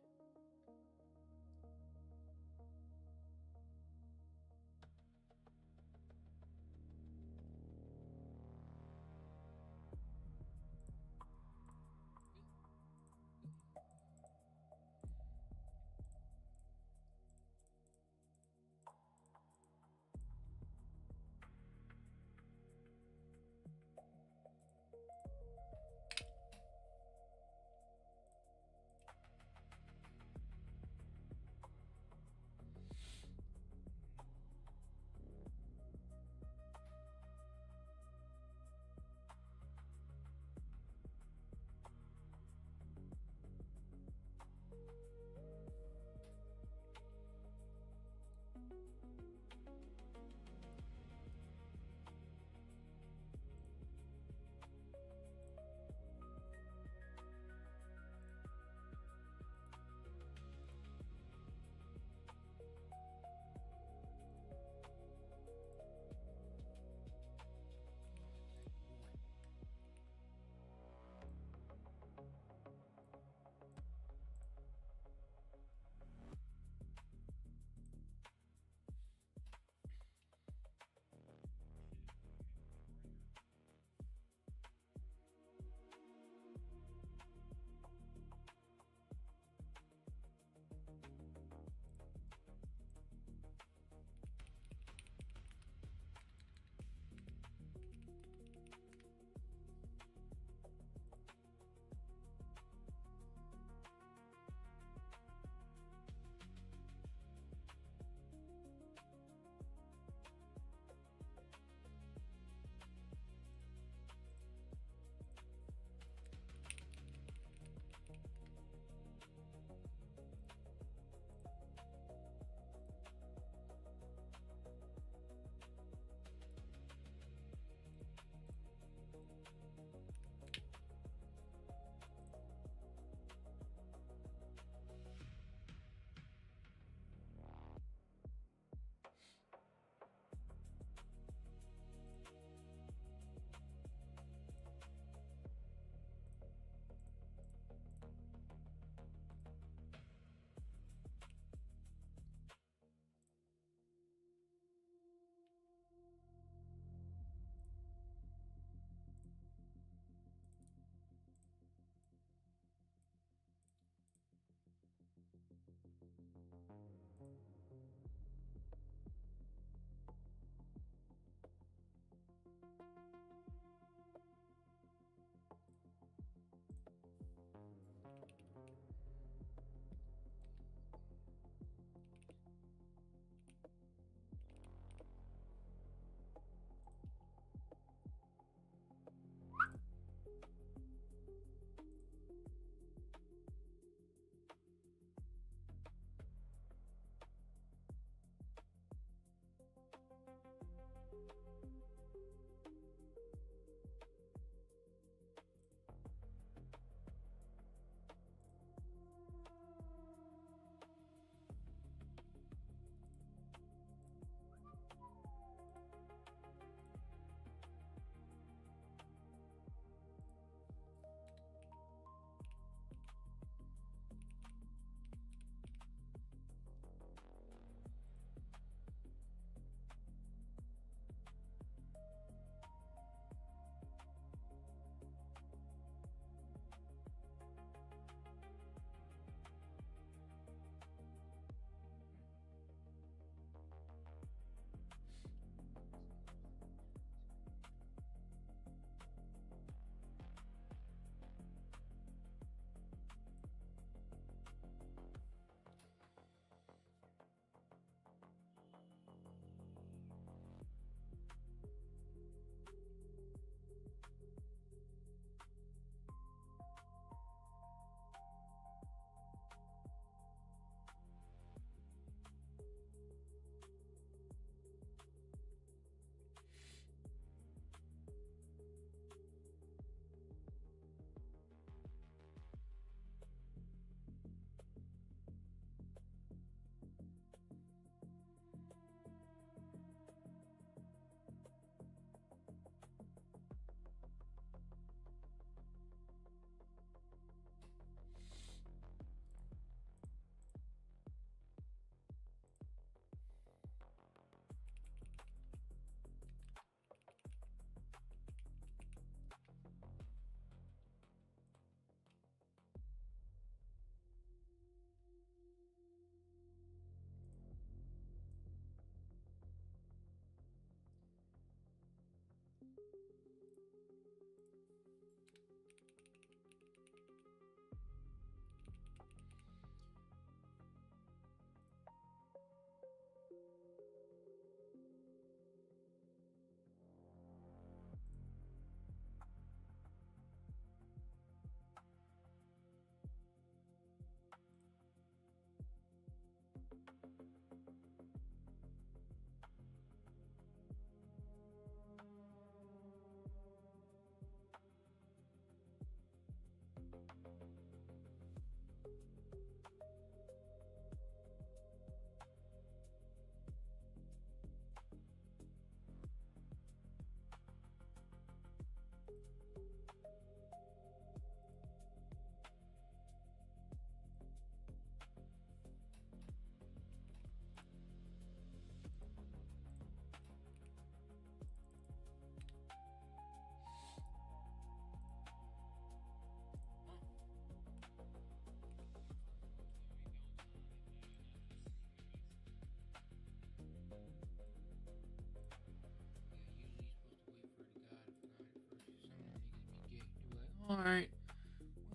All right.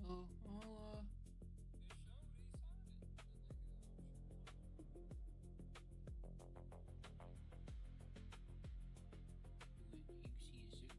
Well, I'll you can see his suit.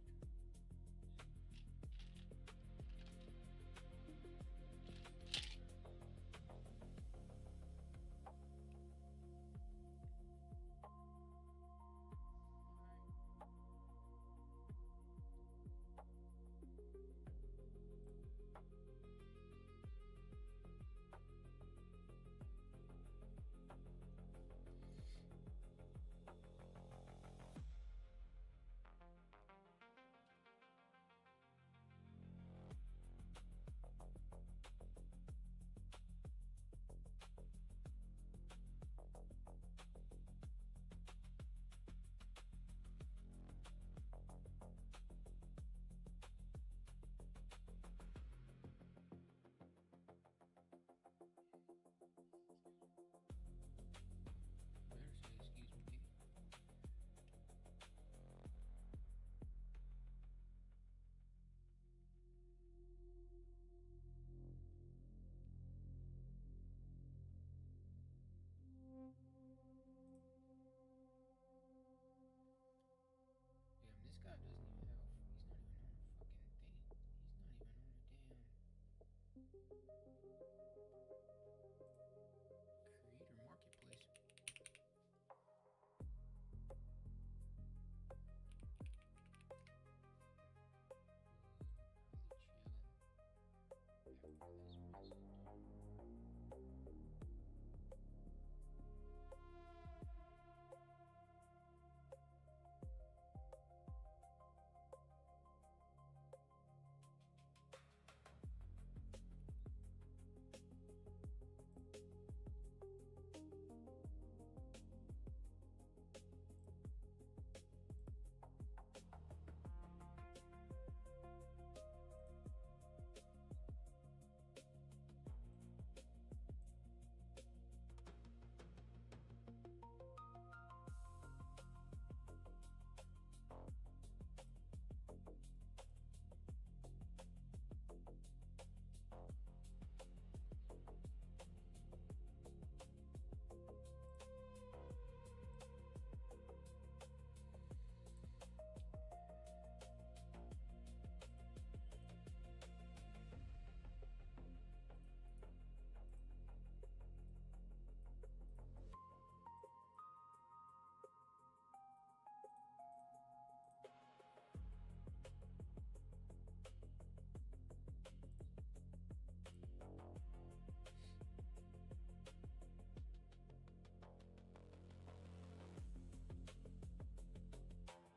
Better say excuse me. Damn, this guy doesn't even have a. He's not even on a fucking thing. He's not even on a damn creator marketplace. Probably chill.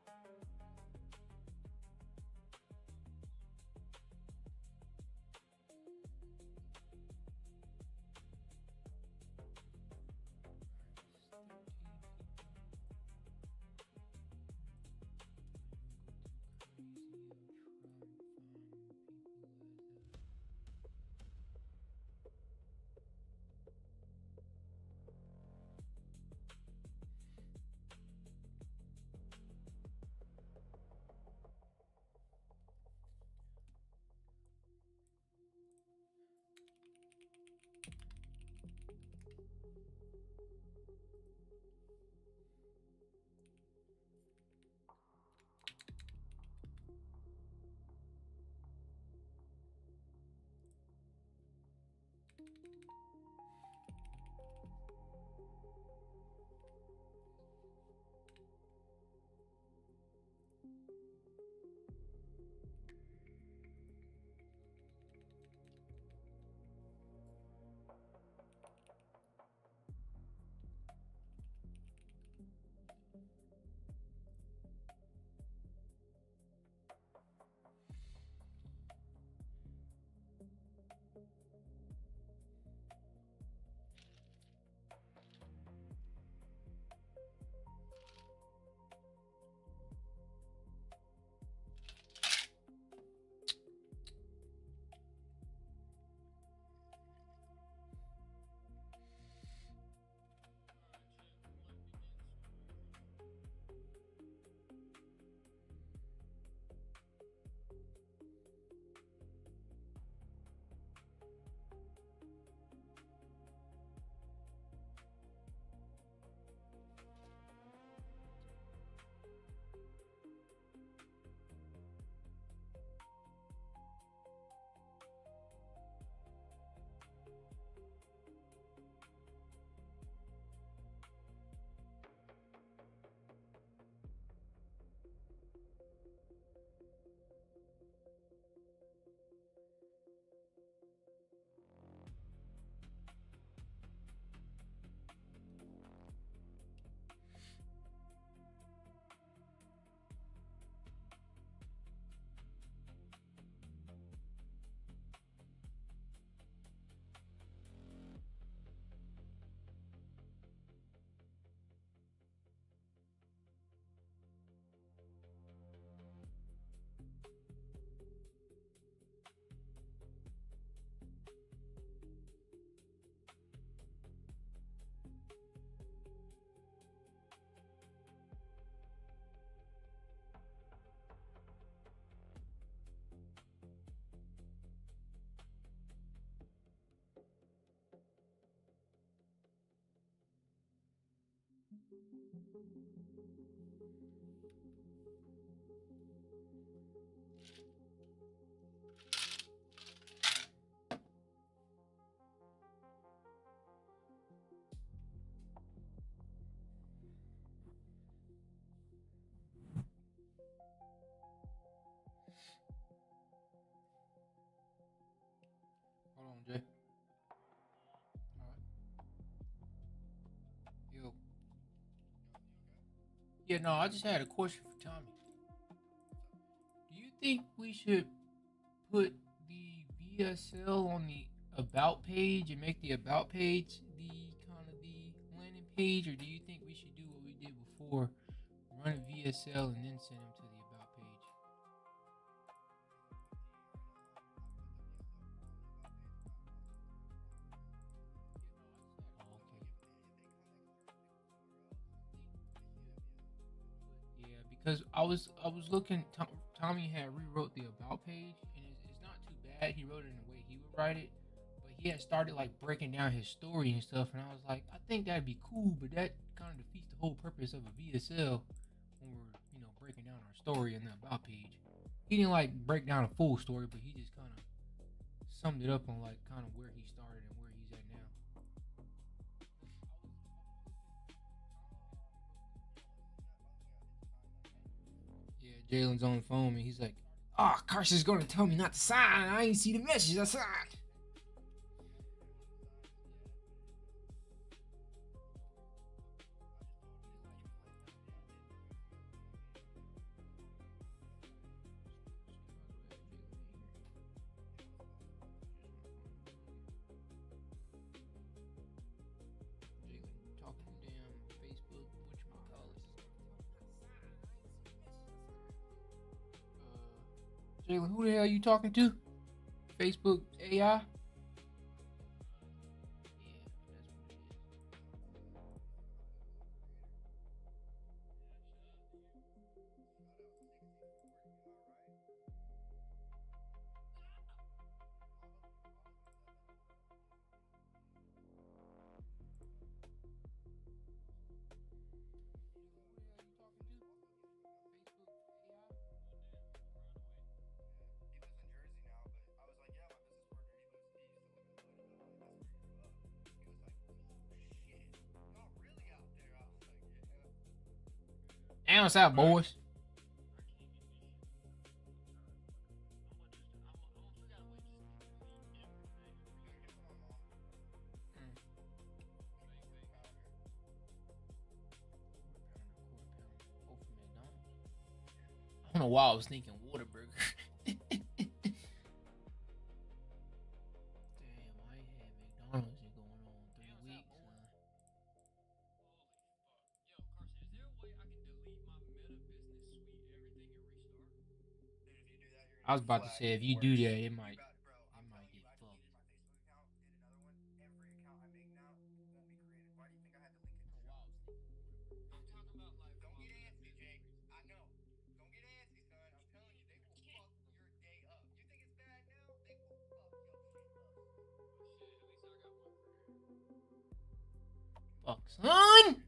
After this message. Hold on, Jay. All right. Yo. Yeah, no, I just had a question for Tommy. Do you think we should put the VSL on the about page and make the about page the kind of the landing page, or do you think we should do what we did before, run a VSL and then send them to the about page? Oh, okay. Yeah, because I was looking. Tommy had rewrote the about page, and it's not too bad. He wrote it in the way he would write it, but he had started like breaking down his story and stuff, and I was like, I think that'd be cool, but that kind of defeats the whole purpose of a VSL when we're breaking down our story in the about page. He didn't like break down a full story, but he just kind of summed it up on like kind of where he started and where he's at now. Yeah, Jalen's on the phone and he's like, "Oh, Carson's gonna tell me not to sign. I ain't see the message. I signed." Jalen talking damn Facebook, Jalen, who the hell are you talking to? Facebook AI? Down south, boys. I don't know why I was thinking Whataburger. Damn, I ain't had McDonald's in going on 3 weeks. I was about to say if you do that, it might get fucked. Fuck, son.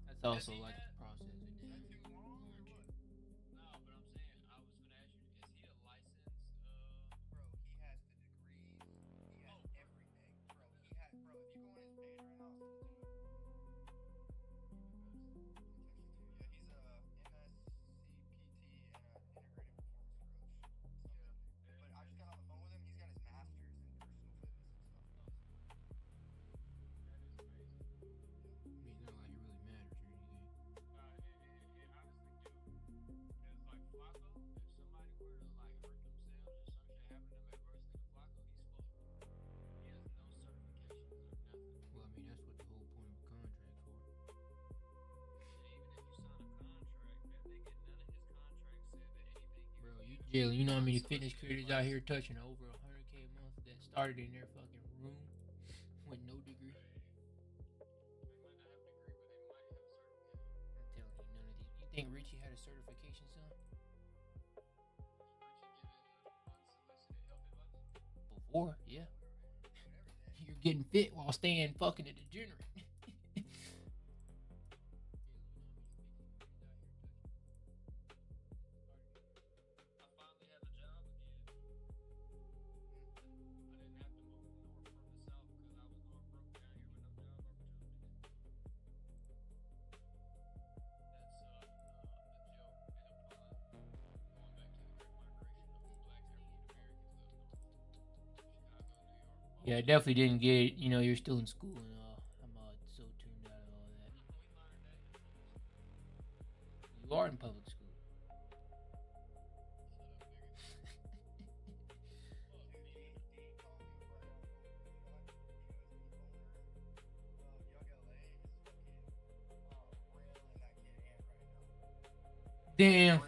That's also like the process. I mean, not like it really matters or anything. Jalen, you know how many fitness creators out here touching over 100K a month that started in their fucking room with no degree? I'm telling you, none of these. You think Richie had a certification, son? Before, yeah. You're getting fit while staying fucking a degenerate. Yeah, I definitely didn't get it. You know, you're still in school and all. I'm so tuned out of all that. You are in public school. Damn.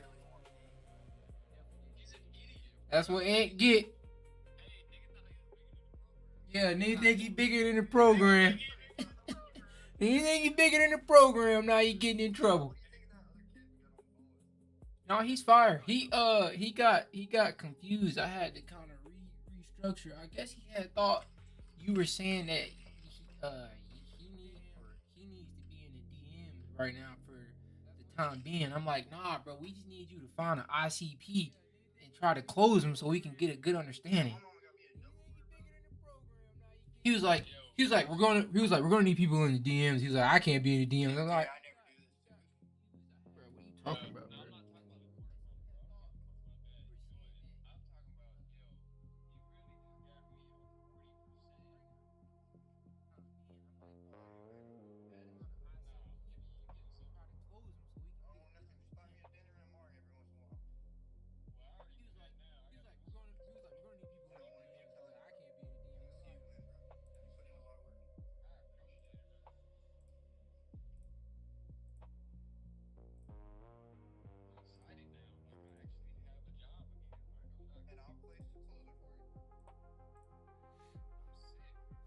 That's what Ant get. Yeah, nigga think he bigger than the program. You think he bigger than the program, now he getting in trouble. No, he's fired. He got confused. I had to kind of restructure. I guess he had thought you were saying that he needs to be in the DMs right now for the time being. I'm like, nah, bro. We just need you to find an ICP and try to close him so we can get a good understanding. He was like, we're gonna need people in the DMs. He was like, I can't be in the DMs. I'm like, bro, what are you talking about, bro?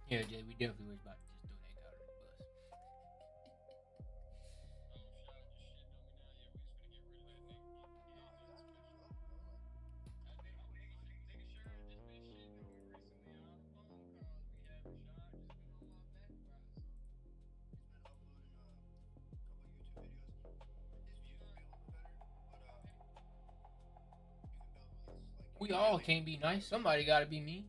Yeah, Jay, we definitely was about to just throw that guy under the bus. We all can't be nice. Somebody gotta be mean.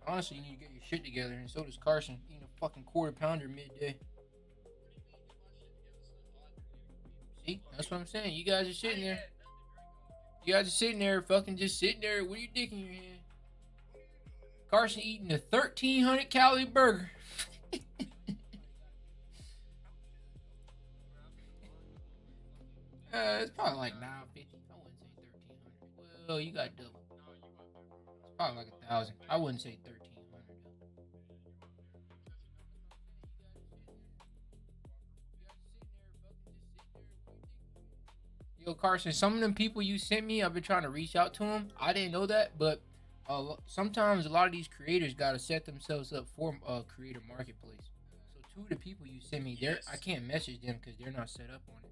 Honestly, you need to get your shit together, and so does Carson. Eating a fucking quarter pounder midday. See, that's what I'm saying. You guys are sitting there. You guys are sitting there, fucking just sitting there with your dick in your hand. Carson eating a 1,300 calorie burger. It's probably like 950. I wouldn't say 1,300. Well, you got double. It's probably like 1,000. I wouldn't say 1,300. Yo, Carson, some of them people you sent me, I've been trying to reach out to them. I didn't know that, but sometimes a lot of these creators gotta set themselves up for creator marketplace. So two of the people you sent me, I can't message them because they're not set up on it.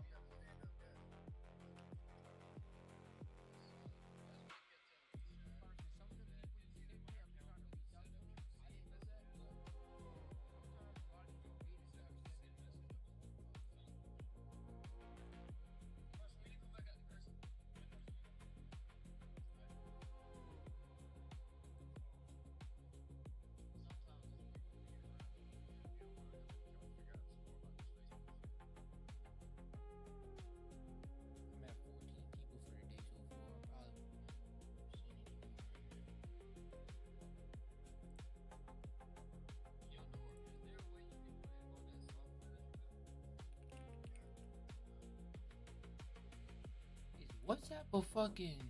I'm at 14 people for the day so far. Probably is WhatsApp a fucking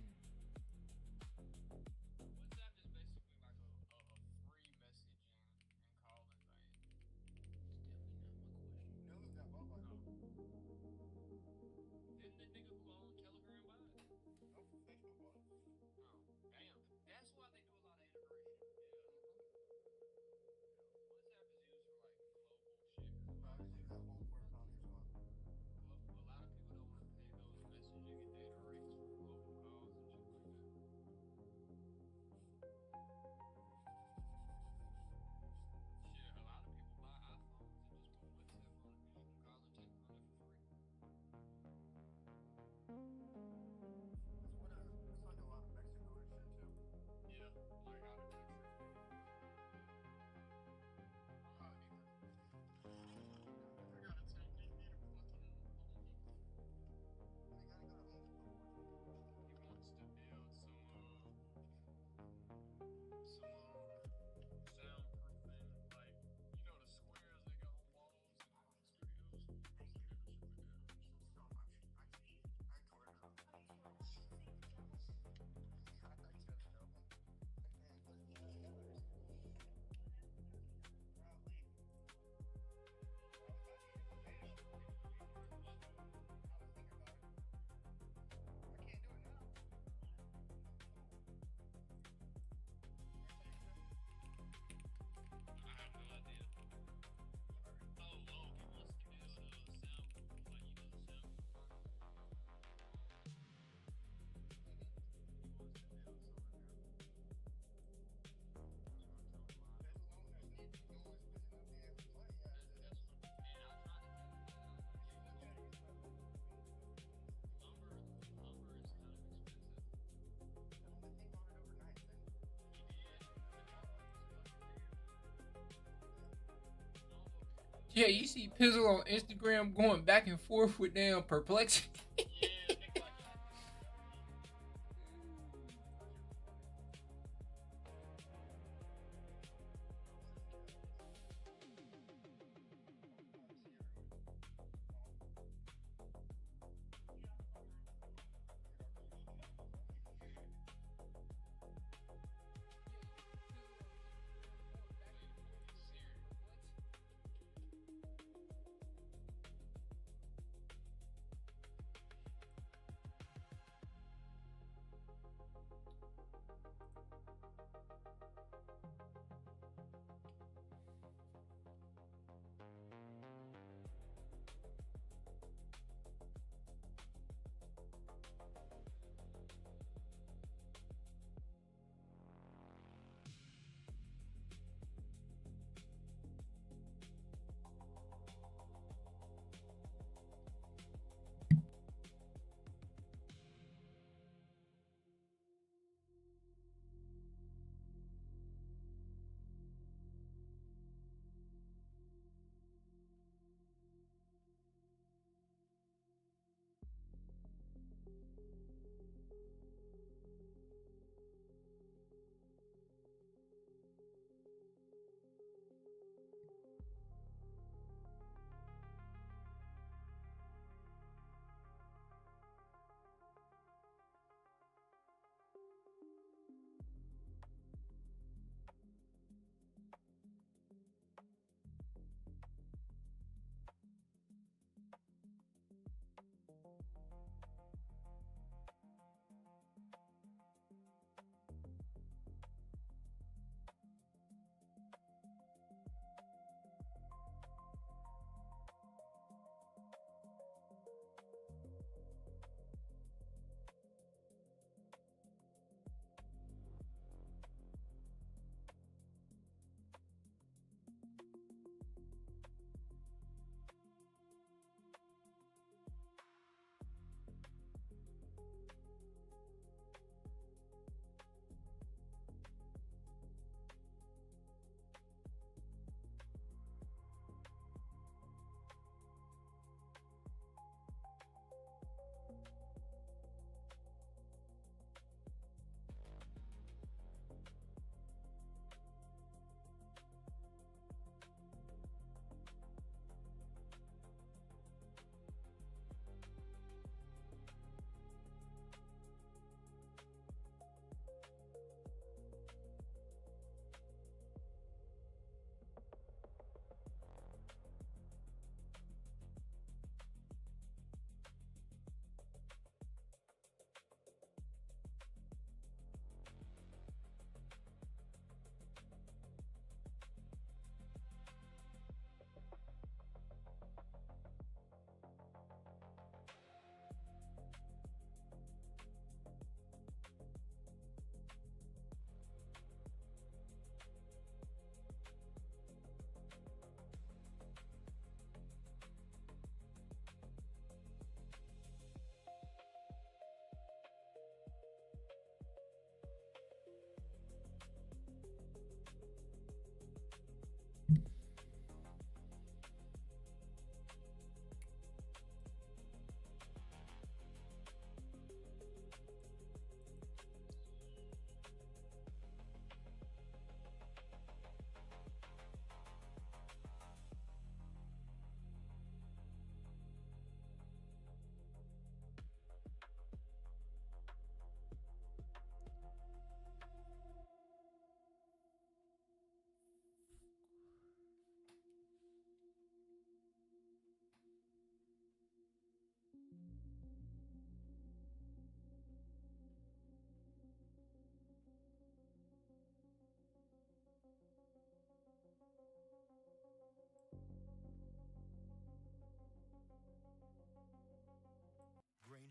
Yeah, you see Pizzle on Instagram going back and forth with damn perplexity.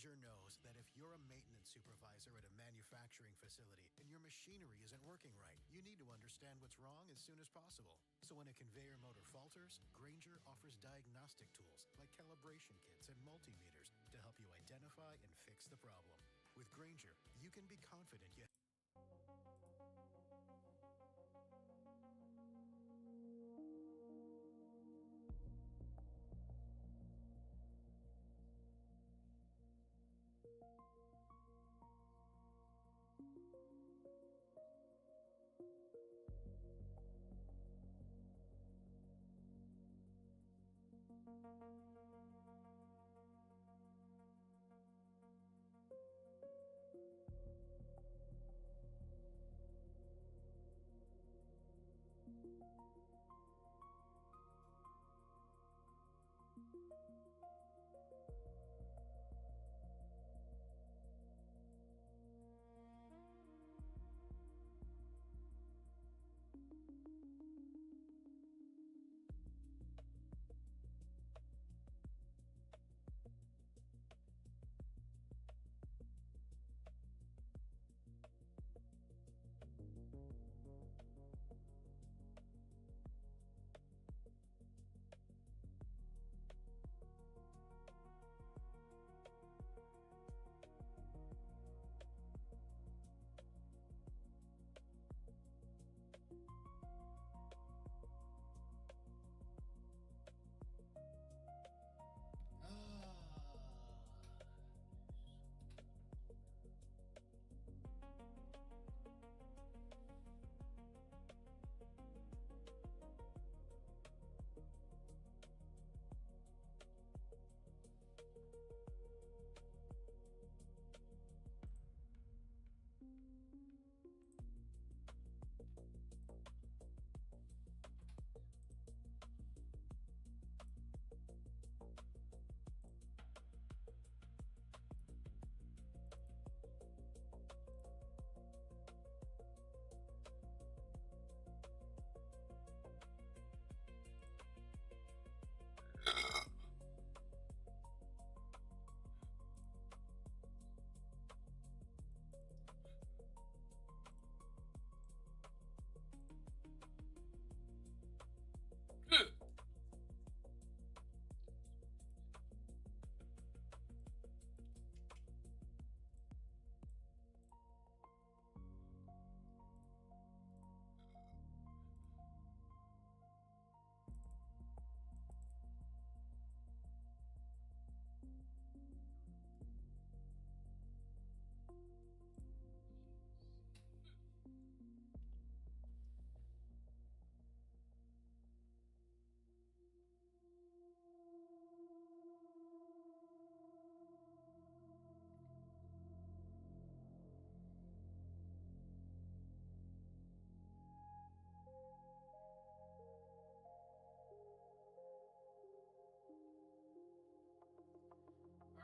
Granger knows that if you're a maintenance supervisor at a manufacturing facility and your machinery isn't working right, you need to understand what's wrong as soon as possible. So when a conveyor motor falters, Granger offers diagnostic tools like calibration kits and multimeters to help you identify and fix the problem. With Granger, you can be confident you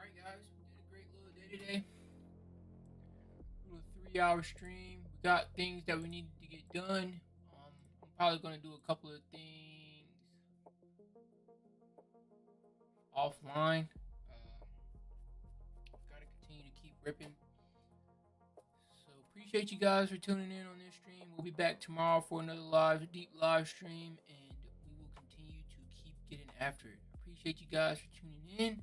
All right, guys, we did a great little day today. A little 3-hour stream. We got things that we needed to get done. I'm probably gonna do a couple of things offline. Gotta continue to keep ripping. So appreciate you guys for tuning in on this stream. We'll be back tomorrow for another deep live stream, and we will continue to keep getting after it. Appreciate you guys for tuning in.